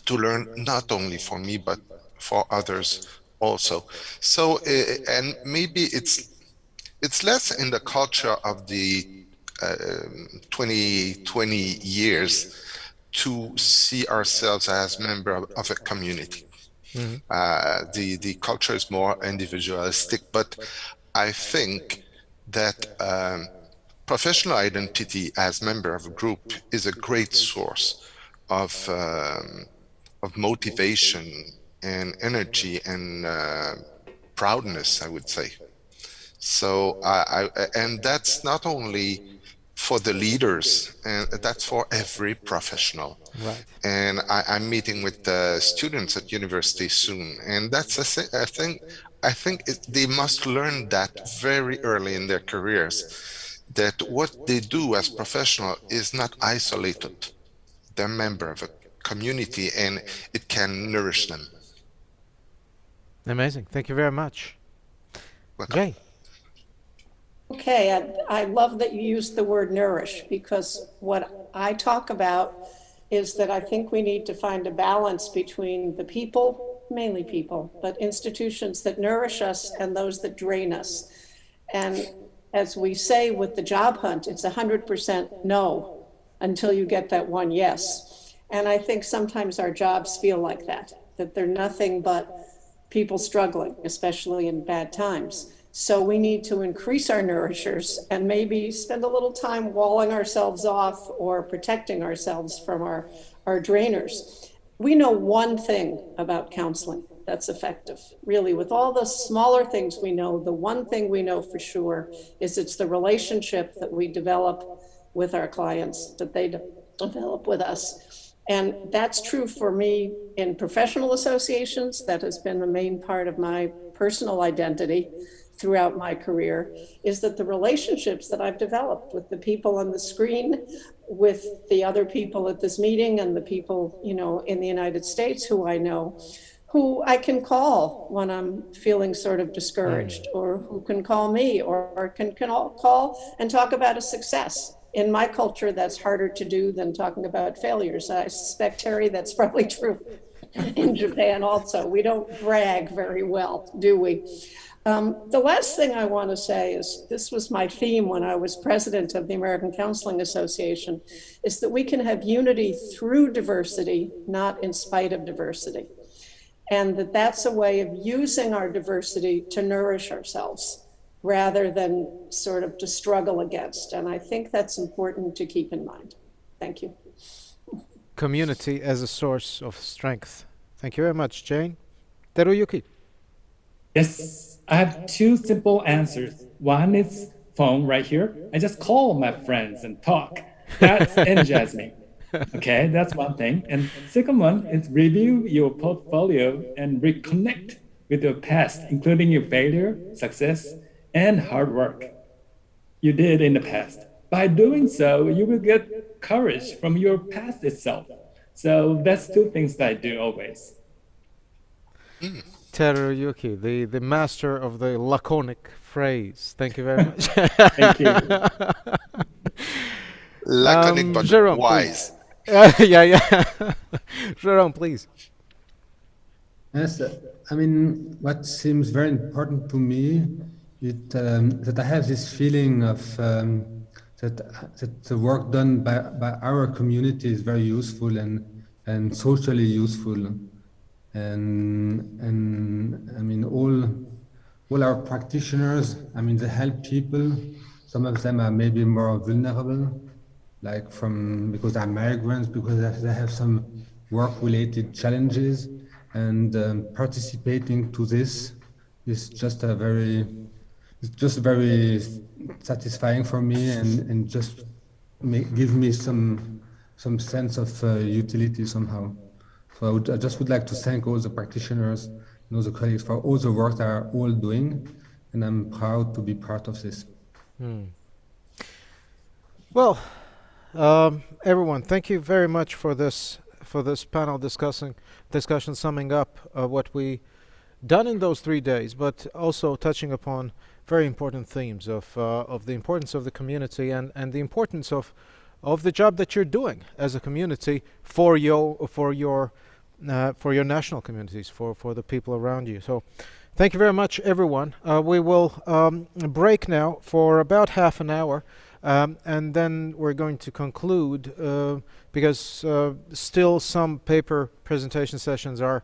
learn, not only for me, but for others also. So, and maybe it's less in the culture of the 20 years to see ourselves as member of a community. Mm-hmm. The culture is more individualistic, but I think that professional identity as member of a group is a great source of motivation and energy and proudness, I would say. So and that's not only for the leaders, and that's for every professional. Right. And I'm meeting with the students at university soon, and that's a thing. I think they must learn that very early in their careers, that what they do as professional is not isolated. They're a member of a community, and it can nourish them. Amazing. Thank you very much. Welcome. Jay. Okay, I love that you used the word nourish, because what I talk about is that I think we need to find a balance between the people, mainly people, but institutions that nourish us and those that drain us. And as we say with the job hunt, it's 100% no until you get that one yes. And I think sometimes our jobs feel like that they're nothing but people struggling, especially in bad times. So we need to increase our nourishers and maybe spend a little time walling ourselves off or protecting ourselves from our drainers. We know one thing about counseling that's effective. Really, with all the smaller things we know, the one thing we know for sure is it's the relationship that we develop with our clients, that they develop with us. And that's true for me in professional associations. That has been the main part of my personal identity throughout my career, is that the relationships that I've developed with the people on the screen, with the other people at this meeting, and the people, in the United States who I know, who I can call when I'm feeling sort of discouraged, or who can call me, or can all call and talk about a success. In my culture, that's harder to do than talking about failures. I suspect, Terry, that's probably true in Japan also. We don't brag very well, do we? The last thing I want to say is, this was my theme when I was president of the American Counseling Association, is that we can have unity through diversity, not in spite of diversity. And that's a way of using our diversity to nourish ourselves rather than sort of to struggle against. And I think that's important to keep in mind. Thank you. Community as a source of strength. Thank you very much, Jane. Teruyuki. Yes, I have two simple answers. One is phone right here. I just call my friends and talk. That's energizes me. Okay, that's one thing. And second one is review your portfolio and reconnect with your past, including your failure, success, and hard work you did in the past. By doing so, you will get courage from your past itself. So that's two things that I do always. Teruyuki, the master of the laconic phrase. Thank you very much. Thank you. Laconic but Jerome, wise. yeah. Jerome, please. Yes, I mean, what seems very important to me is that I have this feeling of that the work done by our community is very useful and socially useful, and I mean all our practitioners. I mean, they help people. Some of them are maybe more vulnerable, like because they're migrants, because they have some work-related challenges, and participating to this is just very satisfying for me, and just give me some sense of utility somehow. So I just would like to thank all the practitioners and all the colleagues for all the work they are all doing, and I'm proud to be part of this. Well, everyone, thank you very much for this panel discussion summing up what we done in those 3 days, but also touching upon very important themes of the importance of the community and the importance of the job that you're doing as a community for your national communities, for the people around you. So thank you very much, everyone. We will break now for about half an hour, and then we're going to conclude because still some paper presentation sessions are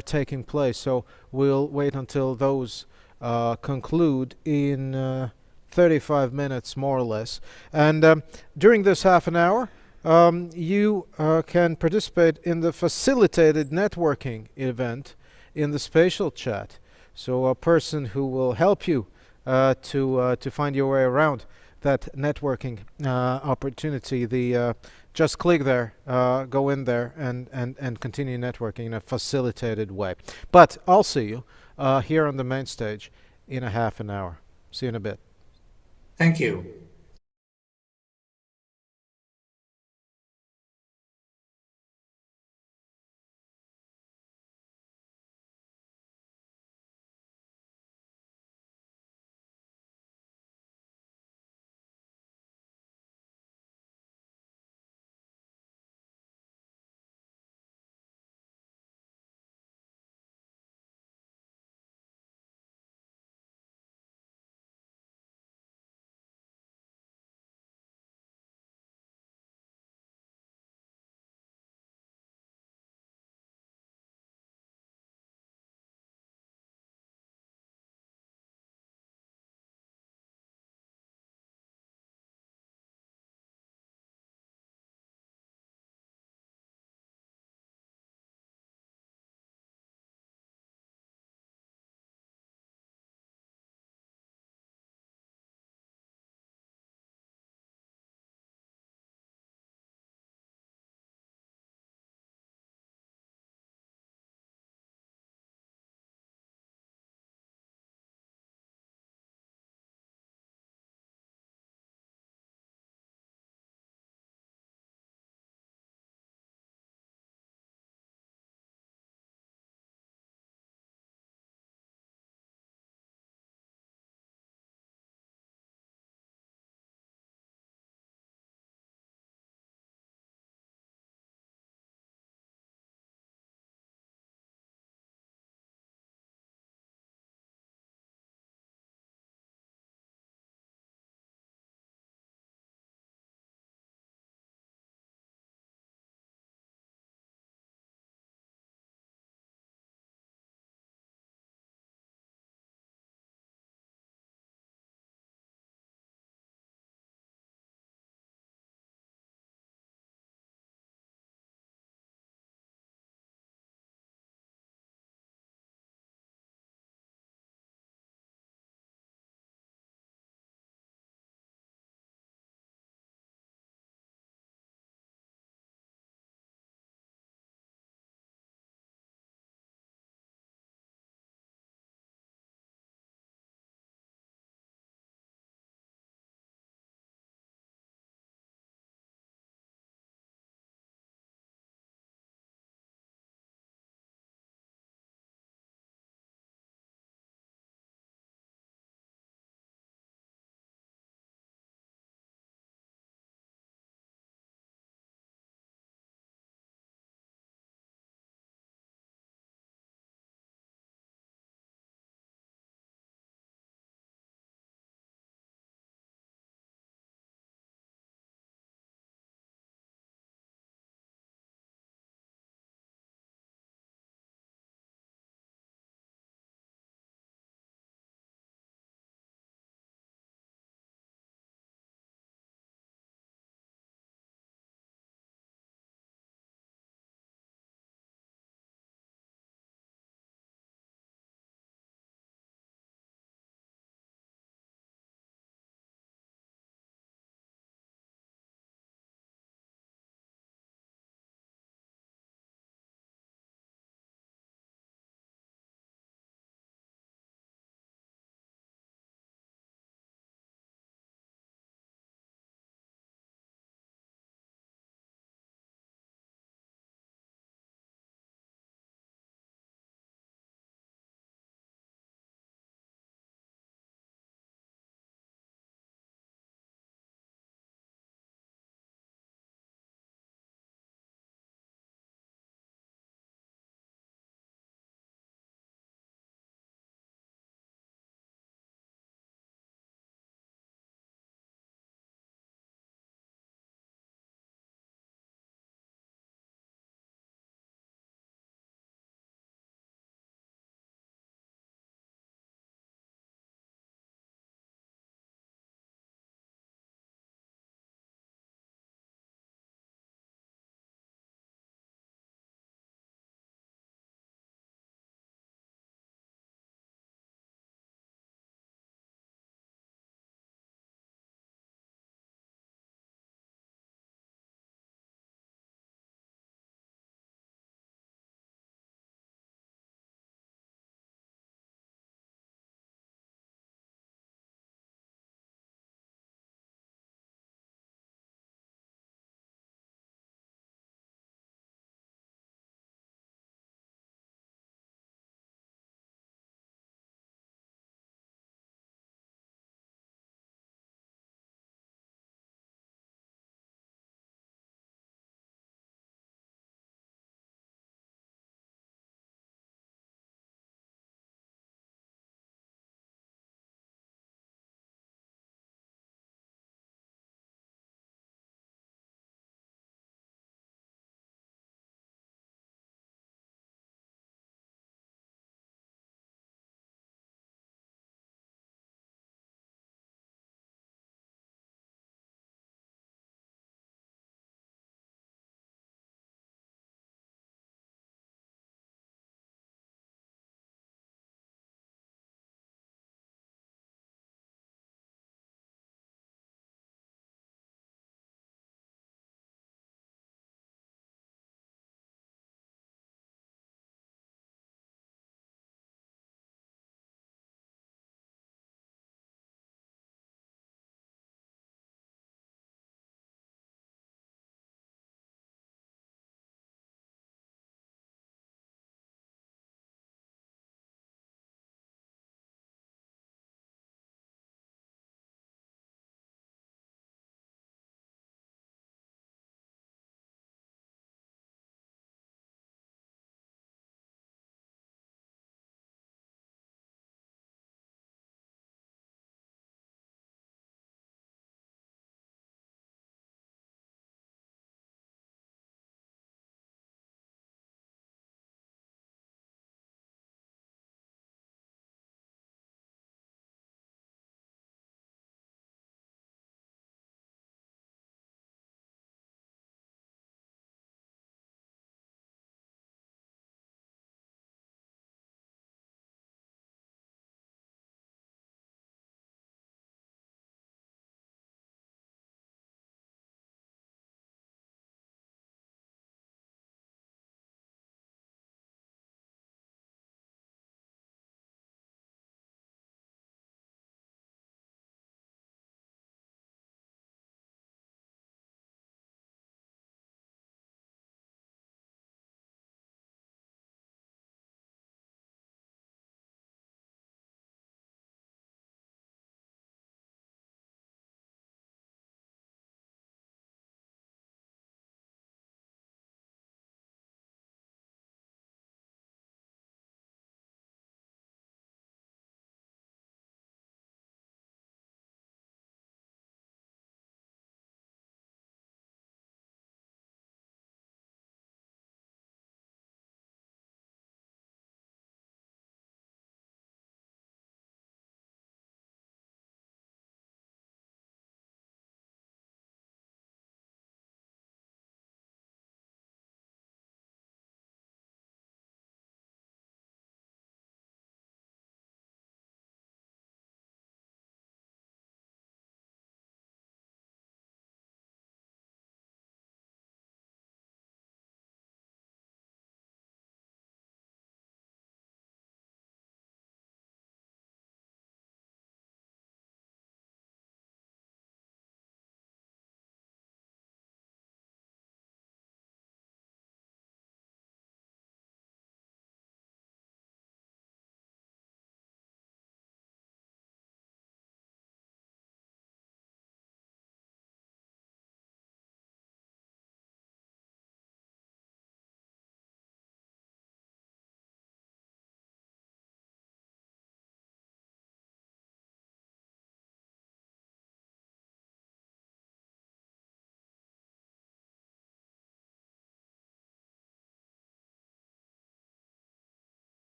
taking place. So we'll wait until those conclude in 35 minutes, more or less. And during this half an hour, you can participate in the facilitated networking event in the spatial chat. So a person who will help you to find your way around that networking opportunity. Just click there, go in there, and continue networking in a facilitated way. But I'll see you here on the main stage in a half an hour. See you in a bit. Thank you.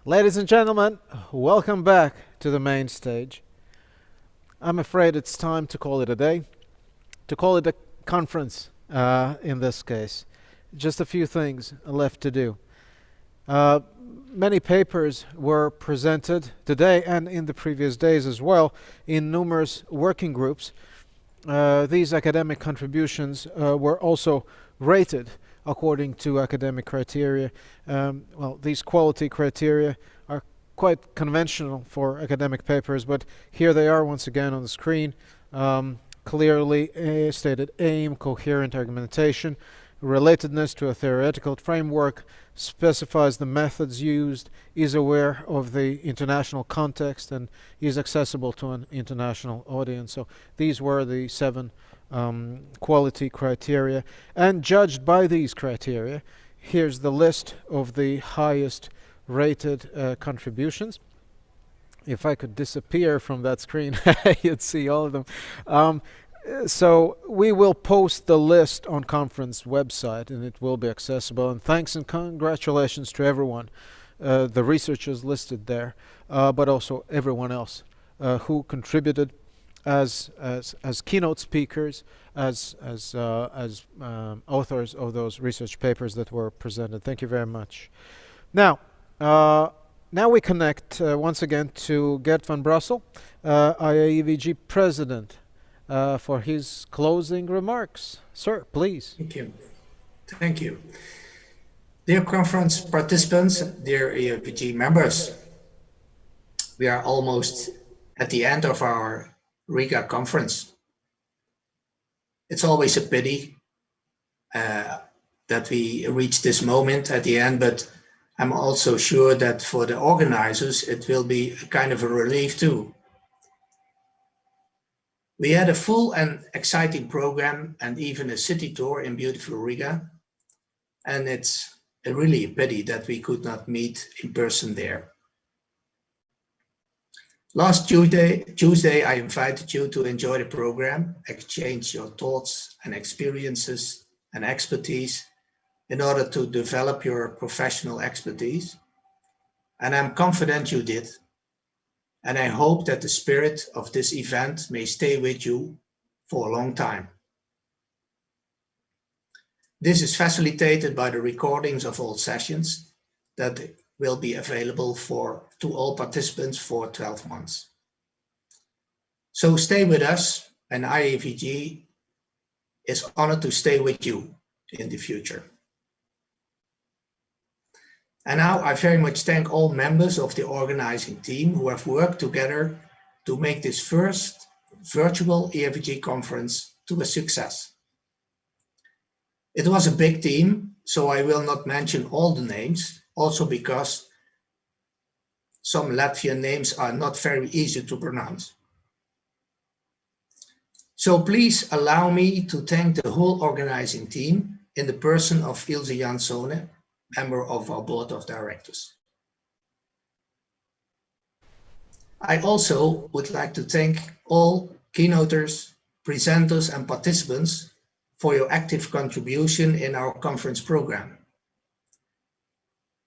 Ladies and gentlemen, welcome back to the main stage. I'm afraid it's time to call it a day, to call it a conference in this case. Just a few things left to do. Many papers were presented today and in the previous days as well in numerous working groups. These academic contributions were also rated according to academic criteria. Well, these quality criteria are quite conventional for academic papers, but here they are once again on the screen. Clearly stated aim, coherent argumentation, relatedness to a theoretical framework, specifies the methods used, is aware of the international context, and is accessible to an international audience. So these were the 7 quality criteria. And judged by these criteria, here's the list of the highest rated contributions. If I could disappear from that screen, you'd see all of them. So we will post the list on conference website and it will be accessible. And thanks and congratulations to everyone, the researchers listed there, but also everyone else who contributed as keynote speakers, as authors of those research papers that were presented. Thank you very much. Now we connect once again to Gert van Brassel, IAEVG President, for his closing remarks. Sir, please. Thank you. Thank you. Dear conference participants, dear IAEVG members, we are almost at the end of our Riga conference. It's always a pity that we reach this moment at the end, but I'm also sure that for the organizers, it will be a kind of a relief too. We had a full and exciting program and even a city tour in beautiful Riga. And it's really a pity that we could not meet in person there. Last Tuesday, I invited you to enjoy the program, exchange your thoughts and experiences and expertise in order to develop your professional expertise. And I'm confident you did. And I hope that the spirit of this event may stay with you for a long time. This is facilitated by the recordings of all sessions that will be available to all participants for 12 months. So stay with us, and IAEVG is honored to stay with you in the future. And now I very much thank all members of the organizing team who have worked together to make this first virtual IAEVG conference to a success. It was a big team, so I will not mention all the names, also because some Latvian names are not very easy to pronounce. So please allow me to thank the whole organizing team in the person of Ilse Jansone, member of our board of directors. I also would like to thank all keynoters, presenters, and participants for your active contribution in our conference program.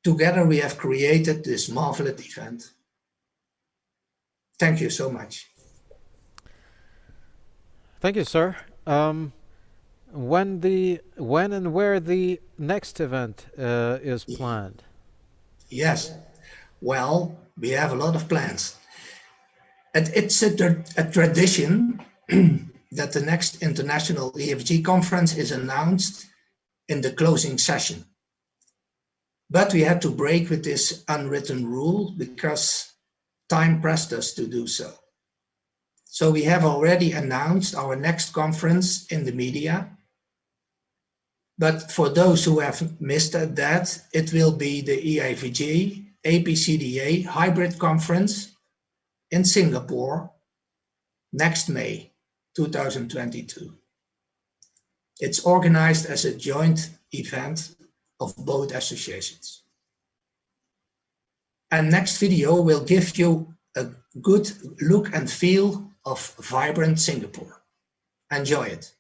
Together we have created this marvelous event. Thank you so much. Thank you, sir. When and where the next event is planned? Yes, well, we have a lot of plans. And it's a tradition that the next International IAEVG conference is announced in the closing session. But we had to break with this unwritten rule because time pressed us to do so. So we have already announced our next conference in the media. But for those who have missed that, it will be the IAEVG APCDA hybrid conference in Singapore next May 2022. It's organized as a joint event of both associations. And next video will give you a good look and feel of vibrant Singapore. Enjoy it.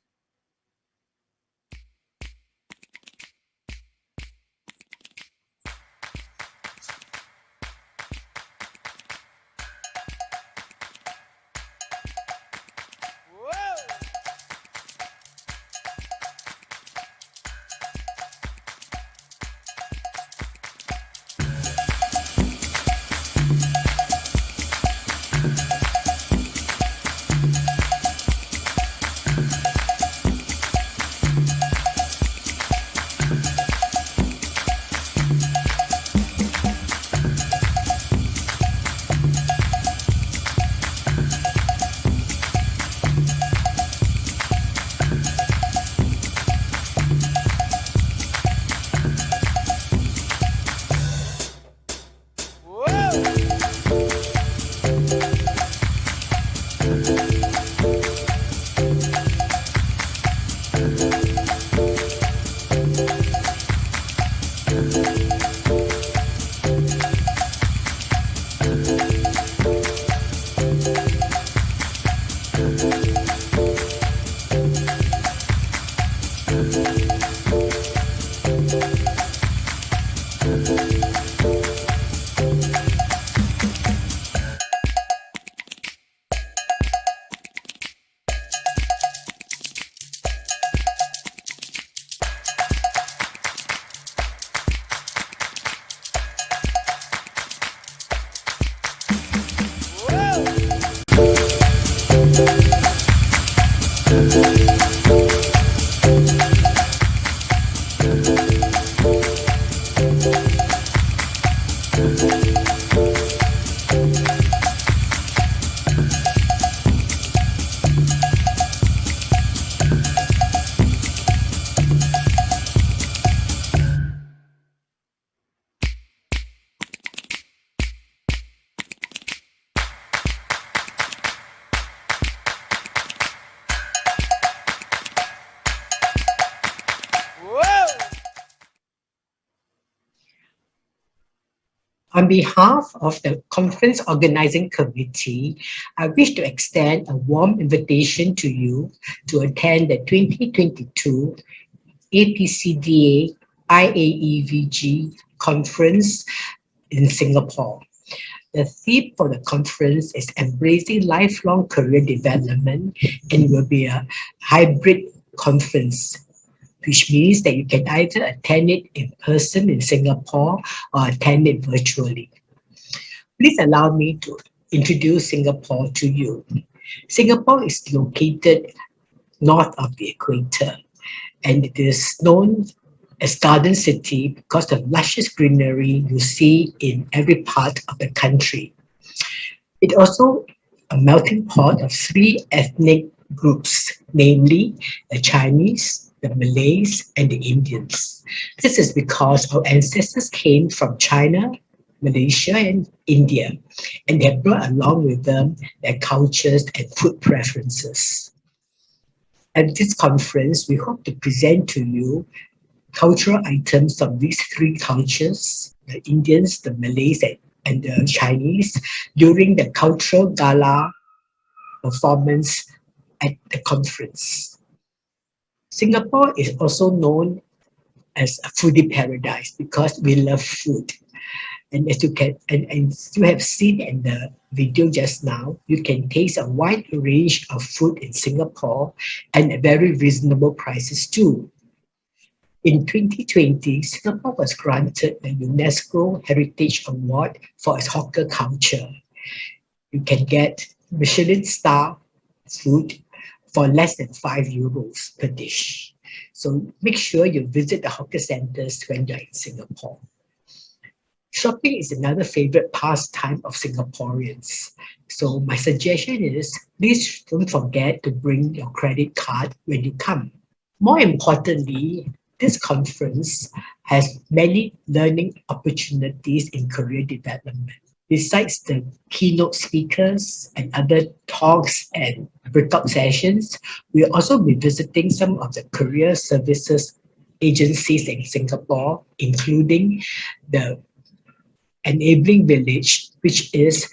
On behalf of the conference organizing committee, I wish to extend a warm invitation to you to attend the 2022 APCDA IAEVG conference in Singapore. The theme for the conference is Embracing Lifelong Career Development, and will be a hybrid conference, which means that you can either attend it in person in Singapore or attend it virtually. Please allow me to introduce Singapore to you. Singapore is located north of the equator, and it is known as Garden City because of luscious greenery you see in every part of the country. It also a melting pot of three ethnic groups, namely the Chinese, the Malays, and the Indians. This is because our ancestors came from China, Malaysia, and India, and they have brought along with them their cultures and food preferences. At this conference, we hope to present to you cultural items from these three cultures, the Indians, the Malays, and the Chinese, during the cultural gala performance at the conference. Singapore is also known as a foodie paradise because we love food. And as you can, and you have seen in the video just now, you can taste a wide range of food in Singapore and at very reasonable prices too. In 2020, Singapore was granted the UNESCO Heritage Award for its hawker culture. You can get Michelin star food for less than €5 per dish. So make sure you visit the hawker centers when you're in Singapore. Shopping is another favorite pastime of Singaporeans. So my suggestion is, please don't forget to bring your credit card when you come. More importantly, this conference has many learning opportunities in career development. Besides the keynote speakers and other talks and breakout sessions, we'll also be visiting some of the career services agencies in Singapore, including the Enabling Village, which caters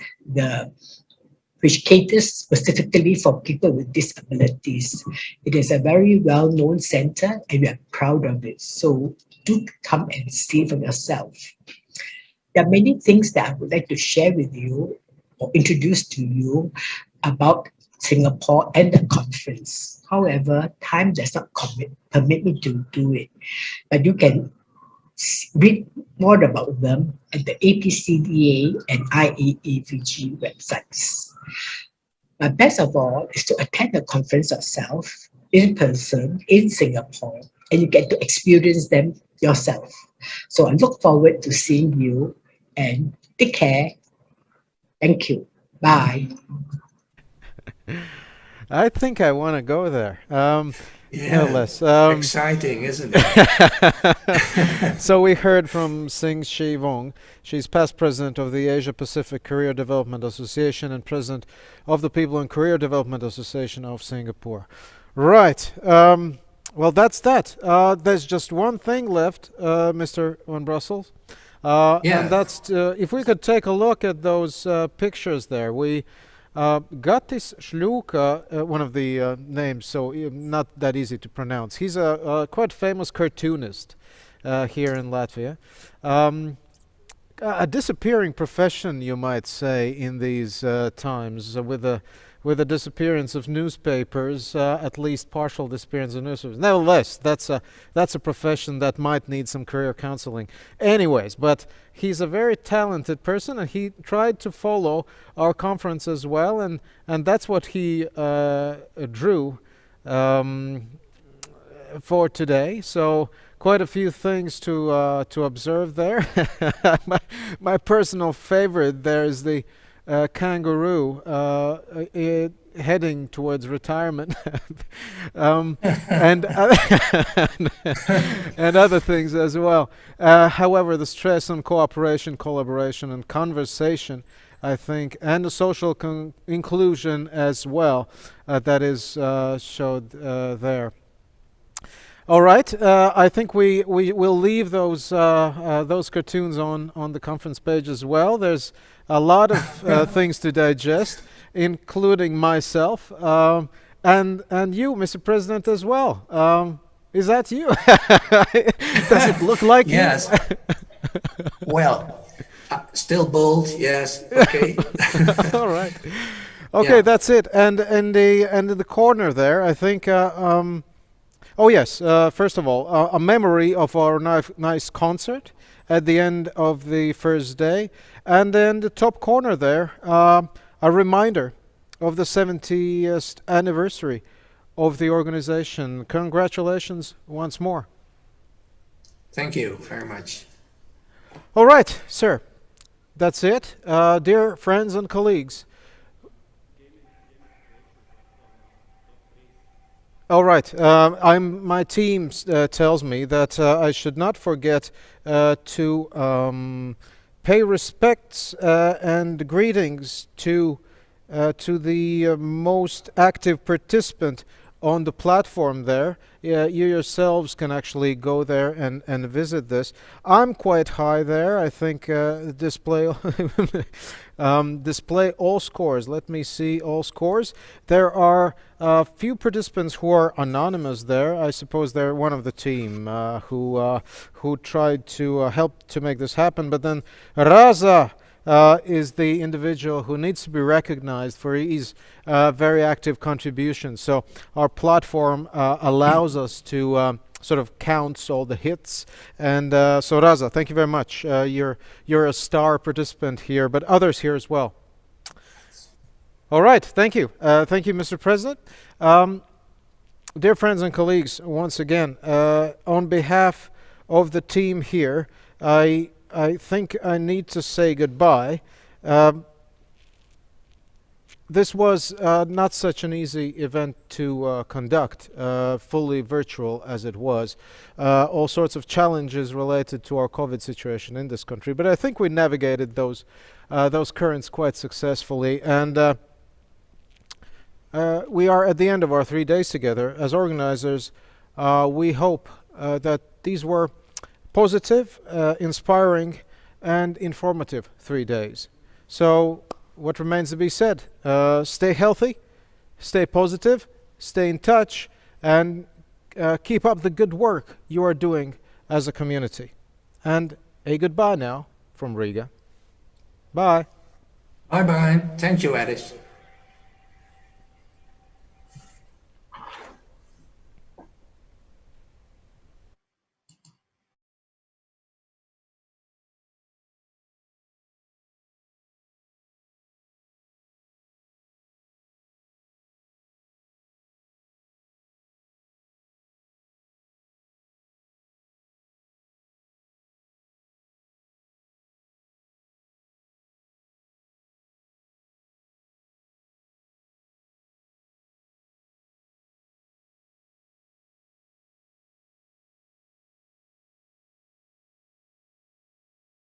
specifically for people with disabilities. It is a very well-known center and we are proud of it. So do come and see for yourself. There are many things that I would like to share with you or introduce to you about Singapore and the conference. However, time does not permit me to do it. But you can read more about them at the APCDA and IAEVG websites. But best of all is to attend the conference yourself in person in Singapore, and you get to experience them yourself. So I look forward to seeing you, and take care. Thank you. Bye. I think I want to go there. Yeah, no less. exciting, isn't it? So we heard from Sing Shi Wong. She's past president of the Asia Pacific Career Development Association and president of the People and Career Development Association of Singapore. Right. Well, that's that. There's just one thing left, Mr. Van Brussels. And that's if we could take a look at those pictures there. We Gattis Šļūka, one of the names, so not that easy to pronounce. He's a quite famous cartoonist. here in Latvia. A disappearing profession, you might say, in these times, with the disappearance of newspapers, at least partial disappearance of newspapers. Nevertheless, that's a profession that might need some career counseling. Anyways, but he's a very talented person, and he tried to follow our conference as well, and that's what he drew for today. So quite a few things to observe there. My personal favorite there is the kangaroo heading towards retirement, and and other things as well. However, the stress on cooperation, collaboration, and conversation, I think, and the social inclusion as well, that is showed there. All right, I think we will leave those cartoons on the conference page as well. There's a lot of things to digest, including myself, and you, Mr. President, as well. Is that you? Does it look like yes. you? Well, still bold. Yes. Okay. All right. Okay, yeah. That's it. And in the corner there, I think. Oh yes, first of all, a memory of our nice concert at the end of the first day. And then the top corner there, a reminder of the 70th anniversary of the organization. Congratulations once more. Thank you very much. All right, sir, that's it. Dear friends and colleagues. All right. My team tells me that I should not forget to pay respects and greetings to the most active participant on the platform there. You yourselves can actually go there and visit this. I'm quite high there. I think display display all scores. Let me see all scores. There are a few participants who are anonymous there. I suppose they're one of the team who tried to help to make this happen. But then Raza is the individual who needs to be recognized for his very active contribution. So our platform allows us to sort of counts all the hits. And so Raza, thank you very much. You're a star participant here, but others here as well. All right, thank you. Thank you, Mr. President. Dear friends and colleagues, once again, on behalf of the team here, I think I need to say goodbye. This was not such an easy event to conduct, fully virtual as it was. All sorts of challenges related to our COVID situation in this country, but I think we navigated those currents quite successfully, and we are at the end of our 3 days together. As organizers, we hope that these were positive, inspiring, and informative 3 days. So what remains to be said? Stay healthy, stay positive, stay in touch, and keep up the good work you are doing as a community. And a goodbye now from Riga. Bye. Bye-bye. Thank you, Addis.